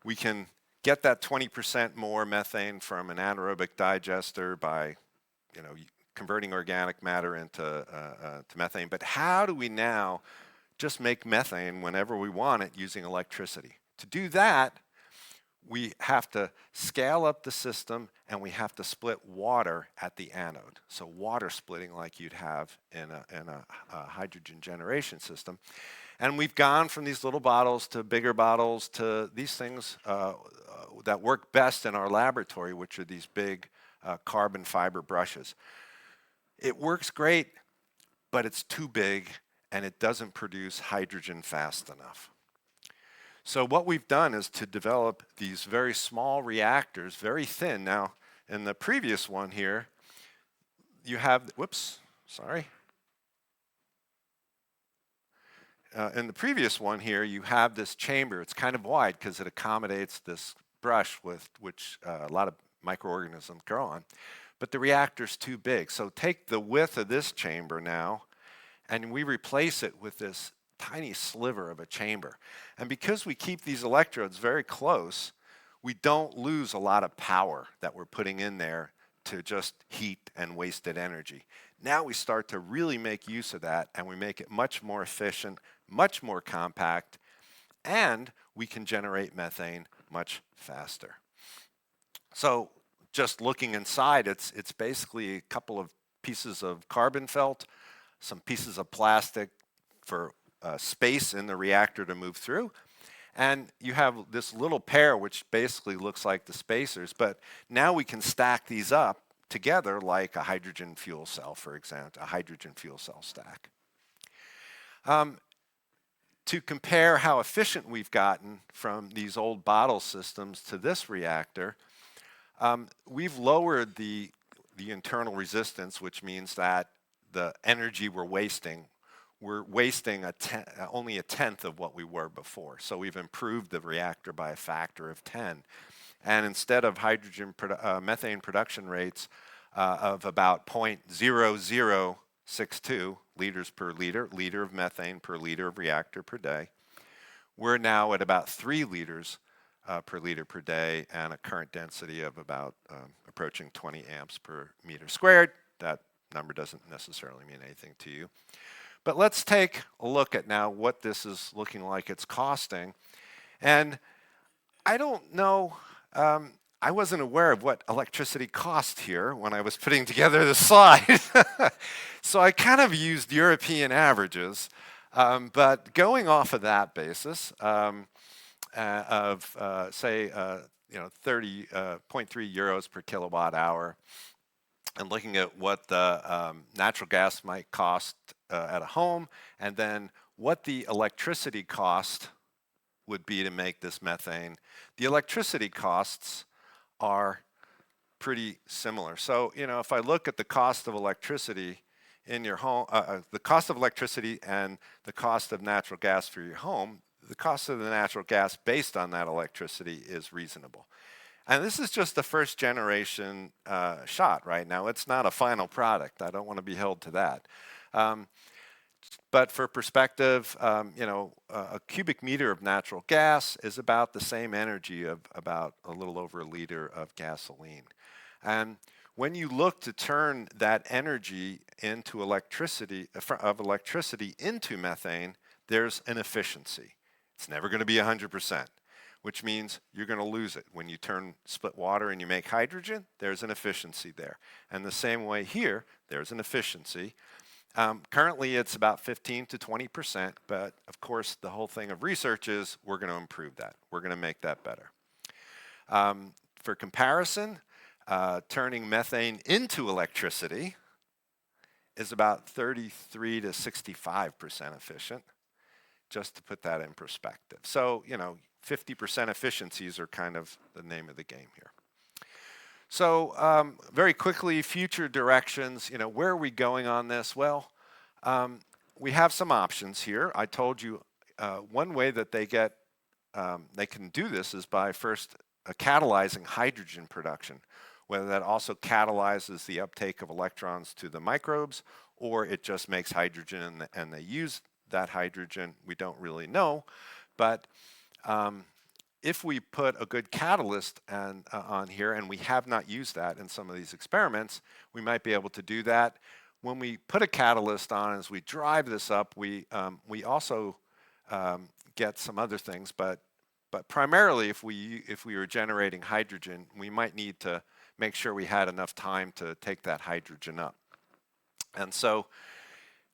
we can get that 20% more methane from an anaerobic digester by, converting organic matter into to methane. But how do we now just make methane whenever we want it using electricity? To do that, we have to scale up the system and we have to split water at the anode. So water splitting like you'd have in a hydrogen generation system. And we've gone from these little bottles to bigger bottles to these things that work best in our laboratory, which are these big carbon fiber brushes. It works great, but it's too big and it doesn't produce hydrogen fast enough. So what we've done is to develop these very small reactors, very thin. Now, in the previous one here, you have, in the previous one here, you have this chamber. It's kind of wide because it accommodates this brush with which a lot of microorganisms grow on. But the reactor's too big. So take the width of this chamber now, and we replace it with this tiny sliver of a chamber. And because we keep these electrodes very close, we don't lose a lot of power that we're putting in there to just heat and wasted energy. Now we start to really make use of that, and we make it much more efficient, much more compact, and we can generate methane much faster. So just looking inside, it's basically a couple of pieces of carbon felt, some pieces of plastic for space in the reactor to move through. And you have this little pair which basically looks like the spacers, but now we can stack these up together like a hydrogen fuel cell, for example, a hydrogen fuel cell stack. To compare how efficient we've gotten from these old bottle systems to this reactor, we've lowered the internal resistance, which means that the energy we're wasting only a tenth of what we were before. So we've improved the reactor by a factor of 10. And instead of methane production rates of about 0.0062 liters per liter of methane per liter of reactor per day, we're now at about 3 liters per liter per day and a current density of about approaching 20 amps per meter squared. That number doesn't necessarily mean anything to you. But let's take a look at now what this is looking like it's costing. And I don't know, I wasn't aware of what electricity cost here when I was putting together the slide. So I kind of used European averages. But going off of that basis of, say, 30.3 euros per kilowatt hour, and looking at what the natural gas might cost at a home, and then what the electricity cost would be to make this methane. The electricity costs are pretty similar. So, you know, if I look at the cost of electricity in your home, the cost of electricity and the cost of natural gas for your home, the cost of the natural gas based on that electricity is reasonable. And this is just the first generation shot right now. It's not a final product. I don't want to be held to that. But for perspective, you know, a cubic meter of natural gas is about the same energy of about a little over a liter of gasoline. And when you look to turn that energy into electricity, into methane, there's an efficiency. It's never going to be 100%, which means you're going to lose it. When you turn split water and you make hydrogen, there's an efficiency there. And the same way here, there's an efficiency. Currently, it's about 15 to 20%, but of course, the whole thing of research is we're going to improve that. We're going to make that better. For comparison, turning methane into electricity is about 33 to 65% efficient, just to put that in perspective. So, you know, 50% efficiencies are kind of the name of the game here. So very quickly, future directions, you know, where are we going on this? Well, we have some options here. I told you one way that they can do this is by first catalyzing hydrogen production, whether that also catalyzes the uptake of electrons to the microbes, or it just makes hydrogen and they use that hydrogen. We don't really know, but if we put a good catalyst on here, and we have not used that in some of these experiments, we might be able to do that. When we put a catalyst on, as we drive this up, we also get some other things, but primarily if we were generating hydrogen, we might need to make sure we had enough time to take that hydrogen up. And so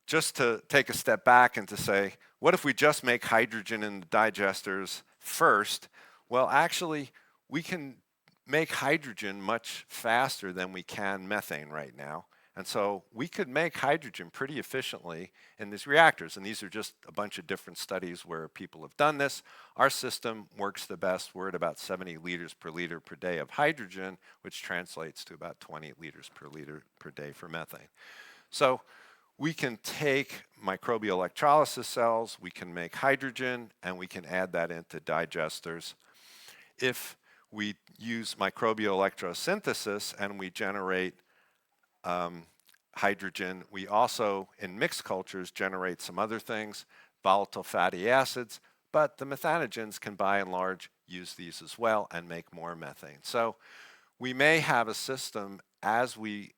just to take a step back and to say, what if we just make hydrogen in the digesters first? Well, actually, we can make hydrogen much faster than we can methane right now. And so we could make hydrogen pretty efficiently in these reactors. And these are just a bunch of different studies where people have done this. Our system works the best. We're at about 70 liters per liter per day of hydrogen, which translates to about 20 liters per liter per day for methane. So we can take microbial electrolysis cells, we can make hydrogen, and we can add that into digesters. If we use microbial electrosynthesis and we generate hydrogen, we also, in mixed cultures, generate some other things, volatile fatty acids, but the methanogens can, by and large, use these as well and make more methane. So we may have a system as we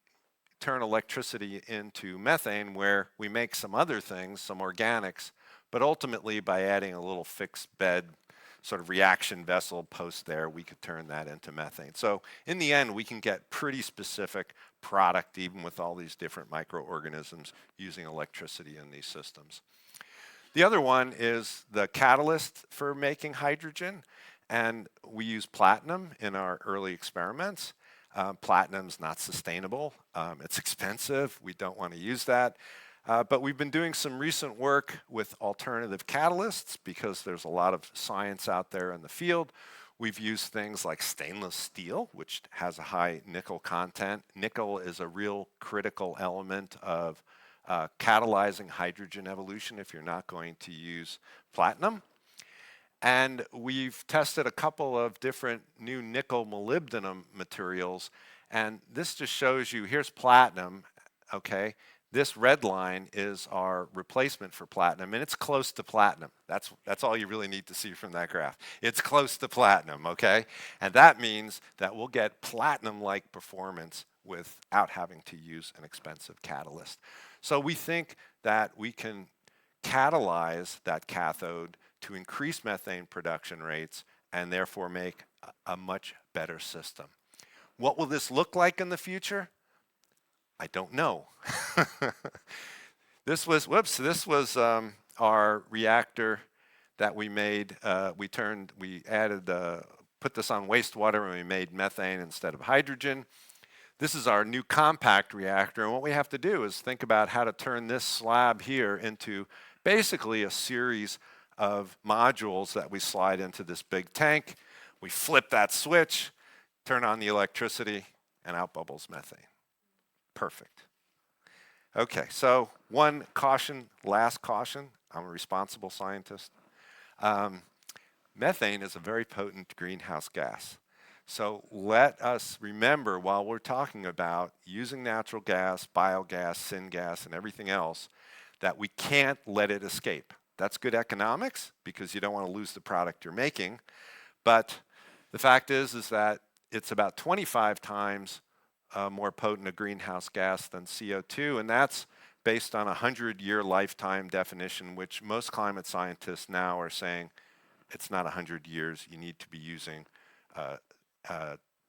turn electricity into methane where we make some other things, some organics, but ultimately by adding a little fixed bed sort of reaction vessel post there, we could turn that into methane. So in the end, we can get pretty specific product even with all these different microorganisms using electricity in these systems. The other one is the catalyst for making hydrogen, and we use platinum in our early experiments. Platinum's not sustainable. It's expensive. We don't want to use that. But we've been doing some recent work with alternative catalysts because there's a lot of science out there in the field. We've used things like stainless steel, which has a high nickel content. Nickel is a real critical element of catalyzing hydrogen evolution if you're not going to use platinum. And we've tested a couple of different new nickel molybdenum materials. And this just shows you, here's platinum, okay? This red line is our replacement for platinum, and it's close to platinum. That's all you really need to see from that graph. It's close to platinum, okay? And that means that we'll get platinum-like performance without having to use an expensive catalyst. So we think that we can catalyze that cathode to increase methane production rates and therefore make a much better system. What will this look like in the future? I don't know. This was our reactor that we made. We put this on wastewater and we made methane instead of hydrogen. this is our new compact reactor, and what we have to do is think about how to turn this slab here into basically a series of modules that we slide into this big tank. We flip that switch, turn on the electricity, and out bubbles methane. Perfect. Okay, so one caution, last caution. I'm a responsible scientist. Methane is a very potent greenhouse gas. So let us remember, while we're talking about using natural gas, biogas, syngas, and everything else, that we can't let it escape. That's good economics because you don't want to lose the product you're making. But the fact is that it's about 25 times more potent a greenhouse gas than CO2, and that's based on a 100-year lifetime definition, which most climate scientists now are saying it's not 100 years. You need to be using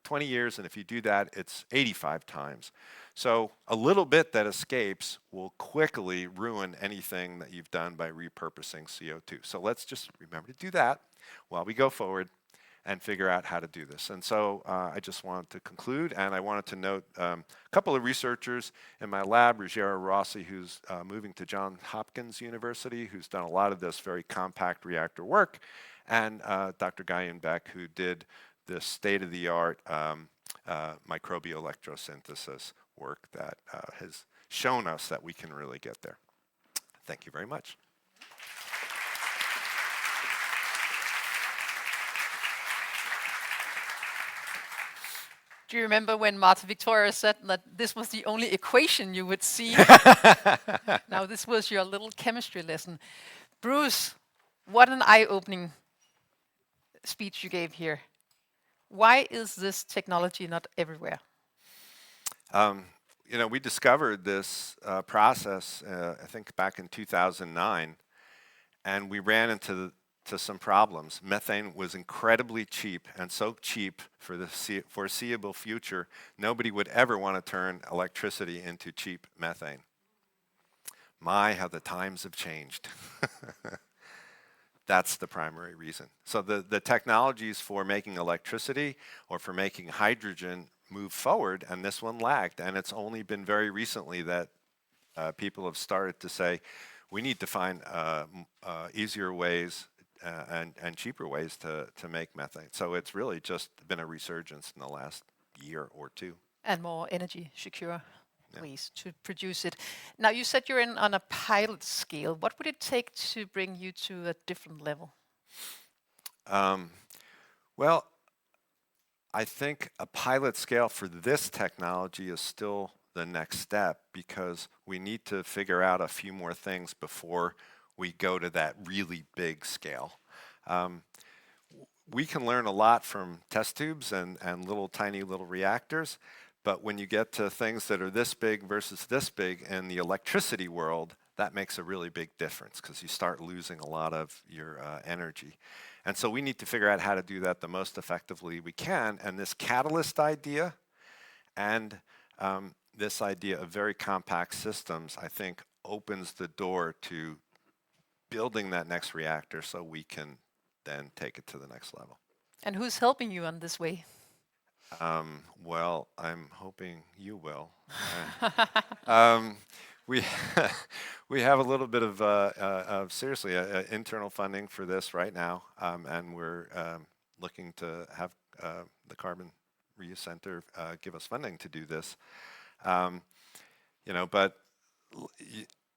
20 years, and if you do that, it's 85 times. So a little bit that escapes will quickly ruin anything that you've done by repurposing CO2. So let's just remember to do that while we go forward and figure out how to do this. And so I just wanted to conclude, and I wanted to note a couple of researchers in my lab, Ruggiero Rossi, who's moving to Johns Hopkins University, who's done a lot of this very compact reactor work, and Dr. Guyon Beck, who did this state-of-the-art microbial electrosynthesis work that has shown us that we can really get there. Thank you very much. Do you remember when Martha Victoria said that this was the only equation you would see? Now, this was your little chemistry lesson. Bruce, what an eye-opening speech you gave here. Why is this technology not everywhere? You know, we discovered this process, I think back in 2009, and we ran into some problems. Methane was incredibly cheap, and so cheap for the foreseeable future, nobody would ever want to turn electricity into cheap methane. My, how the times have changed. That's the primary reason. So the technologies for making electricity or for making hydrogen move forward, and this one lagged. And it's only been very recently that people have started to say, we need to find easier ways and cheaper ways to make methane. So it's really just been a resurgence in the last year or two. And more energy secure ways to produce it. Now, you said you're on a pilot scale. What would it take to bring you to a different level? Well, I think a pilot scale for this technology is still the next step because we need to figure out a few more things before we go to that really big scale. We can learn a lot from test tubes and tiny little reactors, but when you get to things that are this big versus this big in the electricity world, that makes a really big difference because you start losing a lot of your energy. And so we need to figure out how to do that the most effectively we can. And this catalyst idea and this idea of very compact systems, I think, opens the door to building that next reactor so we can then take it to the next level. And who's helping you on this way? Well, I'm hoping you will. We have a little bit of seriously internal funding for this right now, and we're looking to have the Carbon Reuse Center give us funding to do this. You know, but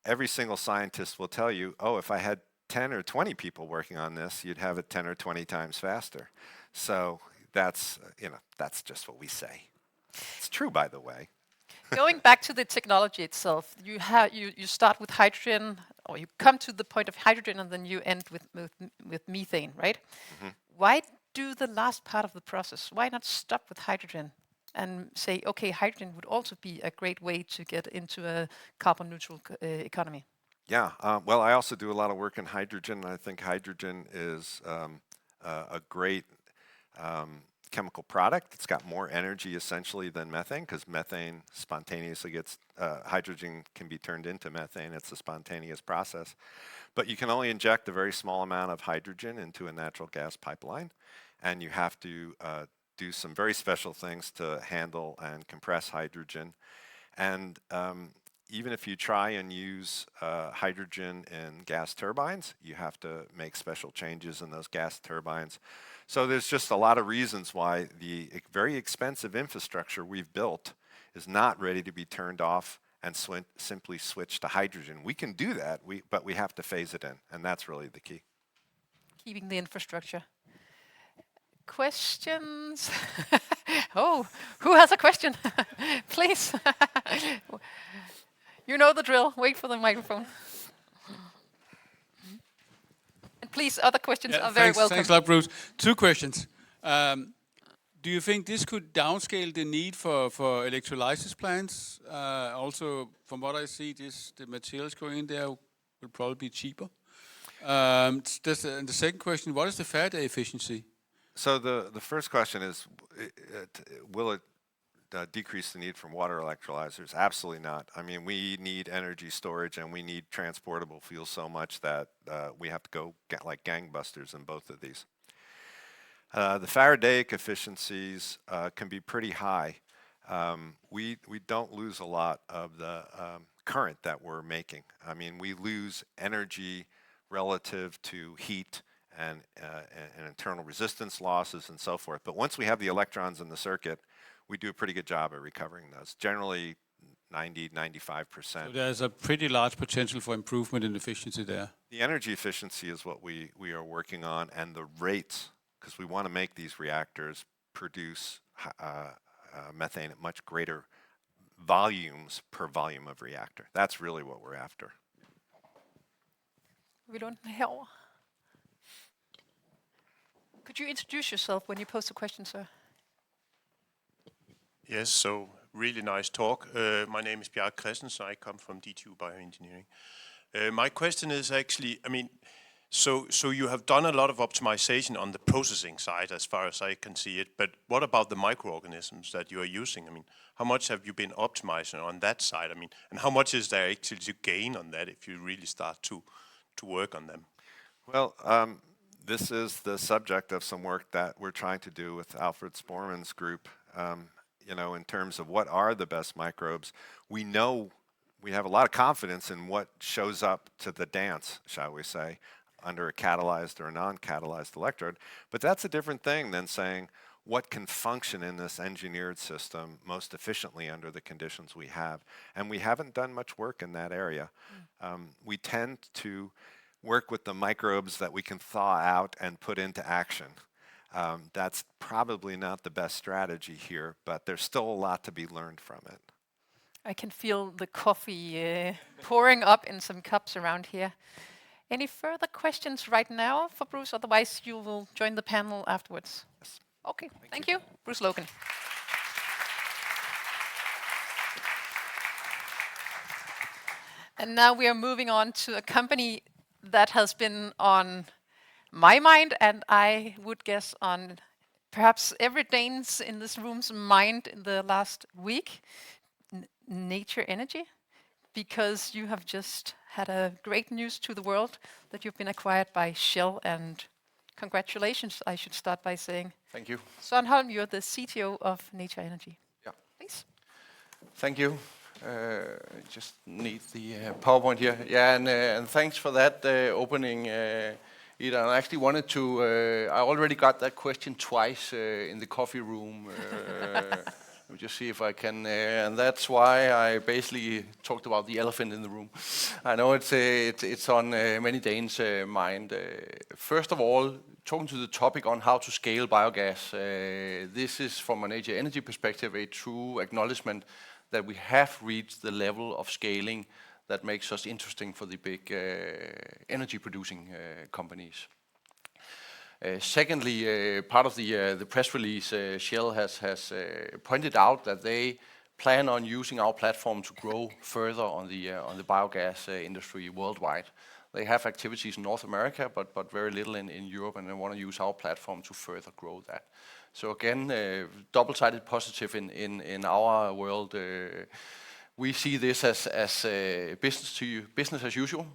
every single scientist will tell you, oh, if I had 10 or 20 people working on this, you'd have it 10 or 20 times faster. So that's, you know, that's just what we say. It's true, by the way. Going back to the technology itself, you start with hydrogen, or you come to the point of hydrogen, and then you end with methane, right? Mm-hmm. Why do the last part of the process? Why not stop with hydrogen and say, okay, hydrogen would also be a great way to get into a carbon neutral economy? Yeah, well, I also do a lot of work in hydrogen. I think hydrogen is a great chemical product. It's got more energy essentially than methane because methane spontaneously gets, hydrogen can be turned into methane. It's a spontaneous process. But you can only inject a very small amount of hydrogen into a natural gas pipeline, and you have to do some very special things to handle and compress hydrogen. And even if you try and use hydrogen in gas turbines, you have to make special changes in those gas turbines. So there's just a lot of reasons why the very expensive infrastructure we've built is not ready to be turned off and simply switch to hydrogen. We can do that, but we have to phase it in, and that's really the key. Keeping the infrastructure. Questions? Oh, who has a question? Please. You know the drill. Wait for the microphone. And please, other questions are very welcome. Thanks a lot, Bruce. 2 questions. Do you think this could downscale the need for electrolysis plants? Also, from what I see, the materials going in there will probably be cheaper. And the second question, what is the Faraday efficiency? So the first question is, will it decrease the need for water electrolyzers? Absolutely not. I mean, we need energy storage and we need transportable fuel so much that we have to go get like gangbusters in both of these. The Faradaic efficiencies can be pretty high. We don't lose a lot of the current that we're making. I mean, we lose energy relative to heat and internal resistance losses and so forth. But once we have the electrons in the circuit, we do a pretty good job at recovering those. Generally 90–95%. So there's a pretty large potential for improvement in efficiency there. The energy efficiency is what we are working on, and the rates, because we want to make these reactors produce methane at much greater volumes per volume of reactor. That's really what we're after. We don't hear. Could you introduce yourself when you pose a question, sir? Yes, so really nice talk. My name is Bjarke Christensen. I come from DTU Bioengineering. My question is actually, I mean, so you have done a lot of optimization on the processing side as far as I can see it, but what about the microorganisms that you are using? I mean, how much have you been optimizing on that side? I mean, and how much is there actually to gain on that if you really start to work on them? Well, this is the subject of some work that we're trying to do with Alfred Sporman's group. You know, in terms of what are the best microbes, we know we have a lot of confidence in what shows up to the dance, shall we say, under a catalyzed or a non-catalyzed electrode. But that's a different thing than saying what can function in this engineered system most efficiently under the conditions we have. And we haven't done much work in that area. We tend to work with the microbes that we can thaw out and put into action. That's probably not the best strategy here, but there's still a lot to be learned from it. I can feel the coffee pouring up in some cups around here. Any further questions right now for Bruce? Otherwise, you will join the panel afterwards. Yes. Okay, thank you. Bruce Logan. And now we are moving on to a company that has been on my mind, and I would guess on perhaps every Dane's in this room's mind in the last week, Nature Energy, because you have just had a great news to the world that you've been acquired by Shell, and congratulations, I should start by saying. Thank you. Søren Holm, you're the CTO of Nature Energy. Yeah. Please. Thank you. Just need the PowerPoint here. Yeah, and thanks for that opening, Ida. I actually wanted to, I already got that question twice in the coffee room. Let me just see if I can, and that's why I basically talked about the elephant in the room. I know it's on many Danes' mind. First of all, talking to the topic on how to scale biogas, this is from a Nature Energy perspective a true acknowledgement that we have reached the level of scaling that makes us interesting for the big energy producing companies. Secondly, part of the press release, Shell has pointed out that they plan on using our platform to grow further on the biogas industry worldwide. They have activities in North America, but very little in Europe, and they want to use our platform to further grow that. So again, double-sided positive in our world. We see this as business as usual,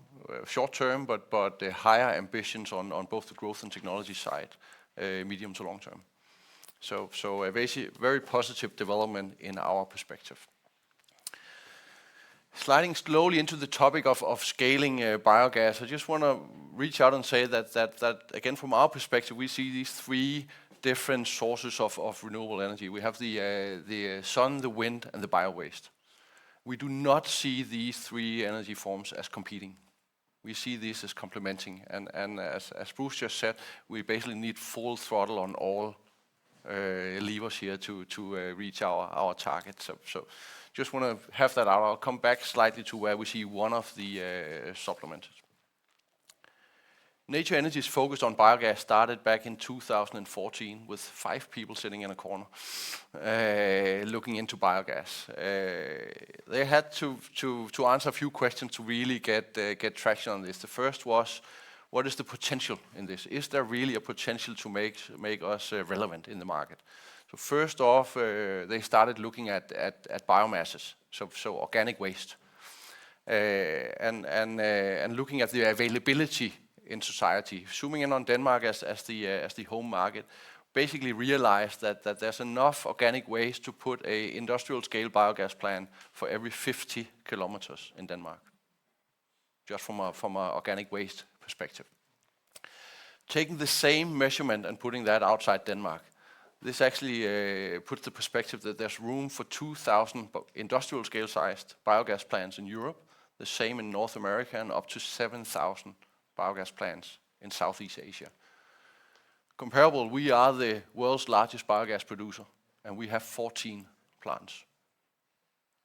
short term, but higher ambitions on both the growth and technology side, medium to long term. So a very positive development in our perspective. Sliding slowly into the topic of scaling biogas, I just want to reach out and say that again, from our perspective, we see these three different sources of renewable energy. We have the sun, the wind, and the bio-waste. We do not see these three energy forms as competing. We see these as complementing, and as Bruce just said, we basically need full throttle on all levers here to reach our target. So just want to have that out. I'll come back slightly to where we see one of the supplements. Nature Energy's focus on biogas started back in 2014 with 5 people sitting in a corner looking into biogas. They had to answer a few questions to really get traction on this. The first was, what is the potential in this? Is there really a potential to make us relevant in the market? So first off, they started looking at biomasses, so organic waste, and looking at the availability in society. Zooming in on Denmark as the home market, basically realized that there's enough organic waste to put a industrial scale biogas plant for every 50 kilometers in Denmark, just from a organic waste perspective. Taking the same measurement and putting that outside Denmark, this actually puts the perspective that there's room for 2,000 industrial scale sized biogas plants in Europe, the same in North America, and up to 7,000 biogas plants in Southeast Asia. Comparable, we are the world's largest biogas producer, and we have 14 plants,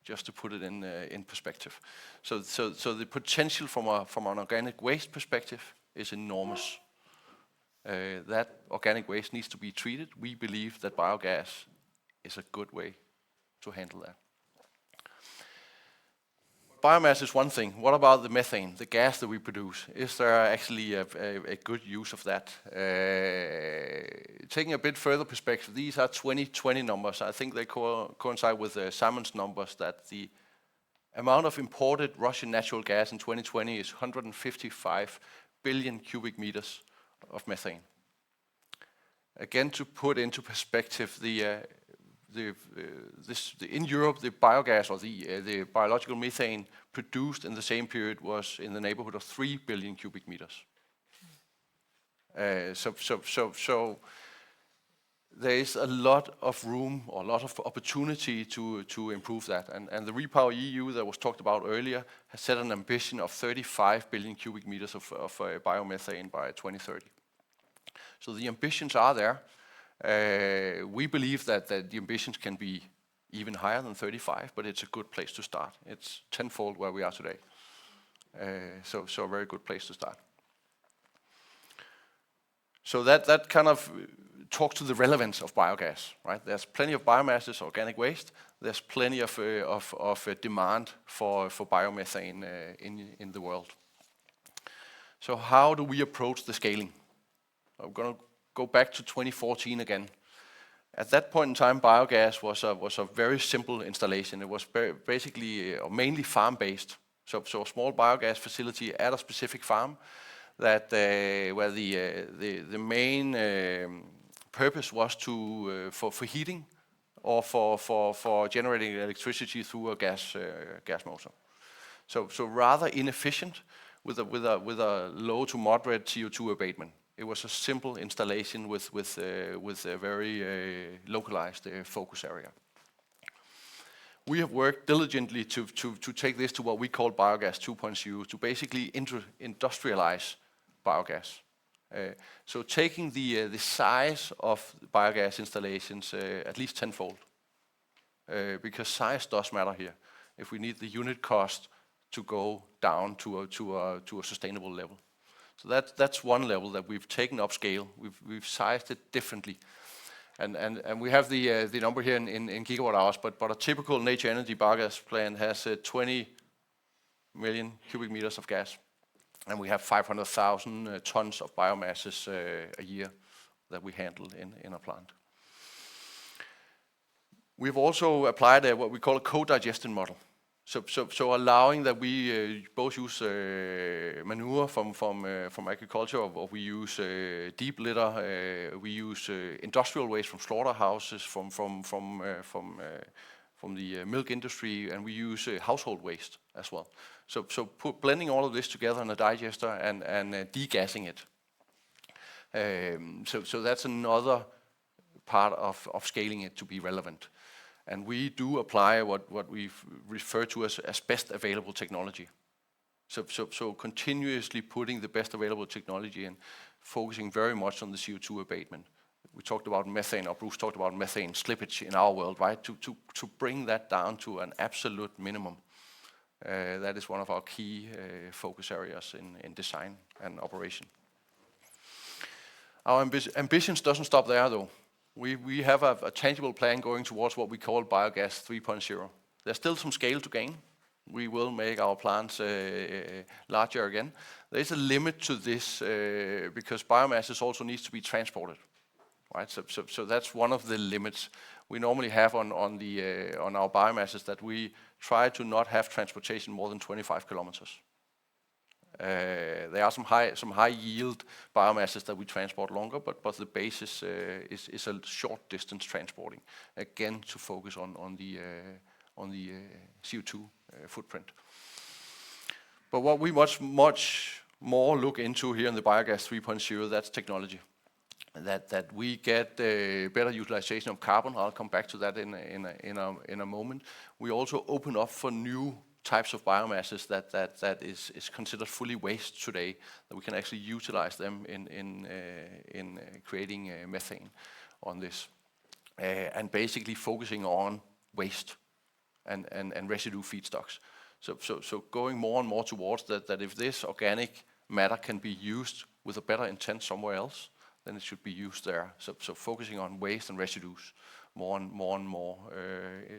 just to put it in perspective. So the potential from an organic waste perspective is enormous. That organic waste needs to be treated. We believe that biogas is a good way to handle that. Biomass is one thing. What about the methane, the gas that we produce? Is there actually a good use of that? Taking a bit further perspective, these are 2020 numbers. I think they coincide with Simon's numbers, that the amount of imported Russian natural gas in 2020 is 155 billion cubic meters of methane. Again, to put into perspective, in Europe, the biogas or the biological methane produced in the same period was in the neighborhood of 3 billion cubic meters. So there is a lot of room or a lot of opportunity to improve that. And the Repower EU that was talked about earlier has set an ambition of 35 billion cubic meters of biomethane by 2030. So the ambitions are there. We believe that the ambitions can be even higher than 35, but it's a good place to start. It's tenfold where we are today. So a very good place to start. So that kind of talks to the relevance of biogas, right? There's plenty of biomasses, organic waste. There's plenty of demand for biomethane in the world. So how do we approach the scaling? I'm going to go back to 2014 again. At that point in time, biogas was a very simple installation. It was basically or mainly farm-based. So a small biogas facility at a specific farm that where the main purpose was for heating or for generating electricity through a gas motor. So rather inefficient with a low to moderate CO2 abatement. It was a simple installation with a very localized focus area. We have worked diligently to take this to what we call biogas 2.0, to basically industrialize biogas. So taking the size of biogas installations at least tenfold, because size does matter here. If we need the unit cost to go down to a sustainable level. So that's one level that we've taken up scale. We've sized it differently, and we have the number here in gigawatt hours. But a typical Nature Energy biogas plant has 20 million cubic meters of gas, and we have 500,000 tons of biomasses a year that we handle in a plant. We've also applied what we call a co-digestion model. So allowing that we both use manure from agriculture, or we use deep litter, we use industrial waste from slaughterhouses, from the milk industry, and we use household waste as well. So blending all of this together in a digester and degassing it. So that's another part of scaling it to be relevant. And we do apply what we refer to as best available technology. So continuously putting the best available technology and focusing very much on the CO2 abatement. We talked about methane, or Bruce talked about methane slippage in our world, right? To bring that down to an absolute minimum. That is one of our key focus areas in design and operation. Our ambitions doesn't stop there, though. We have a tangible plan going towards what we call biogas 3.0. There's still some scale to gain. We will make our plants larger again. There is a limit to this because biomass also needs to be transported. Right, so that's one of the limits we normally have on our biomasses, that we try to not have transportation more than 25 kilometers. There are some high yield biomasses that we transport longer, but the basis is a short distance transporting, again to focus on the CO2 footprint. But what we much more look into here in the biogas 3.0, that's technology. That we get better utilization of carbon. I'll come back to that in a moment. We also open up for new types of biomasses that is considered fully waste today, that we can actually utilize them in creating methane on this, and basically focusing on waste and residue feedstocks. So going more and more towards that if this organic matter can be used with a better intent somewhere else, then it should be used there. So focusing on waste and residues more and more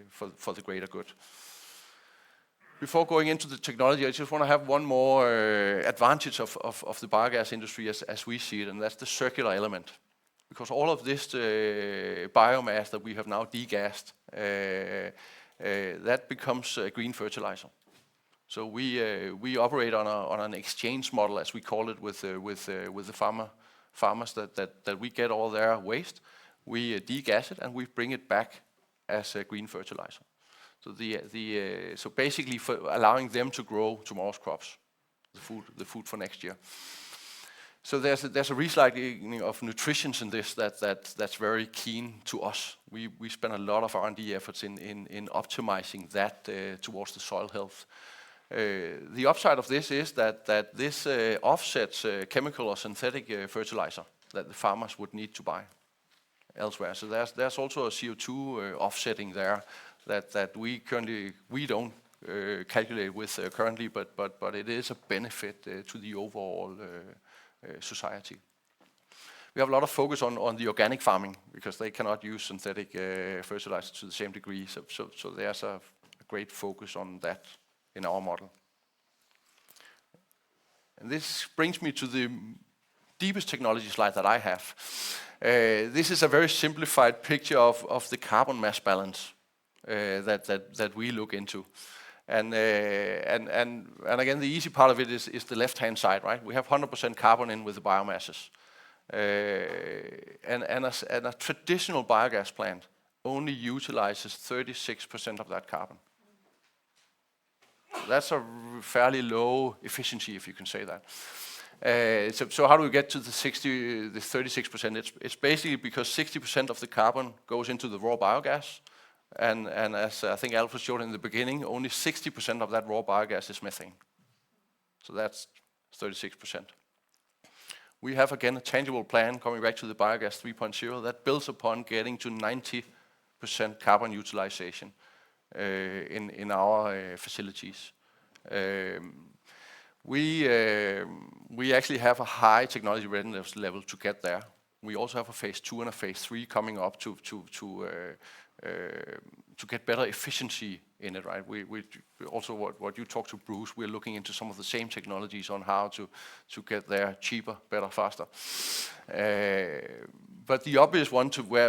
for the greater good. Before going into the technology, I just want to have one more advantage of the biogas industry as we see it, and that's the circular element. Because all of this biomass that we have now degassed, that becomes green fertilizer. So we operate on an exchange model, as we call it, with the farmers that we get all their waste, we degas it, and we bring it back as a green fertilizer. So so basically for allowing them to grow tomorrow's crops, the food for next year. So there's a recycling of nutrition in this that's very keen to us. We spend a lot of R&D efforts in optimizing that towards the soil health. The upside of this is that this offsets chemical or synthetic fertilizer that the farmers would need to buy elsewhere. So there's also a CO2 offsetting there that we don't calculate with currently, but it is a benefit to the overall society. We have a lot of focus on the organic farming because they cannot use synthetic fertilizer to the same degree. So there's a great focus on that in our model. And this brings me to the deepest technology slide that I have. This is a very simplified picture of the carbon mass balance that we look into. And again, the easy part of it is the left-hand side, right? We have 100% carbon in with the biomasses. And a traditional biogas plant only utilizes 36% of that carbon. That's a fairly low efficiency, if you can say that. So how do we get to the 36%? It's basically because 60% of the carbon goes into the raw biogas, and as I think Alfred showed in the beginning, only 60% of that raw biogas is methane. So that's 36%. We have again a tangible plan coming back to the biogas 3.0 that builds upon getting to 90% carbon utilization in our facilities. We actually have a high technology readiness level to get there. We also have a phase 2 and a phase 3 coming up to get better efficiency in it, right? We also what you talked to Bruce, we're looking into some of the same technologies on how to get there cheaper, better, faster. But the obvious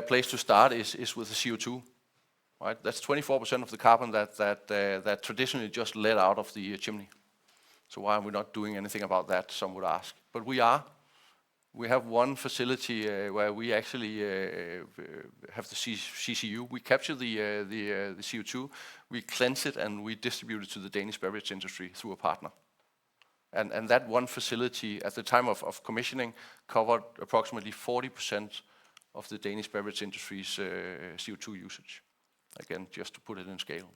place to start is with the CO2. right? That's 24% of the carbon that traditionally just let out of the chimney. So why are we not doing anything about that, some would ask. But we are. We have one facility where we actually have the CCU. We capture the CO2, we cleanse it, and we distribute it to the Danish beverage industry through a partner. And that one facility, at the time of commissioning, covered approximately 40% of the Danish beverage industry's CO2 usage. Again, just to put it in scale.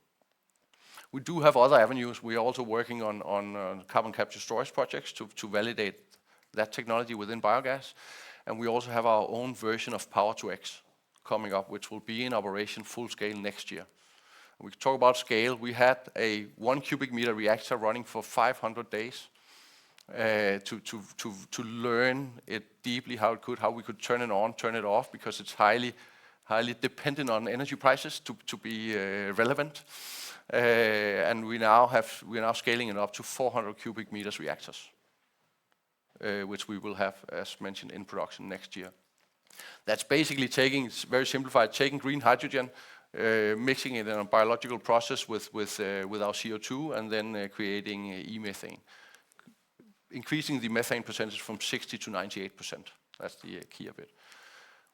We do have other avenues. We are also working on carbon capture storage projects to validate that technology within biogas. And we also have our own version of Power-to-X coming up, which will be in operation full scale next year. We talk about scale. We had a 1 cubic meter reactor running for 500 days to learn it deeply, how we could turn it on, turn it off, because it's highly dependent on energy prices to be relevant. And we're now scaling it up to 400 cubic meters reactors, which we will have, as mentioned, in production next year. That's basically it's very simplified, taking green hydrogen, mixing it in a biological process with our CO2, and then creating e-methane. Increasing the methane percentage from 60 to 98%. That's the key of it.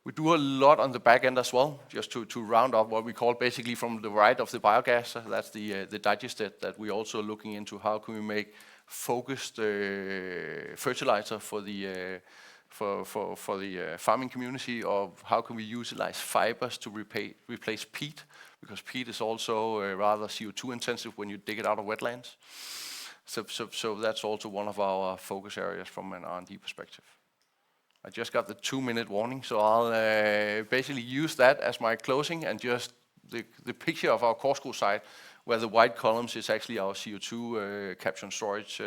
We do a lot on the back end as well, just to round up what we call basically from the right of the biogas. That's the digestate that we're also looking into. How can we make focused fertilizer for the farming community, or how can we utilize fibers to replace peat, because peat is also rather CO2 intensive when you dig it out of wetlands. So that's also one of our focus areas from an R&D perspective. I just got the 2-minute warning, so I'll basically use that as my closing, and just the picture of our CORC site, where the white columns is actually our CO2 capture and storage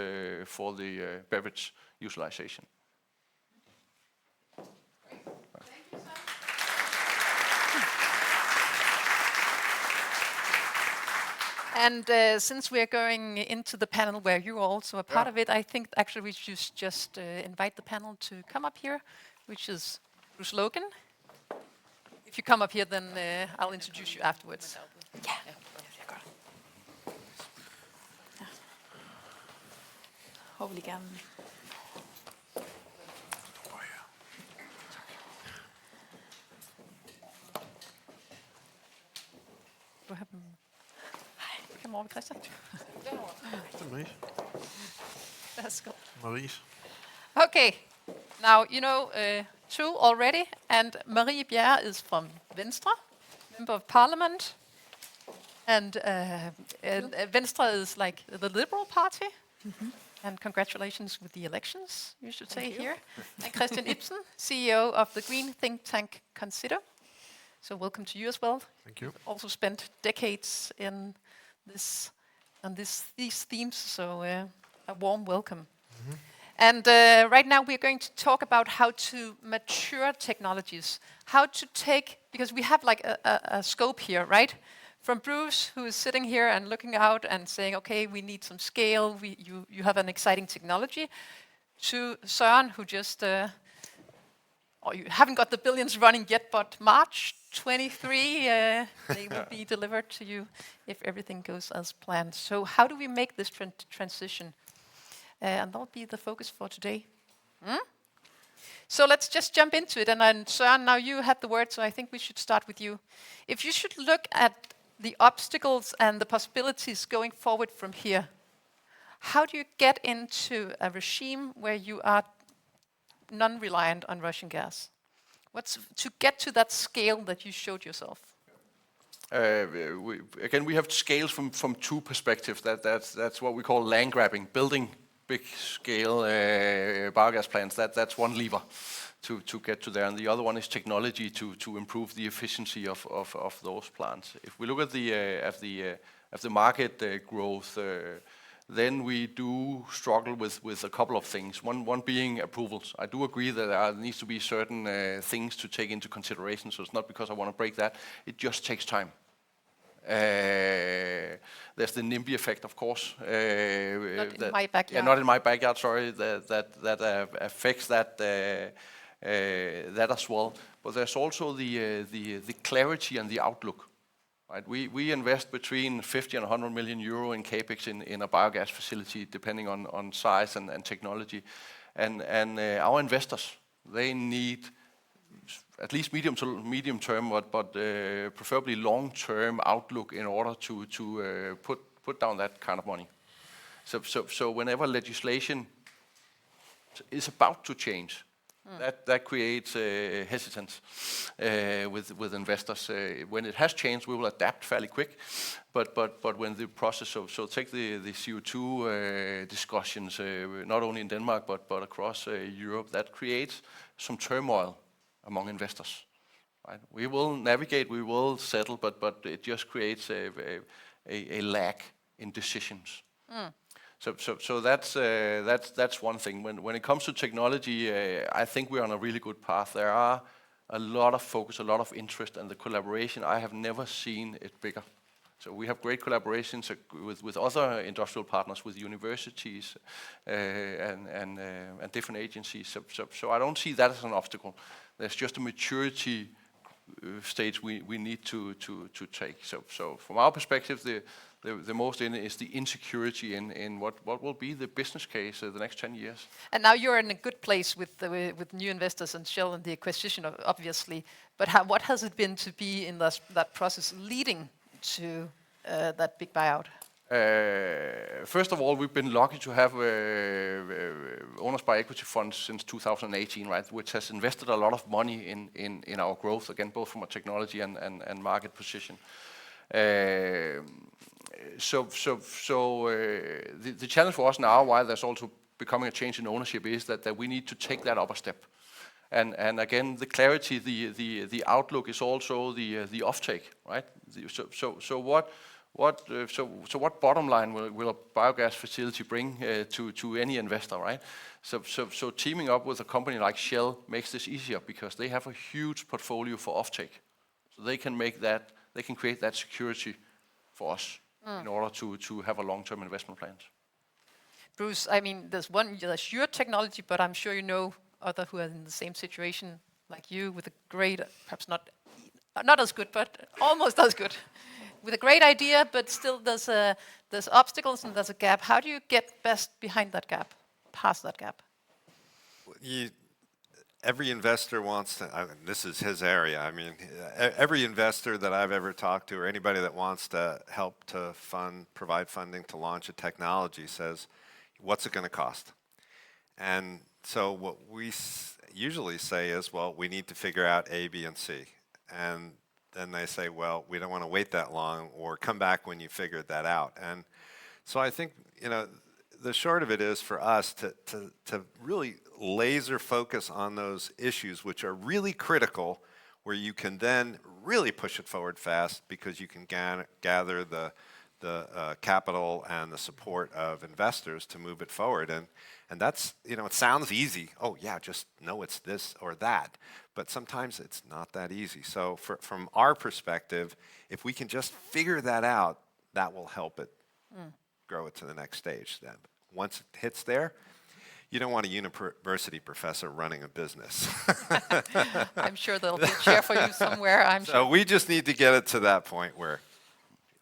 for the beverage utilization. And since we are going into the panel where you are also a part of it, I think actually we should just invite the panel to come up here, which is Bruce Logan. If you come up here, then I'll introduce you afterwards. Yeah. Hopefully gerne. Du har dem. Kom over, Christian. Det er Marie. Let's go. Maries. Okay, now you know two already, and Marie Bjerre is from Venstre, member of parliament, and Venstre is like the Liberal Party. And congratulations with the elections, you should say here. And Christian Ibsen, CEO of the green think tank Consider. So welcome to you as well. Thank you. Also spent decades in these themes, so a warm welcome. And right now we're going to talk about how to mature technologies, how to take, because we have like a scope here, right? From Bruce, who is sitting here and looking out and saying, okay, we need some scale, you have an exciting technology, to Søren, who just, or you haven't got the billions running yet, but March 23, they will be delivered to you if everything goes as planned. So how do we make this transition? And that'll be the focus for today. So let's just jump into it. And then Søren, now you had the word, so I think we should start with you. If you should look at the obstacles and the possibilities going forward from here, how do you get into a regime where you are non-reliant on Russian gas? What's to get to that scale that you showed yourself? We have scales from two perspectives. That's what we call land grabbing, building big scale biogas plants. That's one lever to get to there, and the other one is technology to improve the efficiency of those plants. If we look at the market growth, then we do struggle with a couple of things. One being approvals. I do agree that there needs to be certain things to take into consideration, so it's not because I want to break that, it just takes time. There's the NIMBY effect, of course. Not in my backyard. Yeah, not in my backyard, sorry, that affects that as well. But there's also the clarity and the outlook. Right? We invest between 50 and 100 million euro in capex in a biogas facility, depending on size and technology. And our investors, they need at least medium term, but preferably long-term outlook in order to put down that kind of money. So whenever legislation is about to change, that creates hesitance with investors. When it has changed, we will adapt fairly quick. But when the process so take the CO2 discussions, not only in Denmark but across Europe, that creates some turmoil among investors. Right? We will navigate, we will settle, but it just creates a lag in decisions. So that's one thing. When it comes to technology, I think we're on a really good path. There are a lot of focus, a lot of interest, and the collaboration, I have never seen it bigger. So we have great collaborations with other industrial partners, with universities and different agencies. So I don't see that as an obstacle. There's just a maturity stage we need to take. So from our perspective, the most in is the insecurity in what will be the business case the next 10 years. And now you're in a good place with new investors and Shell and the acquisition, obviously. But what has it been to be in that process leading to that big buyout? First of all, we've been lucky to have owners by equity funds since 2018, right, which has invested a lot of money in our growth, again, both from a technology and market position. So the challenge for us now, while there's also becoming a change in ownership, is that we need to take that up a step. And again, the clarity, the outlook is also the offtake, right? So what bottom line will a biogas facility bring to any investor, right? So teaming up with a company like Shell makes this easier because they have a huge portfolio for offtake. So they can create that security for us in order to have a long-term investment plans. Bruce, I mean, there's your technology, but I'm sure you know others who are in the same situation like you, with a great, perhaps not as good, but almost as good, with a great idea, but still there's obstacles and there's a gap. How do you get best behind that gap, past that gap? Every investor wants to, this is his area, I mean, every investor that I've ever talked to, or anybody that wants to help to provide funding to launch a technology says, what's it going to cost? And so what we usually say is, well, we need to figure out A, B, and C. And then they say, well, we don't want to wait that long, or come back when you figured that out. And so I think, the short of it is for us to really laser focus on those issues which are really critical, where you can then really push it forward fast because you can gather the capital and the support of investors to move it forward. And that's, it sounds easy. Oh yeah, just know it's this or that. But sometimes it's not that easy. So from our perspective, if we can just figure that out, that will help it grow it to the next stage. Then once it hits there, you don't want a university professor running a business. I'm sure there'll be a chair for you somewhere, So we just need to get it to that point where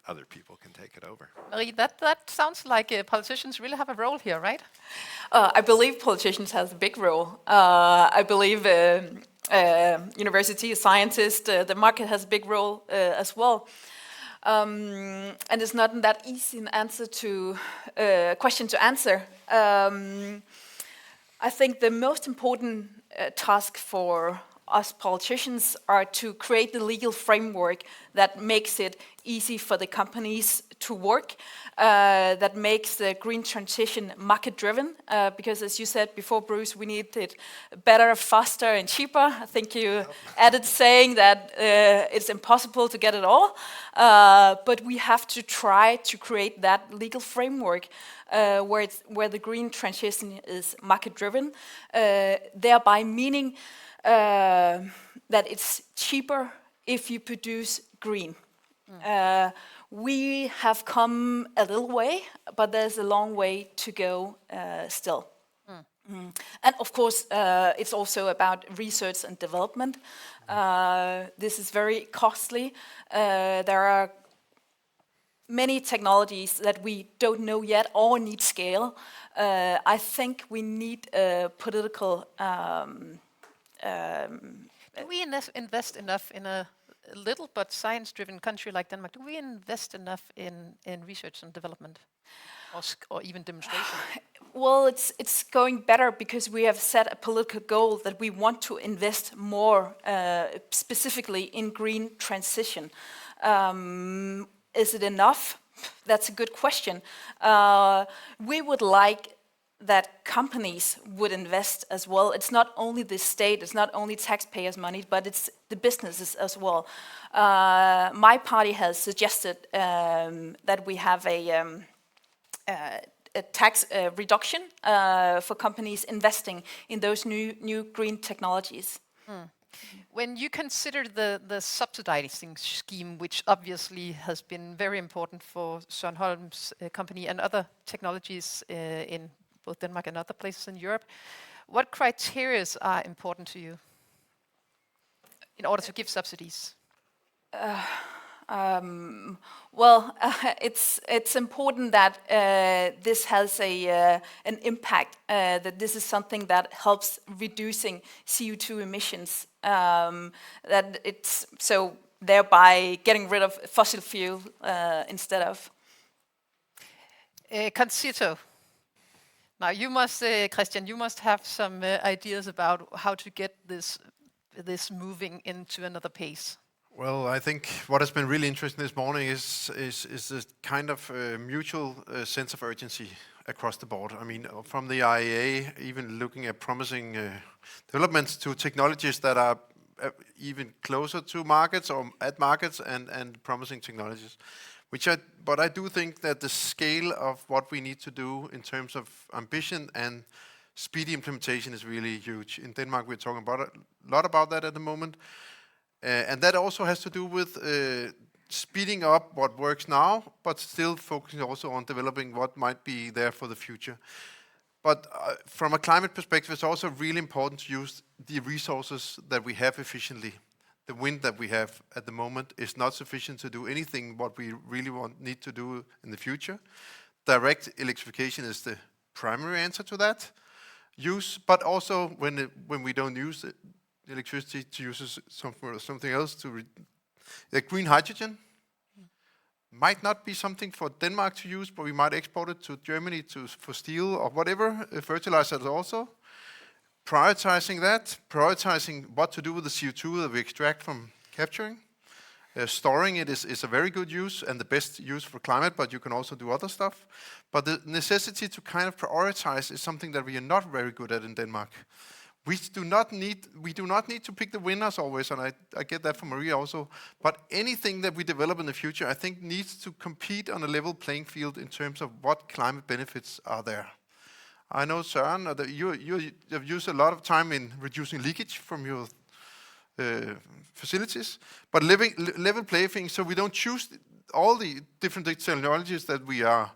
other people can take it over. Marie, that sounds like politicians really have a role here, right? I believe politicians have a big role. I believe university scientists, the market has a big role as well. And it's not that easy an answer to question to answer. I think the most important task for us politicians are to create the legal framework that makes it easy for the companies to work, that makes the green transition market-driven, because as you said before, Bruce, we need it better, faster, and cheaper. I think you added saying that it's impossible to get it all, but we have to try to create that legal framework where the green transition is market-driven, thereby meaning that it's cheaper if you produce green. We have come a little way, but there's a long way to go still. And of course, it's also about research and development. This is very costly. There are many technologies that we don't know yet or need scale. I think we need political... do we invest enough in a little but science-driven country like Denmark? Do we invest enough in research and development? Or even demonstration? Well, it's going better because we have set a political goal that we want to invest more specifically in green transition. Is it enough? That's a good question. We would like that companies would invest as well. It's not only the state, it's not only taxpayers' money, but it's the businesses as well. My party has suggested that we have a tax reduction for companies investing in those new green technologies. When you consider the subsidizing scheme, which obviously has been very important for Søren Holm's company and other technologies in both Denmark and other places in Europe, what criteria are important to you in order to give subsidies? It's important that this has an impact, that this is something that helps reducing CO2 emissions, that it's so thereby getting rid of fossil fuel instead of. Concito. Now you must, Christian, you must have some ideas about how to get this moving into another pace. Well, I think what has been really interesting this morning is this kind of mutual sense of urgency across the board. I mean, from the IEA, even looking at promising developments to technologies that are even closer to markets or at markets and promising technologies. But I do think that the scale of what we need to do in terms of ambition and speedy implementation is really huge. In Denmark, we're talking about a lot about that at the moment. And that also has to do with speeding up what works now, but still focusing also on developing what might be there for the future. But from a climate perspective, it's also really important to use the resources that we have efficiently. The wind that we have at the moment is not sufficient to do anything what we really need to do in the future. Direct electrification is the primary answer to that use, but also when we don't use it, electricity, to use something else, like green hydrogen might not be something for Denmark to use, but we might export it to Germany for steel or whatever, fertilizers also. Prioritizing that, prioritizing what to do with the CO2 that we extract from capturing. Storing it is a very good use and the best use for climate, but you can also do other stuff. But the necessity to kind of prioritize is something that we are not very good at in Denmark. We do not need to pick the winners always, and I get that from Maria also, but anything that we develop in the future, I think needs to compete on a level playing field in terms of what climate benefits are there. I know, Søren, that you have used a lot of time in reducing leakage from your facilities, but level playing field, so we don't choose all the different technologies that we are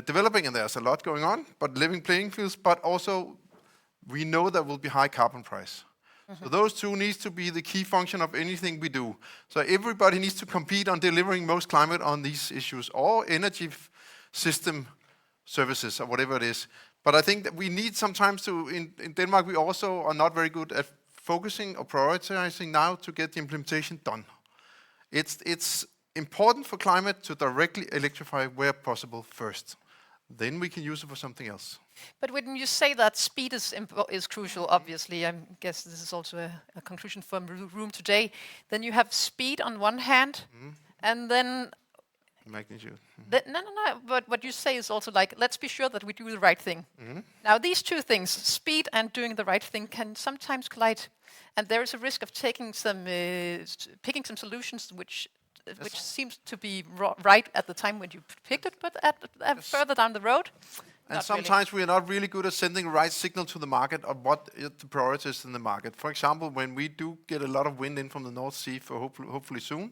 developing, and there's a lot going on, but level playing fields, but also we know there will be high carbon price. So those two needs to be the key function of anything we do. So everybody needs to compete on delivering most climate on these issues, or energy system services, or whatever it is. But I think that we need sometimes to, in Denmark, we also are not very good at focusing or prioritizing now to get the implementation done. It's important for climate to directly electrify where possible first. Then we can use it for something else. But when you say that speed is crucial, obviously, I guess this is also a conclusion from the room today, then you have speed on one hand, and then... Magnitude. No, but what you say is also like, let's be sure that we do the right thing. Now, these two things, speed and doing the right thing, can sometimes collide, and there is a risk of taking picking some solutions which seems to be right at the time when you picked it, but further down the road, and sometimes we are not really good at sending the right signal to the market of what is the priorities in the market. For example, when we do get a lot of wind in from the North Sea for hopefully soon,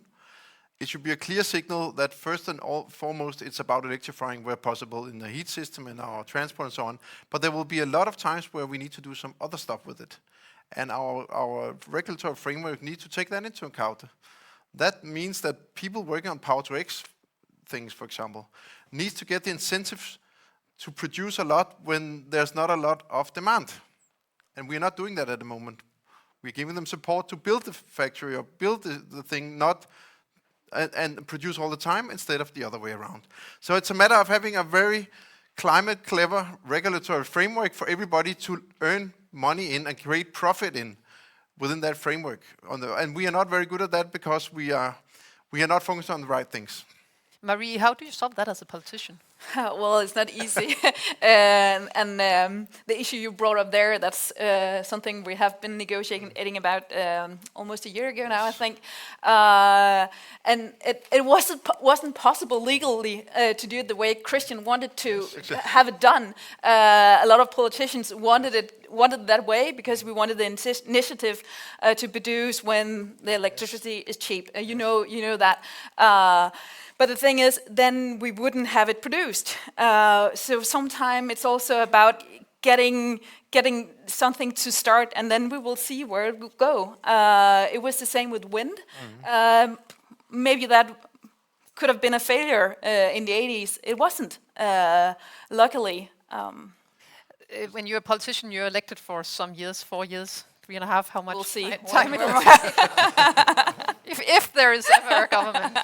it should be a clear signal that first and foremost it's about electrifying where possible in the heat system, in our transport and so on. But there will be a lot of times where we need to do some other stuff with it. And our regulatory framework needs to take that into account. That means that people working on Power-to-X things, for example, needs to get the incentives to produce a lot when there's not a lot of demand. And we're not doing that at the moment. We're giving them support to build the factory or build the thing, and produce all the time instead of the other way around. So it's a matter of having a very climate clever regulatory framework for everybody to earn money in and create profit in within that framework. And we are not very good at that because we are not focused on the right things. Marie, how do you solve that as a politician? Well, it's not easy. and the issue you brought up there, that's something we have been negotiating about almost a year ago now, I think. And it wasn't possible legally to do it the way Christian wanted to have it done. A lot of politicians wanted it that way because we wanted the initiative to produce when the electricity is cheap. You know that. But the thing is, then we wouldn't have it produced. So sometimes it's also about getting something to start, and then we will see where it will go. It was the same with wind. Maybe that could have been a failure in the 80s. It wasn't, luckily. When you're a politician, you're elected for some years, 4 years, 3.5. How much we'll see. time it will take? if there is ever a government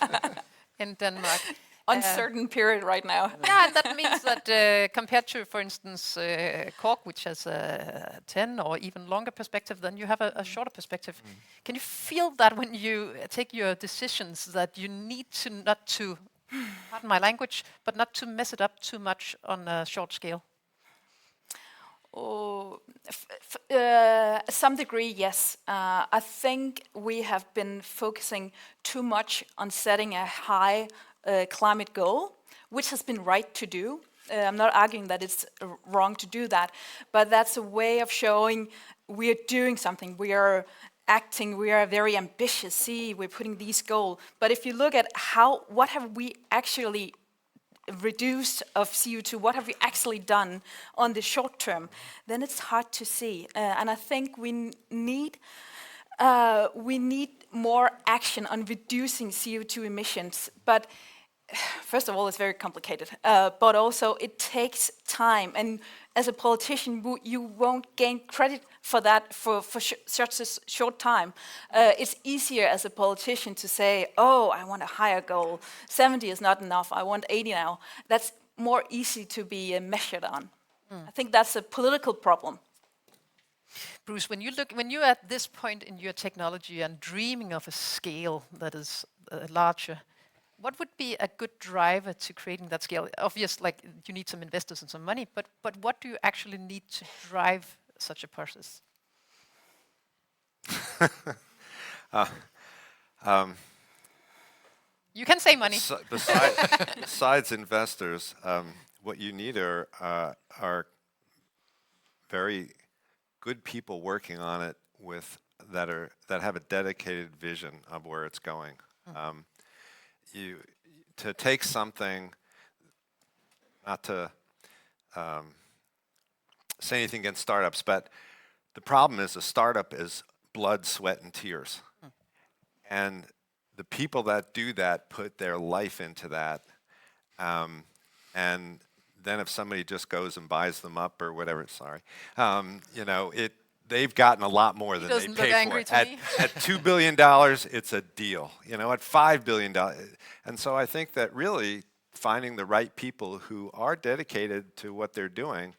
in Denmark. Uncertain period right now. Yeah, and that means that compared to, for instance, CORC, which has a 10 or even longer perspective, then you have a shorter perspective. Can you feel that when you take your decisions, that you need to not to, pardon my language, but not to mess it up too much on a short scale? Oh, some degree, yes. I think we have been focusing too much on setting a high climate goal, which has been right to do. I'm not arguing that it's wrong to do that, but that's a way of showing we are doing something. We are acting. We are very ambitious. See, we're putting these goals. But if you look at what have we actually reduced of CO2, what have we actually done on the short term, then it's hard to see. And I think we need more action on reducing CO2 emissions. But first of all, it's very complicated. But also, it takes time. And as a politician, you won't gain credit for that for such a short time. It's easier as a politician to say, oh, I want a higher goal. 70 is not enough. I want 80 now. That's more easy to be measured on. I think that's a political problem. Bruce, when you're at this point in your technology and dreaming of a scale that is larger, what would be a good driver to creating that scale? Obviously, like you need some investors and some money, but what do you actually need to drive such a process? You can say money. Besides investors, what you need are very good people working on it that have a dedicated vision of where it's going. To take something, not to say anything against startups, but the problem is a startup is blood, sweat, and tears. And the people that do that put their life into that. And then if somebody just goes and buys them up or whatever, they've gotten a lot more than they pay for it. At $2 billion, it's a deal. At $5 billion. And so I think that really finding the right people who are dedicated to what they're doing,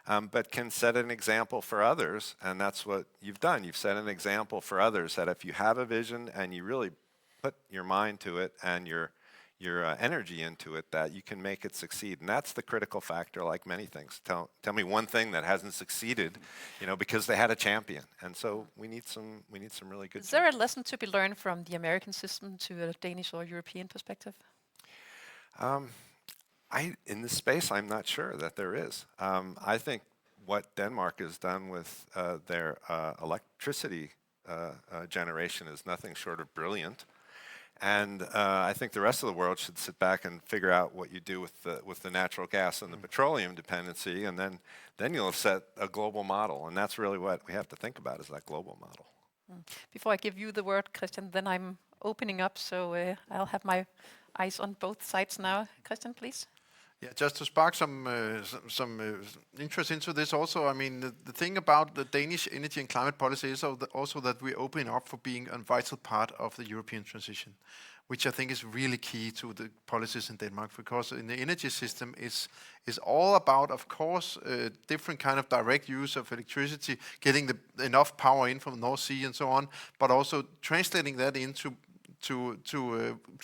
but can set an example for others, and that's what you've done. You've set an example for others that if you have a vision and you really put your mind to it and your energy into it, that you can make it succeed. And that's the critical factor, like many things. Tell me one thing that hasn't succeeded, because they had a champion. And so we need some really good. Is there a lesson to be learned from the American system to a Danish or European perspective? In this space, I'm not sure that there is. I think what Denmark has done with their electricity generation is nothing short of brilliant. And I think the rest of the world should sit back and figure out what you do with the natural gas and the petroleum dependency, and then you'll have set a global model. And that's really what we have to think about, is that global model. Before I give you the word, Christian, then I'm opening up, so I'll have my eyes on both sides now. Christian, please. Yeah, just to spark some interest into this also, I mean, the thing about the Danish energy and climate policy is also that we're opening up for being a vital part of the European transition, which I think is really key to the policies in Denmark, because in the energy system is all about, of course, different kind of direct use of electricity, getting enough power in from the North Sea and so on, but also translating that into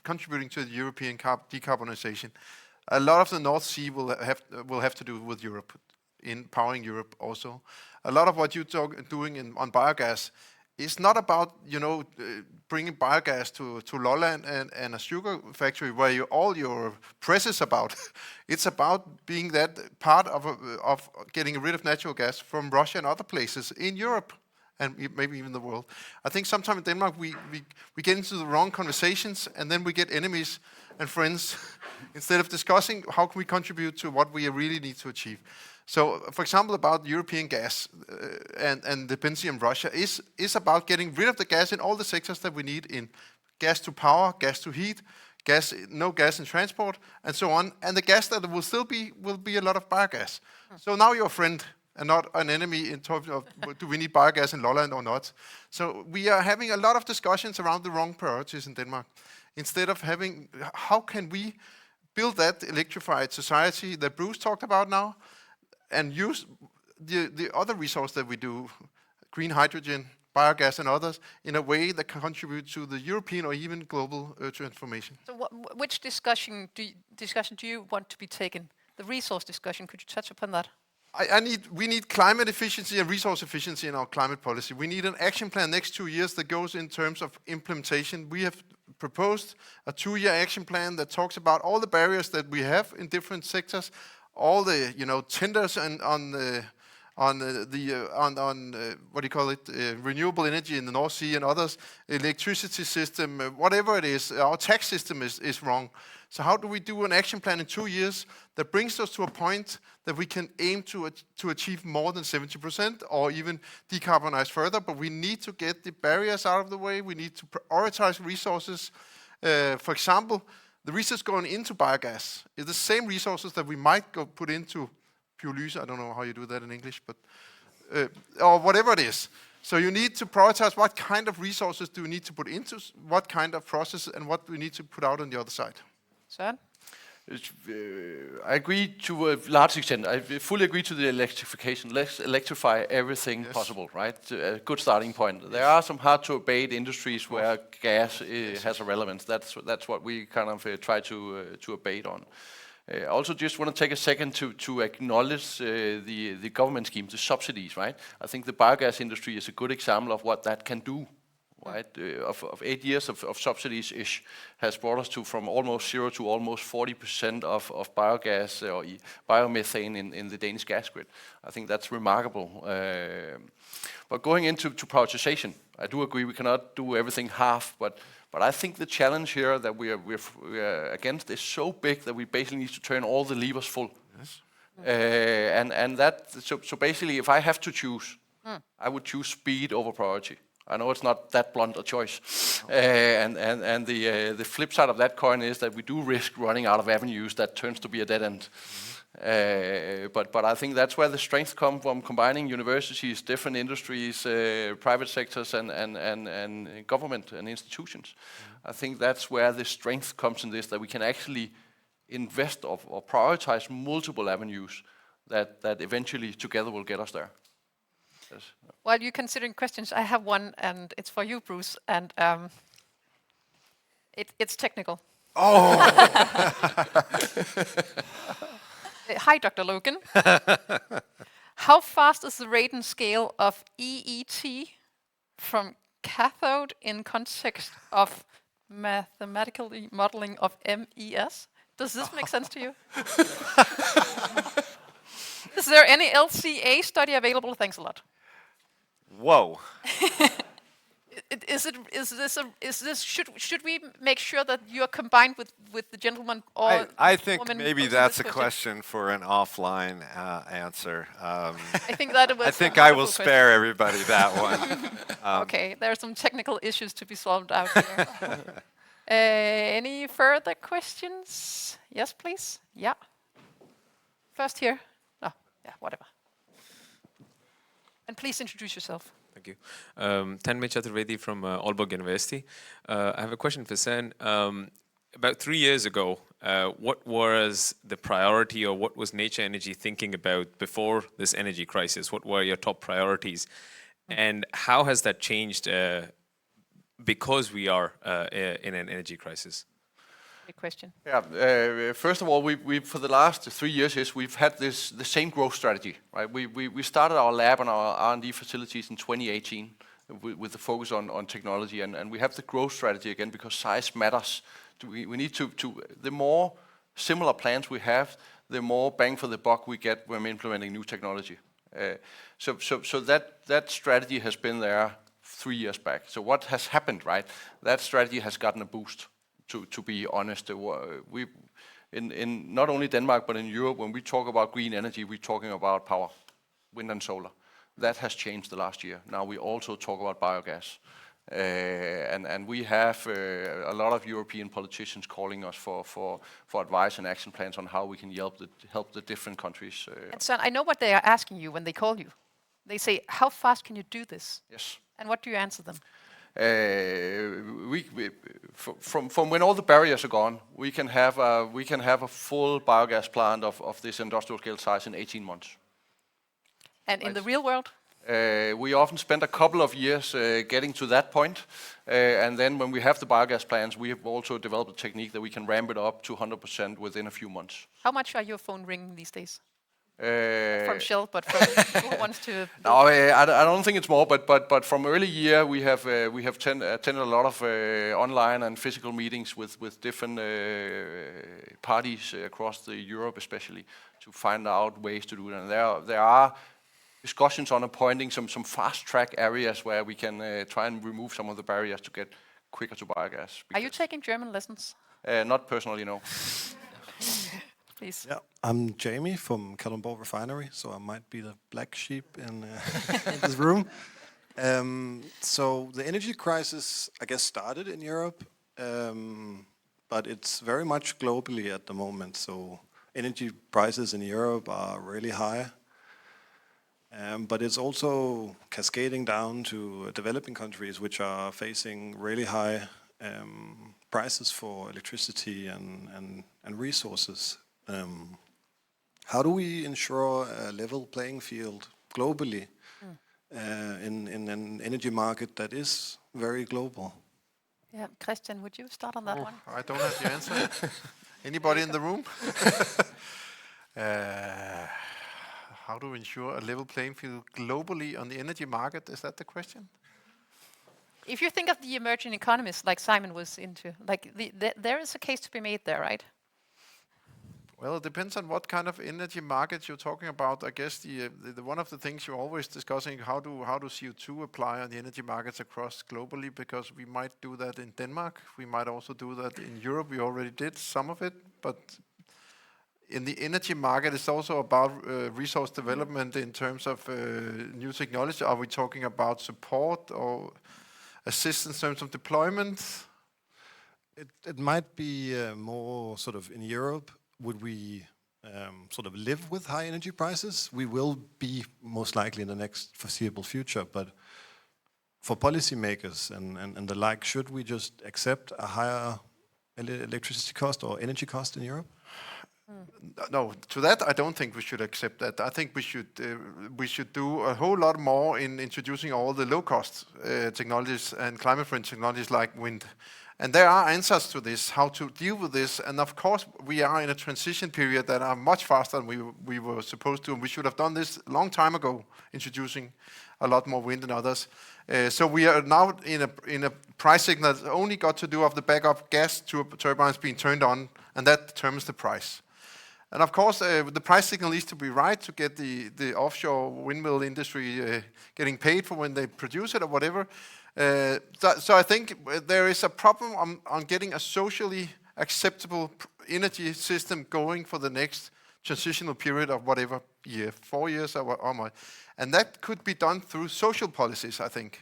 contributing to the European decarbonization. A lot of the North Sea will have to do with Europe, in powering Europe also. A lot of what you're doing on biogas is not about, bringing biogas to Lolland and a sugar factory where all your press is about. It's about being that part of getting rid of natural gas from Russia and other places in Europe, and maybe even the world. I think sometimes in Denmark we get into the wrong conversations, and then we get enemies and friends instead of discussing how can we contribute to what we really need to achieve. So, for example, about European gas and dependency on Russia is about getting rid of the gas in all the sectors that we need in gas to power, gas to heat, no gas in transport, and so on. And the gas that will still will be a lot of biogas. So now you're a friend and not an enemy in terms of do we need biogas in Lolland or not. So we are having a lot of discussions around the wrong priorities in Denmark. Instead of having, how can we build that electrified society that Bruce talked about now, and use the other resource that we do, green hydrogen, biogas and others, in a way that can contribute to the European or even global transformation. So which discussion do you want to be taken? The resource discussion, could you touch upon that? We need climate efficiency and resource efficiency in our climate policy. We need an action plan next 2 years that goes in terms of implementation. We have proposed a 2-year action plan that talks about all the barriers that we have in different sectors, all the tenders renewable energy in the North Sea and others, electricity system, whatever it is, our tax system is wrong. So how do we do an action plan in 2 years that brings us to a point that we can aim to achieve more than 70% or even decarbonize further? But we need to get the barriers out of the way. We need to prioritize resources. For example, the resources going into biogas is the same resources that we might put into pyrolysis. I don't know how you do that in English, but or whatever it is. So you need to prioritize what kind of resources do we need to put into what kind of process and what we need to put out on the other side. Søren? I agree to a large extent. I fully agree to the electrification. Let's electrify everything possible, right? A good starting point. There are some hard-to-abate industries where gas has a relevance. That's what we kind of try to abate on. I also just want to take a second to acknowledge the government scheme, the subsidies, right? I think the biogas industry is a good example of what that can do. Right, of 8 years of subsidies-ish has brought us from almost 0 to almost 40% of biogas or biomethane in the Danish gas grid. I think that's remarkable. But going into prioritization, I do agree we cannot do everything half, but I think the challenge here that we are against is so big that we basically need to turn all the levers full. Yes. So basically, if I have to choose, I would choose speed over priority. I know it's not that blunt a choice. And the flip side of that coin is that we do risk running out of avenues that turns to be a dead end. But I think that's where the strength comes from, combining universities, different industries, private sectors and government and institutions. I think that's where the strength comes in this, that we can actually invest or prioritize multiple avenues that eventually together will get us there. Yes. While you're considering questions, I have one, and it's for you, Bruce, and it's technical. Oh! Hi, Dr. Logan. How fast is the rate and scale of EET from cathode in context of mathematical modeling of MES? Does this make sense to you? Is there any LCA study available? Thanks a lot. Whoa. Should we make sure that you're combined with the gentleman or I think woman maybe posing that's this a question for an offline answer. I think that was I think a I will wonderful spare everybody that one. Okay, there are some technical issues to be solved out here. Any further questions? Yes, please. Yeah. First here. Oh, yeah, whatever. And please introduce yourself. Thank you. Tanmay Chaturvedi from Aalborg University. I have a question for Sen. About 3 years ago, what was the priority or what was Nature Energy thinking about before this energy crisis? What were your top priorities? And how has that changed because we are in an energy crisis? Good question. Yeah. First of all, we for the last 3 years, we've had the same growth strategy, right? We started our lab and our R&D facilities in 2018 with the focus on technology, and we have the growth strategy again because size matters. We need to the more similar plants we have, the more bang for the buck we get when implementing new technology. So that strategy has been there 3 years back. So what has happened, right? That strategy has gotten a boost. To be honest, we in not only Denmark but in Europe, when we talk about green energy, we're talking about power, wind and solar. That has changed the last year. Now we also talk about biogas, and we have a lot of European politicians calling us for advice and action plans on how we can help the different countries. And so I know what they are asking you when they call you. They say, "How fast can you do this?" Yes. And what do you answer them? From when all the barriers are gone, we can have a full biogas plant of this industrial scale size in 18 months. And in the real world? We often spend a couple of years getting to that point, and then when we have the biogas plants, we have also developed a technique that we can ramp it up to 100% within a few months. How much are your phone ringing these days? From Shell, but from who wants to? No, I don't think it's more, but from early year we have attended a lot of online and physical meetings with different parties across Europe, especially to find out ways to do it. And there are discussions on appointing some fast track areas where we can try and remove some of the barriers to get quicker to biogas. Are you taking German lessons? Not personally, no. Please. Yeah, I'm Jamie from Kalundborg Refinery, so I might be the black sheep in this room. So the energy crisis, I guess, started in Europe, but it's very much globally at the moment. So energy prices in Europe are really high, but it's also cascading down to developing countries which are facing really high prices for electricity and resources. How do we ensure a level playing field globally in an energy market that is very global? Yeah, Christian, would you start on that one? I don't have the answer. Anybody in the room? How to ensure a level playing field globally on the energy market? Is that the question? If you think of the emerging economies, like Simon was into, like there is a case to be made there, right? Well, it depends on what kind of energy markets you're talking about. I guess the one of the things you're always discussing how do CO2 apply on the energy markets across globally, because we might do that in Denmark. We might also do that in Europe. We already did some of it, but in the energy market, it's also about resource development in terms of new technology. Are we talking about support or assistance in terms of deployment? It might be more sort of in Europe. Would we sort of live with high energy prices? We will be most likely in the next foreseeable future, but for policymakers and the like, should we just accept a higher electricity cost or energy cost in Europe? No, to that I don't think we should accept that. I think we should do a whole lot more in introducing all the low-cost technologies and climate-friendly technologies like wind. And there are answers to this, how to deal with this. And of course, we are in a transition period that are much faster than we were supposed to. And we should have done this a long time ago, introducing a lot more wind and others. So we are now in a pricing that's only got to do with the backup gas turbines being turned on, and that determines the price. And of course, the price signal needs to be right to get the offshore windmill industry getting paid for when they produce it or whatever. So I think there is a problem on getting a socially acceptable energy system going for the next transitional period of whatever year, 4 years or more. And that could be done through social policies, I think.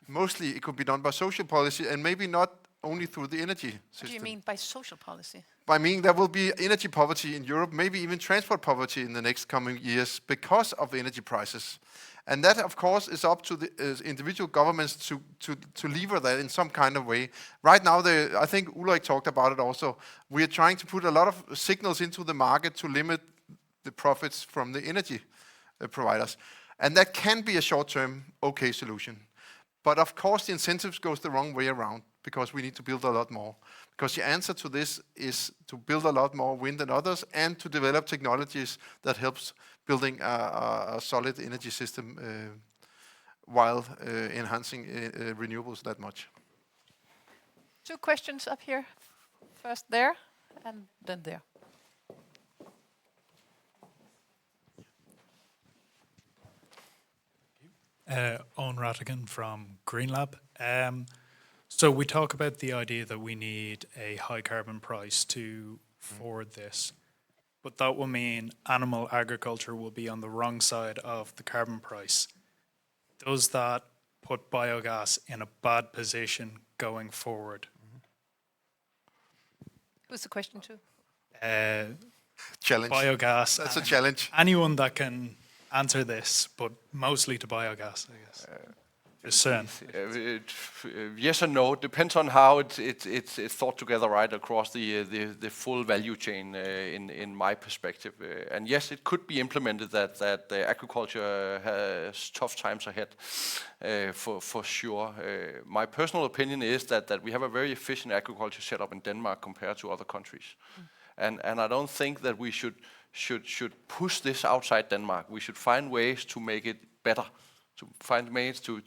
Mostly it could be done by social policy and maybe not only through the energy system. What do you mean by social policy? By meaning there will be energy poverty in Europe, maybe even transport poverty in the next coming years because of energy prices. And that, of course, is up to the individual governments to lever that in some kind of way. Right now, I think Ulrik talked about it also, we are trying to put a lot of signals into the market to limit the profits from the energy providers. And that can be a short-term okay solution. But of course, the incentives goes the wrong way around because we need to build a lot more. Because the answer to this is to build a lot more wind than others and to develop technologies that helps building a solid energy system while enhancing renewables that much. 2 questions up here. First there, and then there. Owen Rattigan from GreenLab. So we talk about the idea that we need a high carbon price to forward this, but that will mean animal agriculture will be on the wrong side of the carbon price. Does that put biogas in a bad position going forward? Who's the question to? Challenge. Biogas. That's a challenge. Anyone that can answer this, but mostly to biogas, I guess. Yes and no. Depends on how it's thought together right across the full value chain in my perspective. And yes, it could be implemented that the agriculture has tough times ahead for sure. My personal opinion is that we have a very efficient agriculture setup in Denmark compared to other countries. And I don't think that we should push this outside Denmark. We should find ways to make it better. To find ways to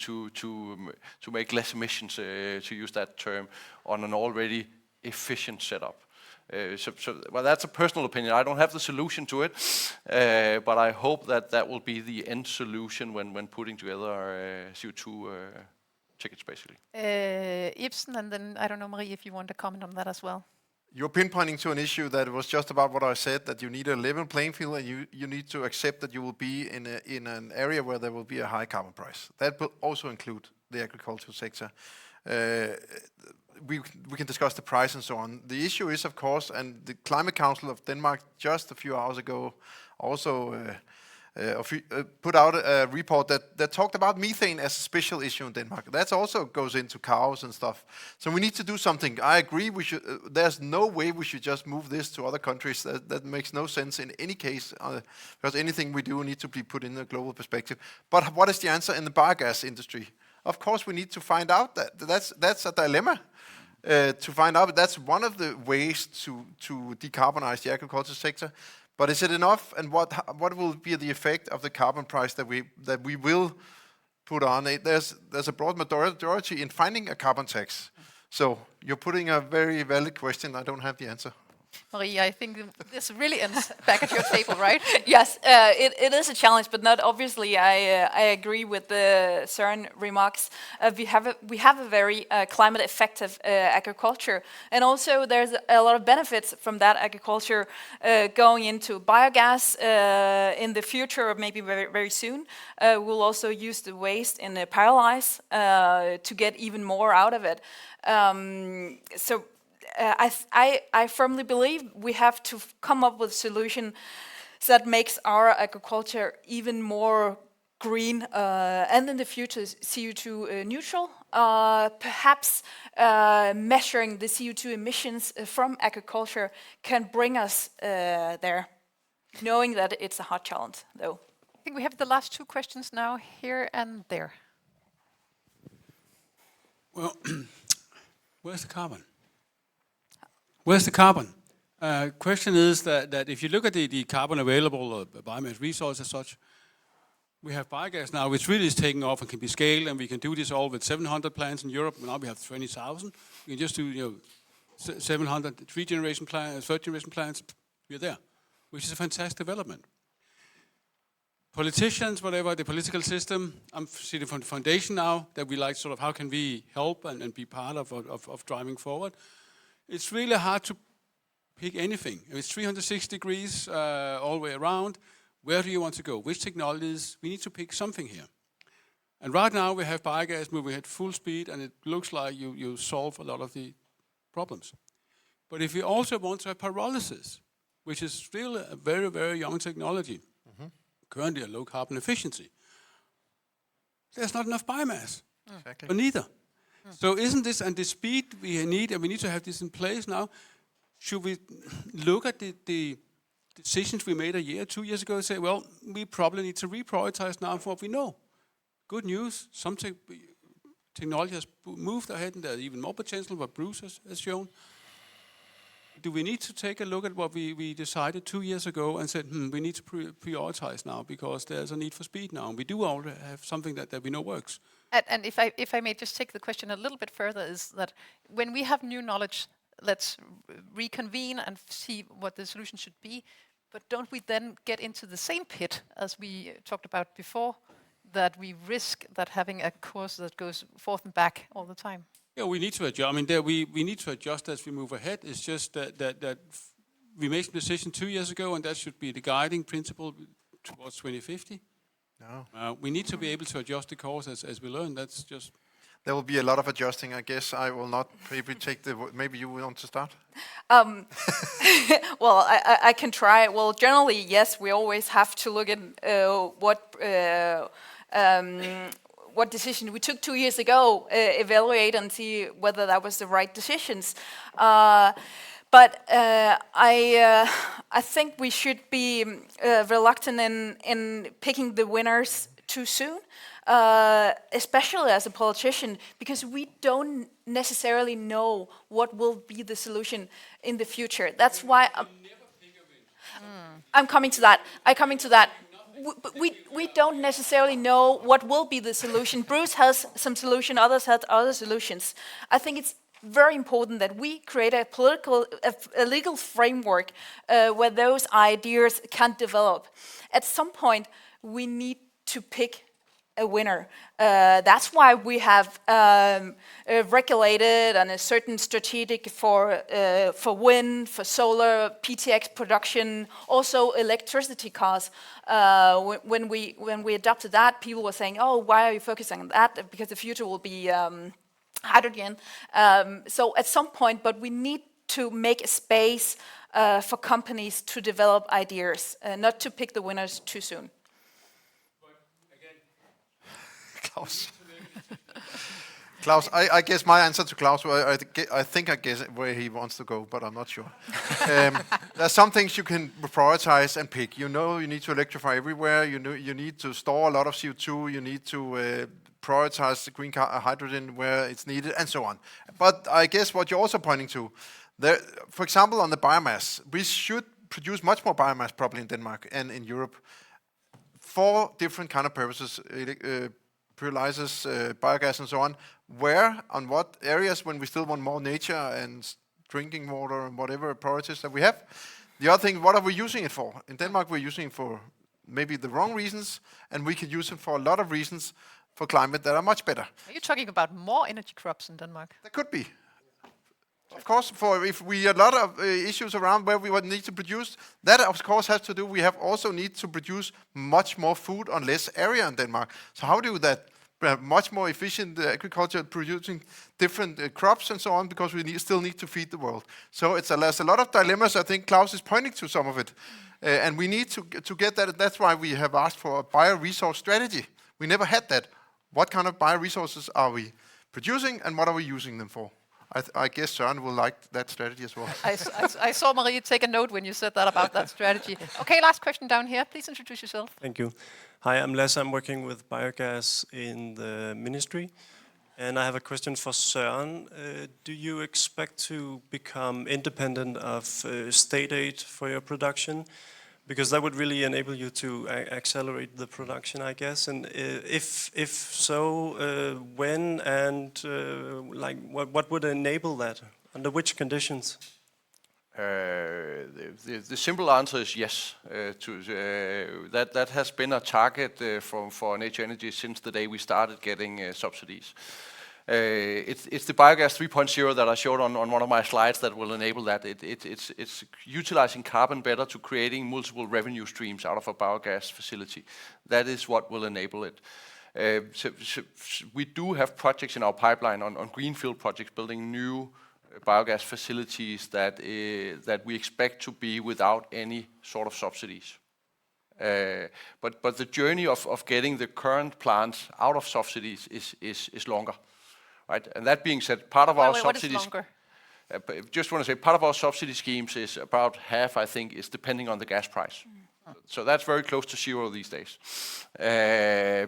make less emissions, to use that term, on an already efficient setup. Well, that's a personal opinion. I don't have the solution to it, but I hope that will be the end solution when putting together CO2 tickets, basically. Ibsen, and then I don't know, Marie, if you want to comment on that as well. You're pinpointing to an issue that was just about what I said, that you need a level playing field and you need to accept that you will be in an area where there will be a high carbon price. That will also include the agricultural sector. We can discuss the price and so on. The issue is, of course, and the Climate Council of Denmark just a few hours ago also put out a report that talked about methane as a special issue in Denmark. That also goes into cows and stuff. So we need to do something. I agree. There's no way we should just move this to other countries. That makes no sense in any case, because anything we do need to be put in a global perspective. But what is the answer in the biogas industry? Of course, we need to find out that. That's a dilemma. To find out, that's one of the ways to decarbonize the agriculture sector. But is it enough? And what will be the effect of the carbon price that we will put on it? There's a broad majority in finding a carbon tax. So you're putting a very valid question. I don't have the answer. Marie, I think this really ends back at your table, right? Yes, it is a challenge, but not obviously. I agree with the Søren remarks. We have a very climate effective agriculture, and also there's a lot of benefits from that agriculture going into biogas in the future, or maybe very, very soon. We'll also use the waste in the pyrolyze to get even more out of it. I firmly believe we have to come up with a solution that makes our agriculture even more green and in the future CO2 neutral. Perhaps measuring the CO2 emissions from agriculture can bring us there, knowing that it's a hard challenge, though. I think we have the last 2 questions now, here and there. Well, where's the carbon? Where's the carbon? Question is that if you look at the carbon available biomass resource as such, we have biogas now, which really is taking off and can be scaled, and we can do this all with 700 plants in Europe. Now we have 20,000. We can just do 700 third generation plants. We're there. which is a fantastic development. Politicians, whatever, the political system, I'm sitting from the foundation now, that we like sort of how can we help and be part of driving forward. It's really hard to pick anything. If it's 360 degrees all the way around, where do you want to go? Which technologies? We need to pick something here. And right now we have biogas moving at full speed, and it looks like you solve a lot of the problems. But if we also want to have pyrolysis, which is still a very, very young technology, currently a low carbon efficiency, there's not enough biomass. Exactly. But neither. So isn't this, and the speed we need, and we need to have this in place now, should we look at the decisions we made a year, 2 years ago and say, well, we probably need to reprioritize now for what we know. Good news, some technology has moved ahead and there's even more potential, what Bruce has shown. Do we need to take a look at what we decided 2 years ago and said, we need to prioritize now because there's a need for speed now. And we do already have something that we know works. And if I may just take the question a little bit further, is that when we have new knowledge, let's reconvene and see what the solution should be. But don't we then get into the same pit as we talked about before, that we risk that having a course that goes forth and back all the time? Yeah, we need to adjust. I mean, we need to adjust as we move ahead. It's just that we made a decision 2 years ago, and that should be the guiding principle towards 2050. No. We need to be able to adjust the course as we learn. That's just... There will be a lot of adjusting. I guess I will not maybe take the... Maybe you want to start? Well, I can try. Well, generally, yes, we always have to look at what decision we took 2 years ago, evaluate and see whether that was the right decisions. But I think we should be reluctant in picking the winners too soon, especially as a politician, because we don't necessarily know what will be the solution in the future. That's why I'm coming to that. We don't necessarily know what will be the solution. Bruce has some solution, others have other solutions. I think it's very important that we create a legal framework where those ideas can develop. At some point, we need to pick a winner. That's why we have regulated and a certain strategic for wind, for solar, PTX production, also electricity costs. When we adopted that, people were saying, "Oh, why are you focusing on that? Because the future will be hydrogen." So at some point, but we need to make a space for companies to develop ideas, not to pick the winners too soon. Klaus, I guess my answer to Klaus, I think I guess where he wants to go, but I'm not sure. There's some things you can prioritize and pick. You know, you need to electrify everywhere. You need to store a lot of CO2. You need to prioritize the green hydrogen where it's needed, and so on. But I guess what you're also pointing to, for example, on the biomass, we should produce much more biomass probably in Denmark and in Europe for different kind of purposes. Pyrolysis, biogas and so on, on what areas when we still want more nature and drinking water and whatever priorities that we have. The other thing, what are we using it for? In Denmark we're using it for maybe the wrong reasons, and we could use it for a lot of reasons for climate that are much better. Are you talking about more energy crops in Denmark? There could be. Of course, if we a lot of issues around where we would need to produce, that of course has to do, we have also need to produce much more food on less area in Denmark. So how do that? We have much more efficient agriculture producing different crops and so on, because we still need to feed the world. So there's a lot of dilemmas. I think Klaus is pointing to some of it. And we need to get that. That's why we have asked for a bioresource strategy. We never had that. What kind of bioresources are we producing and what are we using them for? I guess Søren will like that strategy as well. I saw Marie take a note when you said that about that strategy. Okay, last question down here. Please introduce yourself. Thank you. Hi, I'm Les. I'm working with biogas in the ministry. And I have a question for Søren. Do you expect to become independent of state aid for your production? Because that would really enable you to accelerate the production, I guess. And if so, when and what would enable that? Under which conditions? The simple answer is yes. That has been a target for Nature Energy since the day we started getting subsidies. It's the biogas 3.0 that I showed on one of my slides that will enable that. It's utilizing carbon better to creating multiple revenue streams out of a biogas facility. That is what will enable it. So we do have projects in our pipeline on greenfield projects, building new biogas facilities that we expect to be without any sort of subsidies. But the journey of getting the current plants out of subsidies is longer. Right, and that being said, part of our subsidies. What is longer? Just want to say, part of our subsidy schemes is about half, I think, is depending on the gas price. So that's very close to zero these days,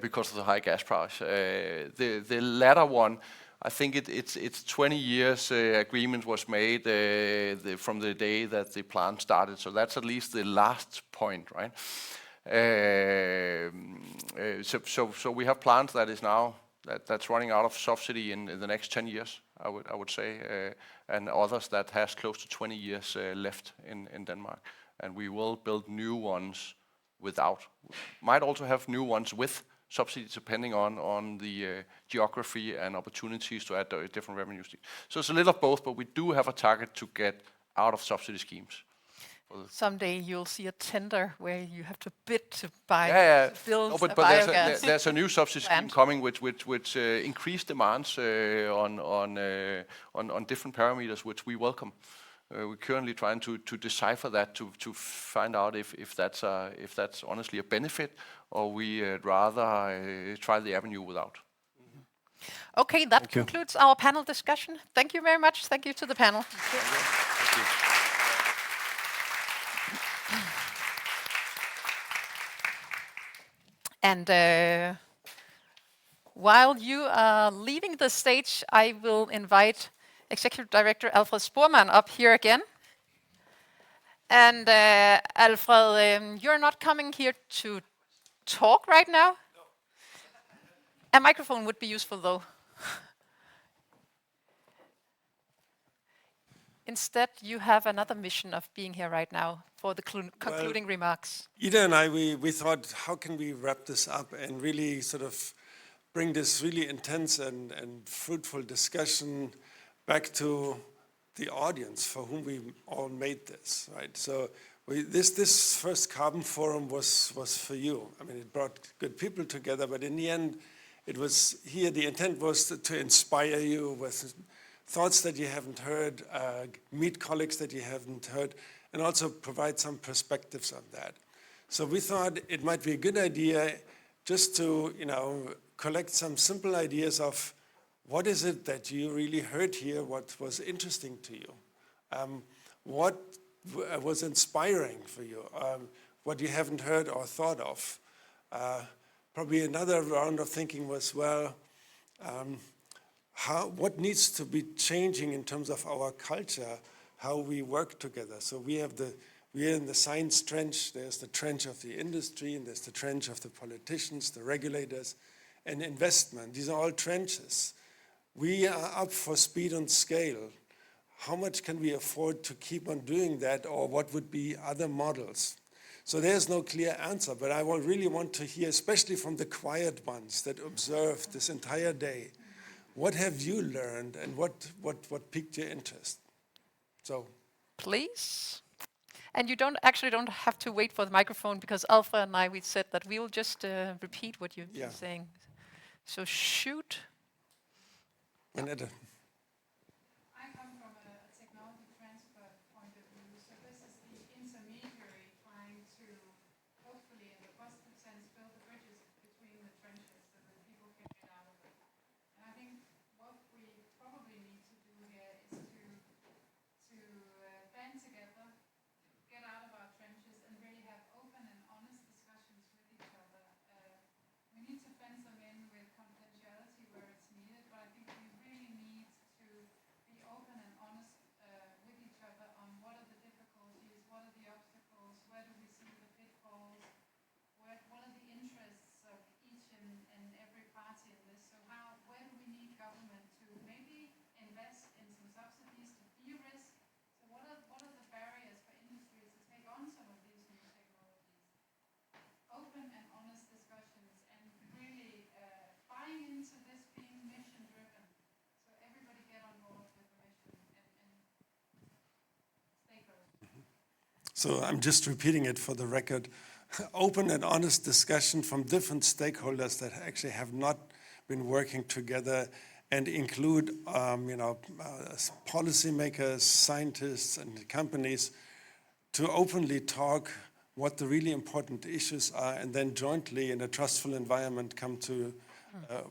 because of the high gas price. The latter one, I think it's 20 years agreement was made from the day that the plant started. So that's at least the last point, right? So we have plants that is now. That's running out of subsidy in the next 10 years, I would say, and others that has close to 20 years left in Denmark. And we will build new ones without. Might also have new ones with subsidies depending on the geography and opportunities to add different revenue streams. So it's a little of both, but we do have a target to get out of subsidy schemes. Someday you'll see a tender where you have to bid to buy, to build but a biogas. there's a new subsidy scheme coming which increase demands on different parameters, which we welcome. We're currently trying to decipher that to find out if that's honestly a benefit, or we'd rather try the avenue without. Okay, that concludes our panel discussion. Thank you very much. Thank you to the panel. Thank you. And while you are leaving the stage, I will invite Executive Director Alfred Spormann up here again. And Alfred, you're not coming here to talk right now? No. A microphone would be useful, though. Instead, you have another mission of being here right now for the concluding remarks. Ida and I, we thought, how can we wrap this up and really sort of bring this really intense and fruitful discussion back to the audience for whom we all made this, right? So this first Carbon Forum was for you. I mean, it brought good people together, but in the end, it was here, the intent was to inspire you with thoughts that you haven't heard, meet colleagues that you haven't heard, and also provide some perspectives on that. So we thought it might be a good idea just to, collect some simple ideas of what is it that you really heard here, what was interesting to you, what was inspiring for you, what you haven't heard or thought of. Probably another round of thinking was, well, what needs to be changing in terms of our culture, how we work together. So we're in the science trench, there's the trench of the industry, and there's the trench of the politicians, the regulators, and investment. These are all trenches. We are up for speed and scale. How much can we afford to keep on doing that, or what would be other models? So there's no clear answer, but I really want to hear, especially from the quiet ones that observed this entire day, what have you learned and what piqued your interest? So, please. And you don't have to wait for the microphone, because Alfred and I, we said that we will just repeat what you've been saying. So shoot. Whenever. I come from a technology transfer point of view, so this is the intermediary trying to, hopefully in a positive sense, build the bridges between the trenches so that people can get out of it. And I think what we probably need to do here is to band together, get out of our trenches, and really have open and honest discussions with each other. We need to fence them in with confidentiality where it's needed, but I think we really need So I'm just repeating it for the record. Open and honest discussion from different stakeholders that actually have not been working together, and include policymakers, scientists, and companies to openly talk what the really important issues are, and then jointly in a trustful environment come to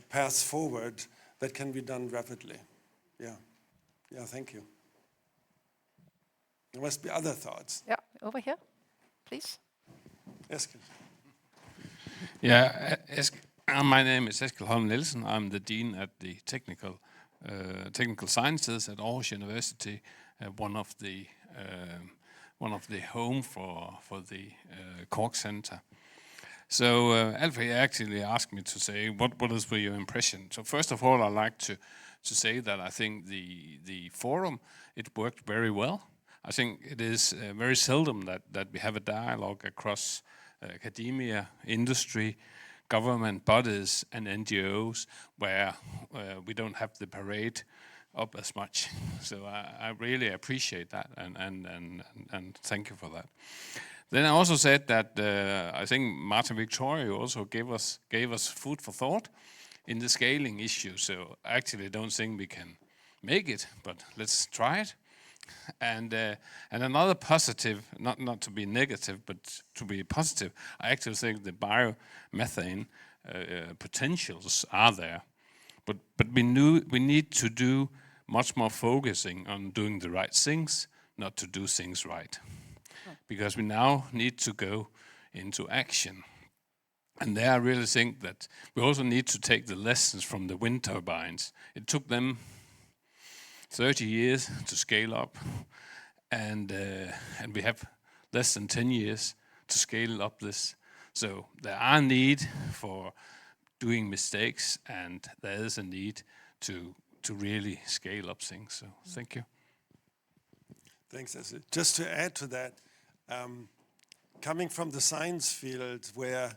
paths forward that can be done rapidly. Yeah, thank you. There must be other thoughts. Yeah, over here, please. Eskil. Yeah, my name is Eskil Holm Nielsen. I'm the dean at the technical sciences at Aarhus University, one of the home for the CORC Center. So Alfie actually asked me to say what is your impression. So first of all, I'd like to say that I think the forum, it worked very well. I think it is very seldom that we have a dialogue across academia, industry, government bodies and NGOs where we don't have the parade up as much. So I really appreciate that and thank you for that. Then I also said that I think Martin Victoria also gave us food for thought in the scaling issue. So I actually don't think we can make it, but let's try it. And another positive, not to be negative, but to be positive, I actually think the biomethane potentials are there. But we need to do much more focusing on doing the right things, not to do things right. Because we now need to go into action. And there I really think that we also need to take the lessons from the wind turbines. It took them 30 years to scale up, and we have less than 10 years to scale up this. So there are need for doing mistakes, and there is a need to really scale up things. So thank you. Thanks, Eskil. Just to add to that, coming from the science field where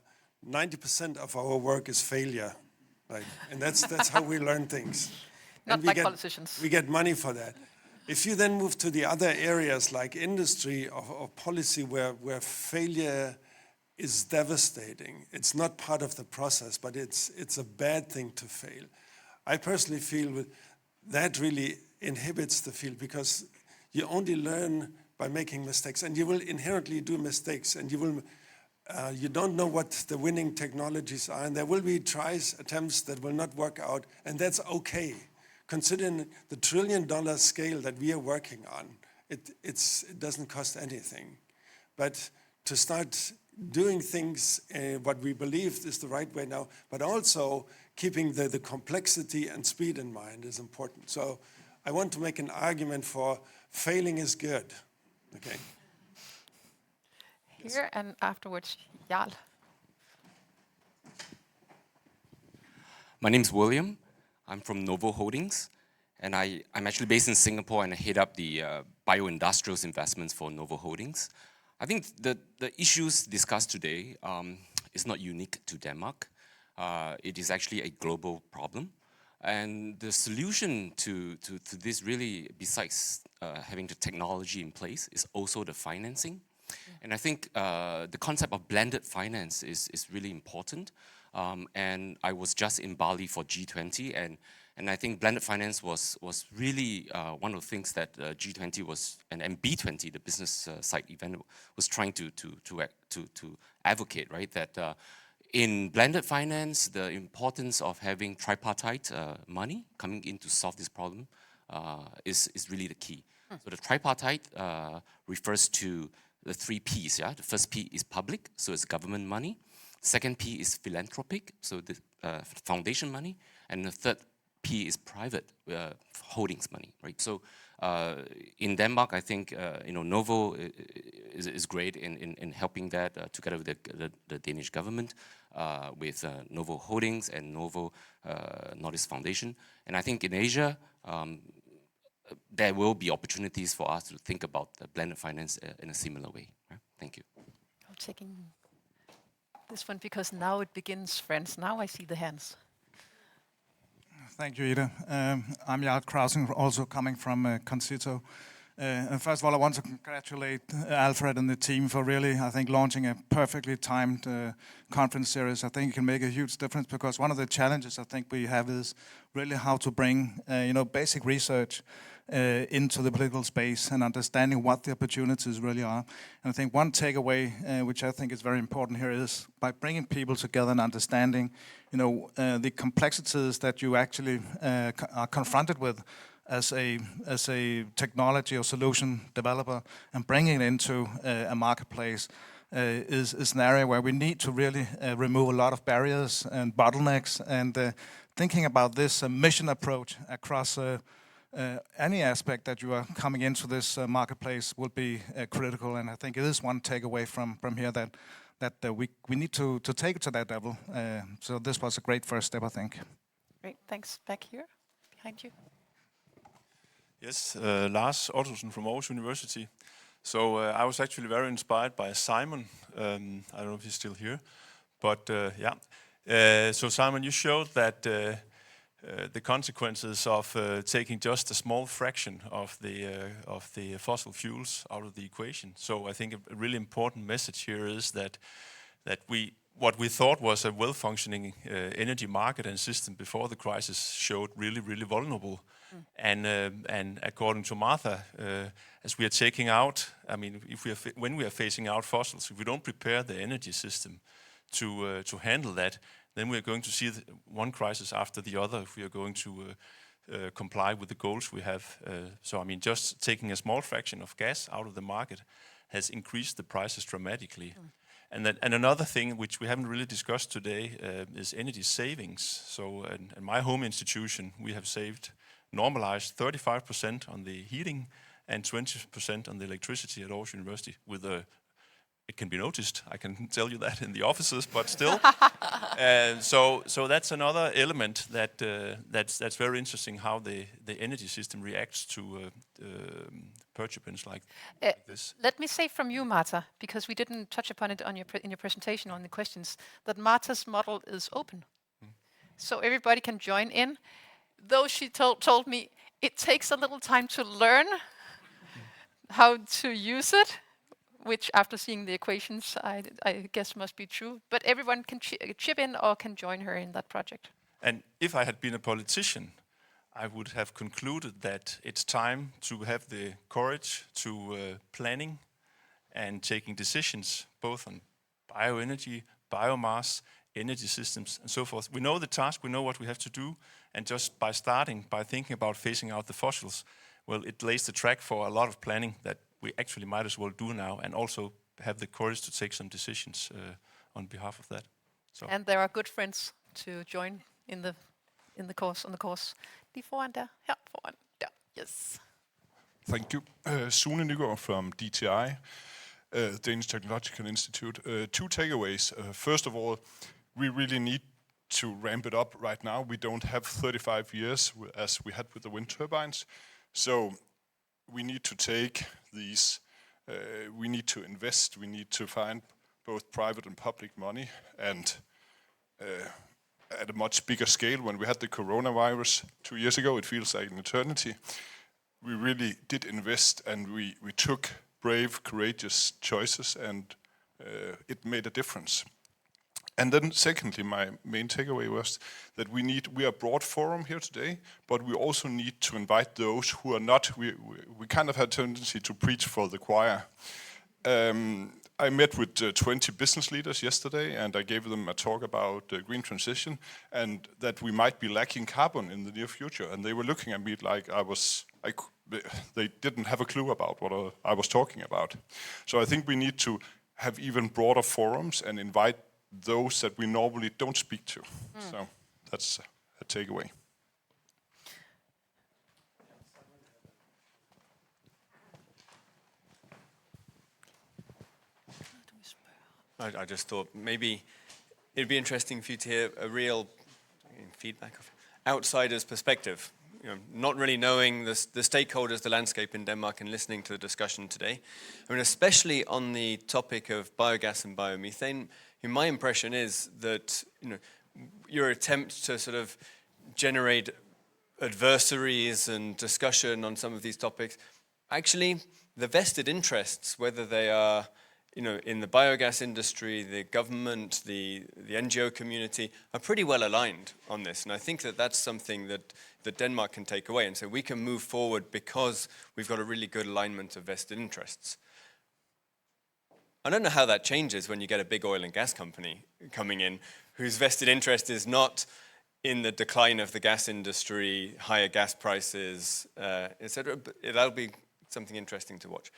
90% of our work is failure, right? And that's how we learn things. Not like politicians. We get money for that. If you then move to the other areas like industry or policy where failure is devastating, it's not part of the process, but it's a bad thing to fail. I personally feel that really inhibits the field, because you only learn by making mistakes, and you will inherently do mistakes, and you don't know what the winning technologies are, and there will be attempts that will not work out, and that's okay. Considering the $1 trillion scale that we are working on, it doesn't cost anything. But to start doing things what we believe is the right way now, but also keeping the complexity and speed in mind is important. So I want to make an argument for failing is good. Okay. Here and afterwards, Jarl. My name's William. I'm from Novo Holdings, and I'm actually based in Singapore, and I head up the bioindustrials investments for Novo Holdings. I think the issues discussed today is not unique to Denmark. It is actually a global problem. And the solution to this really, besides having the technology in place, is also the financing. And I think the concept of blended finance is really important. And I was just in Bali for G20, and I think blended finance was really one of the things that G20 was, and B20, the business side event, was trying to advocate, right? That in blended finance, the importance of having tripartite money coming in to solve this problem is really the key. So the tripartite refers to the 3 Ps, yeah? The first P is public, so it's government money. Second P is philanthropic, so the foundation money. And the third P is private holdings money, right? So in Denmark, I think Novo is great in helping that together with the Danish government, with Novo Holdings and Novo Nordisk Foundation. And I think in Asia, there will be opportunities for us to think about the blended finance in a similar way. Right? Thank you. I'm taking this one because now it begins, friends. Now I see the hands. Thank you, Ida. I'm Jart Krausen, also coming from Concito. And first of all, I want to congratulate Alfred and the team for really, I think, launching a perfectly timed conference series. I think it can make a huge difference because one of the challenges I think we have is really how to bring, basic research into the political space and understanding what the opportunities really are. And I think one takeaway, which I think is very important here, is by bringing people together and understanding, the complexities that you actually are confronted with as a technology or solution developer, and bringing it into a marketplace is an area where we need to really remove a lot of barriers and bottlenecks. And thinking about this mission approach across any aspect that you are coming into this marketplace will be critical. And I think it is one takeaway from here that we need to take it to that level. So this was a great first step, I think. Great, thanks. Back here, behind you. Yes, Lars Ottosen from Aarhus University. So I was actually very inspired by Simon. I don't know if he's still here, but yeah. So Simon, you showed that the consequences of taking just a small fraction of the fossil fuels out of the equation. So I think a really important message here is that what we thought was a well-functioning energy market and system before the crisis showed really, really vulnerable. And according to Martha, as we are taking out, I mean, when we are phasing out fossils, if we don't prepare the energy system to handle that, then we are going to see one crisis after the other if we are going to comply with the goals we have. So I mean, just taking a small fraction of gas out of the market has increased the prices dramatically. And another thing which we haven't really discussed today is energy savings. So in my home institution, we have saved normalized 35% on the heating and 20% on the electricity at Aarhus University. It can be noticed, I can tell you that in the offices, but still. So that's another element that's very interesting, how the energy system reacts to perturbance like this. Let me say from you, Martha, because we didn't touch upon it in your presentation on the questions, that Martha's model is open. So everybody can join in. Though she told me it takes a little time to learn how to use it, which after seeing the equations, I guess must be true. But everyone can chip in or can join her in that project. And if I had been a politician, I would have concluded that it's time to have the courage to planning and taking decisions, both on bioenergy, biomass, energy systems, and so forth. We know the task, we know what we have to do, and just by thinking about phasing out the fossils, well, it lays the track for a lot of planning that we actually might as well do now, and also have the courage to take some decisions on behalf of that. So. And there are good friends to join on the course. Lige foran der, her foran der, yes. Thank you. Sune Nygaard from DTI, Danish Technological Institute. Two takeaways. First of all, we really need to ramp it up right now. We don't have 35 years as we had with the wind turbines. So we need to take these, we need to invest, we need to find both private and public money, and at a much bigger scale. When we had the coronavirus 2 years ago, it feels like an eternity. We really did invest, and we took brave, courageous choices, and it made a difference. And then secondly, my main takeaway was that we are a broad forum here today, but we also need to invite those who are not, we kind of had a tendency to preach for the choir. I met with 20 business leaders yesterday, and I gave them a talk about green transition, and that we might be lacking carbon in the near future. And they were looking at me like they didn't have a clue about what I was talking about. So I think we need to have even broader forums and invite those that we normally don't speak to. So that's a takeaway. I just thought maybe it'd be interesting for you to hear a real feedback of outsider's perspective. Not really knowing the stakeholders, the landscape in Denmark, and listening to the discussion today. I mean, especially on the topic of biogas and biomethane, my impression is that your attempt to sort of generate adversaries and discussion on some of these topics actually the vested interests, whether they are in the biogas industry, the government, the NGO community, are pretty well aligned on this. And I think that that's something that Denmark can take away. And so we can move forward because we've got a really good alignment of vested interests. I don't know how that changes when you get a big oil and gas company coming in whose vested interest is not in the decline of the gas industry, higher gas prices, etc. But that'll be something interesting to watch.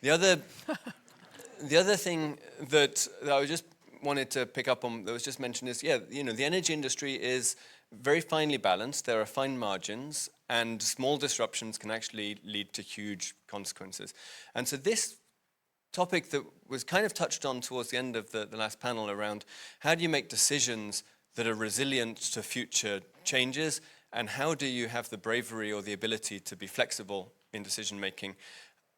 The other thing that I just wanted to pick up on that was just mentioned is, the energy industry is very finely balanced. There are fine margins, and small disruptions can actually lead to huge consequences. And so this topic that was kind of touched on towards the end of the last panel around how do you make decisions that are resilient to future changes, and how do you have the bravery or the ability to be flexible in decision making,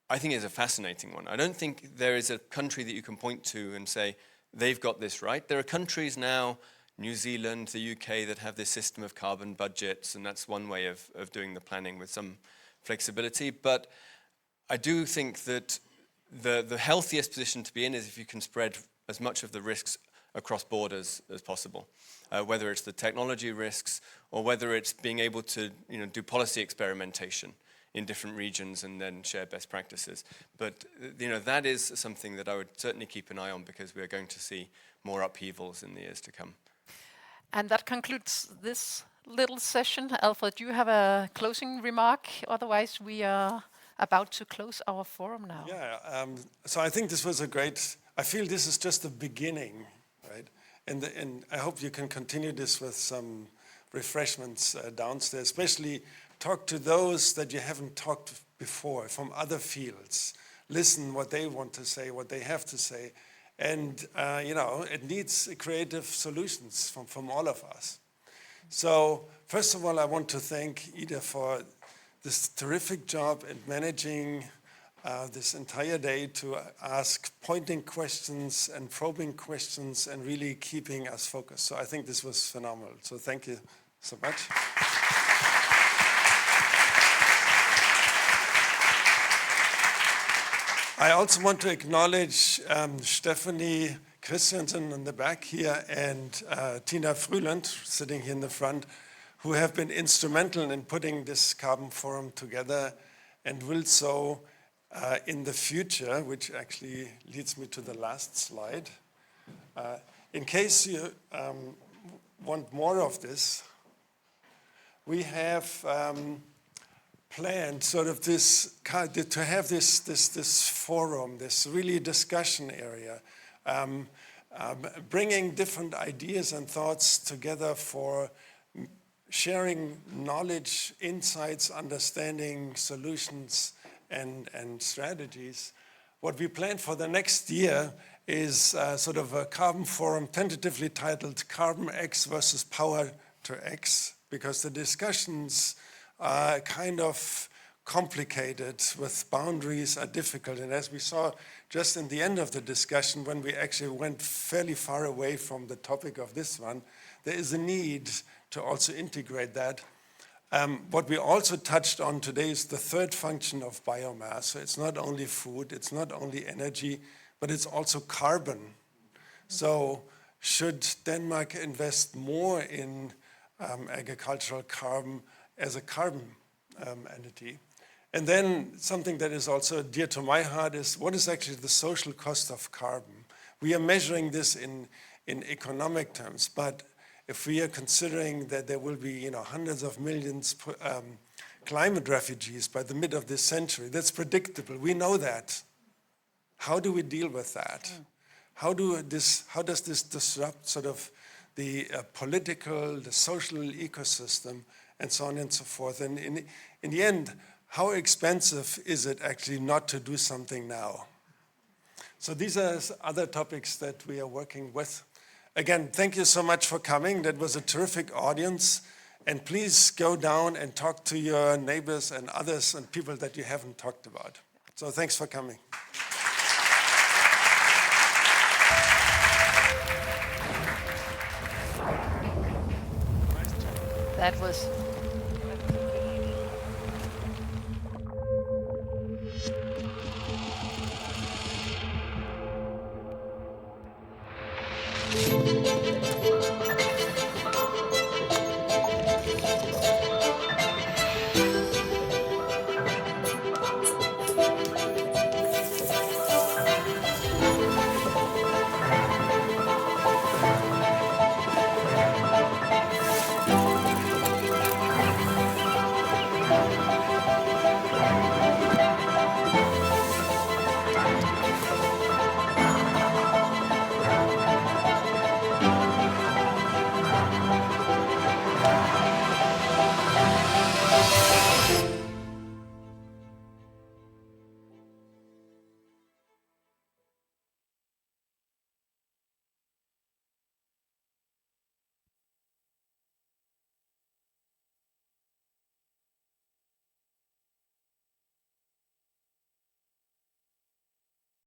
I think is a fascinating one. I don't think there is a country that you can point to and say, they've got this right. There are countries now, New Zealand, the UK, that have this system of carbon budgets, and that's one way of doing the planning with some flexibility. But I do think that the healthiest position to be in is if you can spread as much of the risks across borders as possible, whether it's the technology risks or whether it's being able to do policy experimentation in different regions and then share best practices. But that is something that I would certainly keep an eye on, because we are going to see more upheavals in the years to come. And that concludes this little session. Alfred, do you have a closing remark? Otherwise, we are about to close our forum now. Yeah, so I think this was I feel this is just the beginning, right? And I hope you can continue this with some refreshments downstairs, especially talk to those that you haven't talked before from other fields. Listen what they want to say, what they have to say. And, it needs creative solutions from all of us. So first of all, I want to thank Ida for this terrific job in managing this entire day to ask pointing questions and probing questions and really keeping us focused. So I think this was phenomenal. So thank you so much. I also want to acknowledge Stephanie Christiansen in the back here and Tina Früland sitting here in the front, who have been instrumental in putting this Carbon Forum together and will so in the future, which actually leads me to the last slide. In case you want more of this, we have planned sort of to have this forum, this really discussion area, bringing different ideas and thoughts together for sharing knowledge, insights, understanding, solutions, and strategies. What we plan for the next year is sort of a Carbon Forum tentatively titled Carbon X versus Power to X, because the discussions are kind of complicated, with boundaries are difficult. And as we saw just in the end of the discussion, when we actually went fairly far away from the topic of this one, there is a need to also integrate that. What we also touched on today is the third function of biomass. So it's not only food, it's not only energy, but it's also carbon. So should Denmark invest more in agricultural carbon as a carbon entity? And then something that is also dear to my heart is, what is actually the social cost of carbon? We are measuring this in economic terms, but if we are considering that there will be hundreds of millions climate refugees by the mid of this century, that's predictable. We know that. How do we deal with that? How does this disrupt sort of the political, the social ecosystem, and so on and so forth? And in the end, how expensive is it actually not to do something now? So these are other topics that we are working with. Again, thank you so much for coming. That was a terrific audience. And please go down and talk to your neighbors and others and people that you haven't talked about. So thanks for coming. That was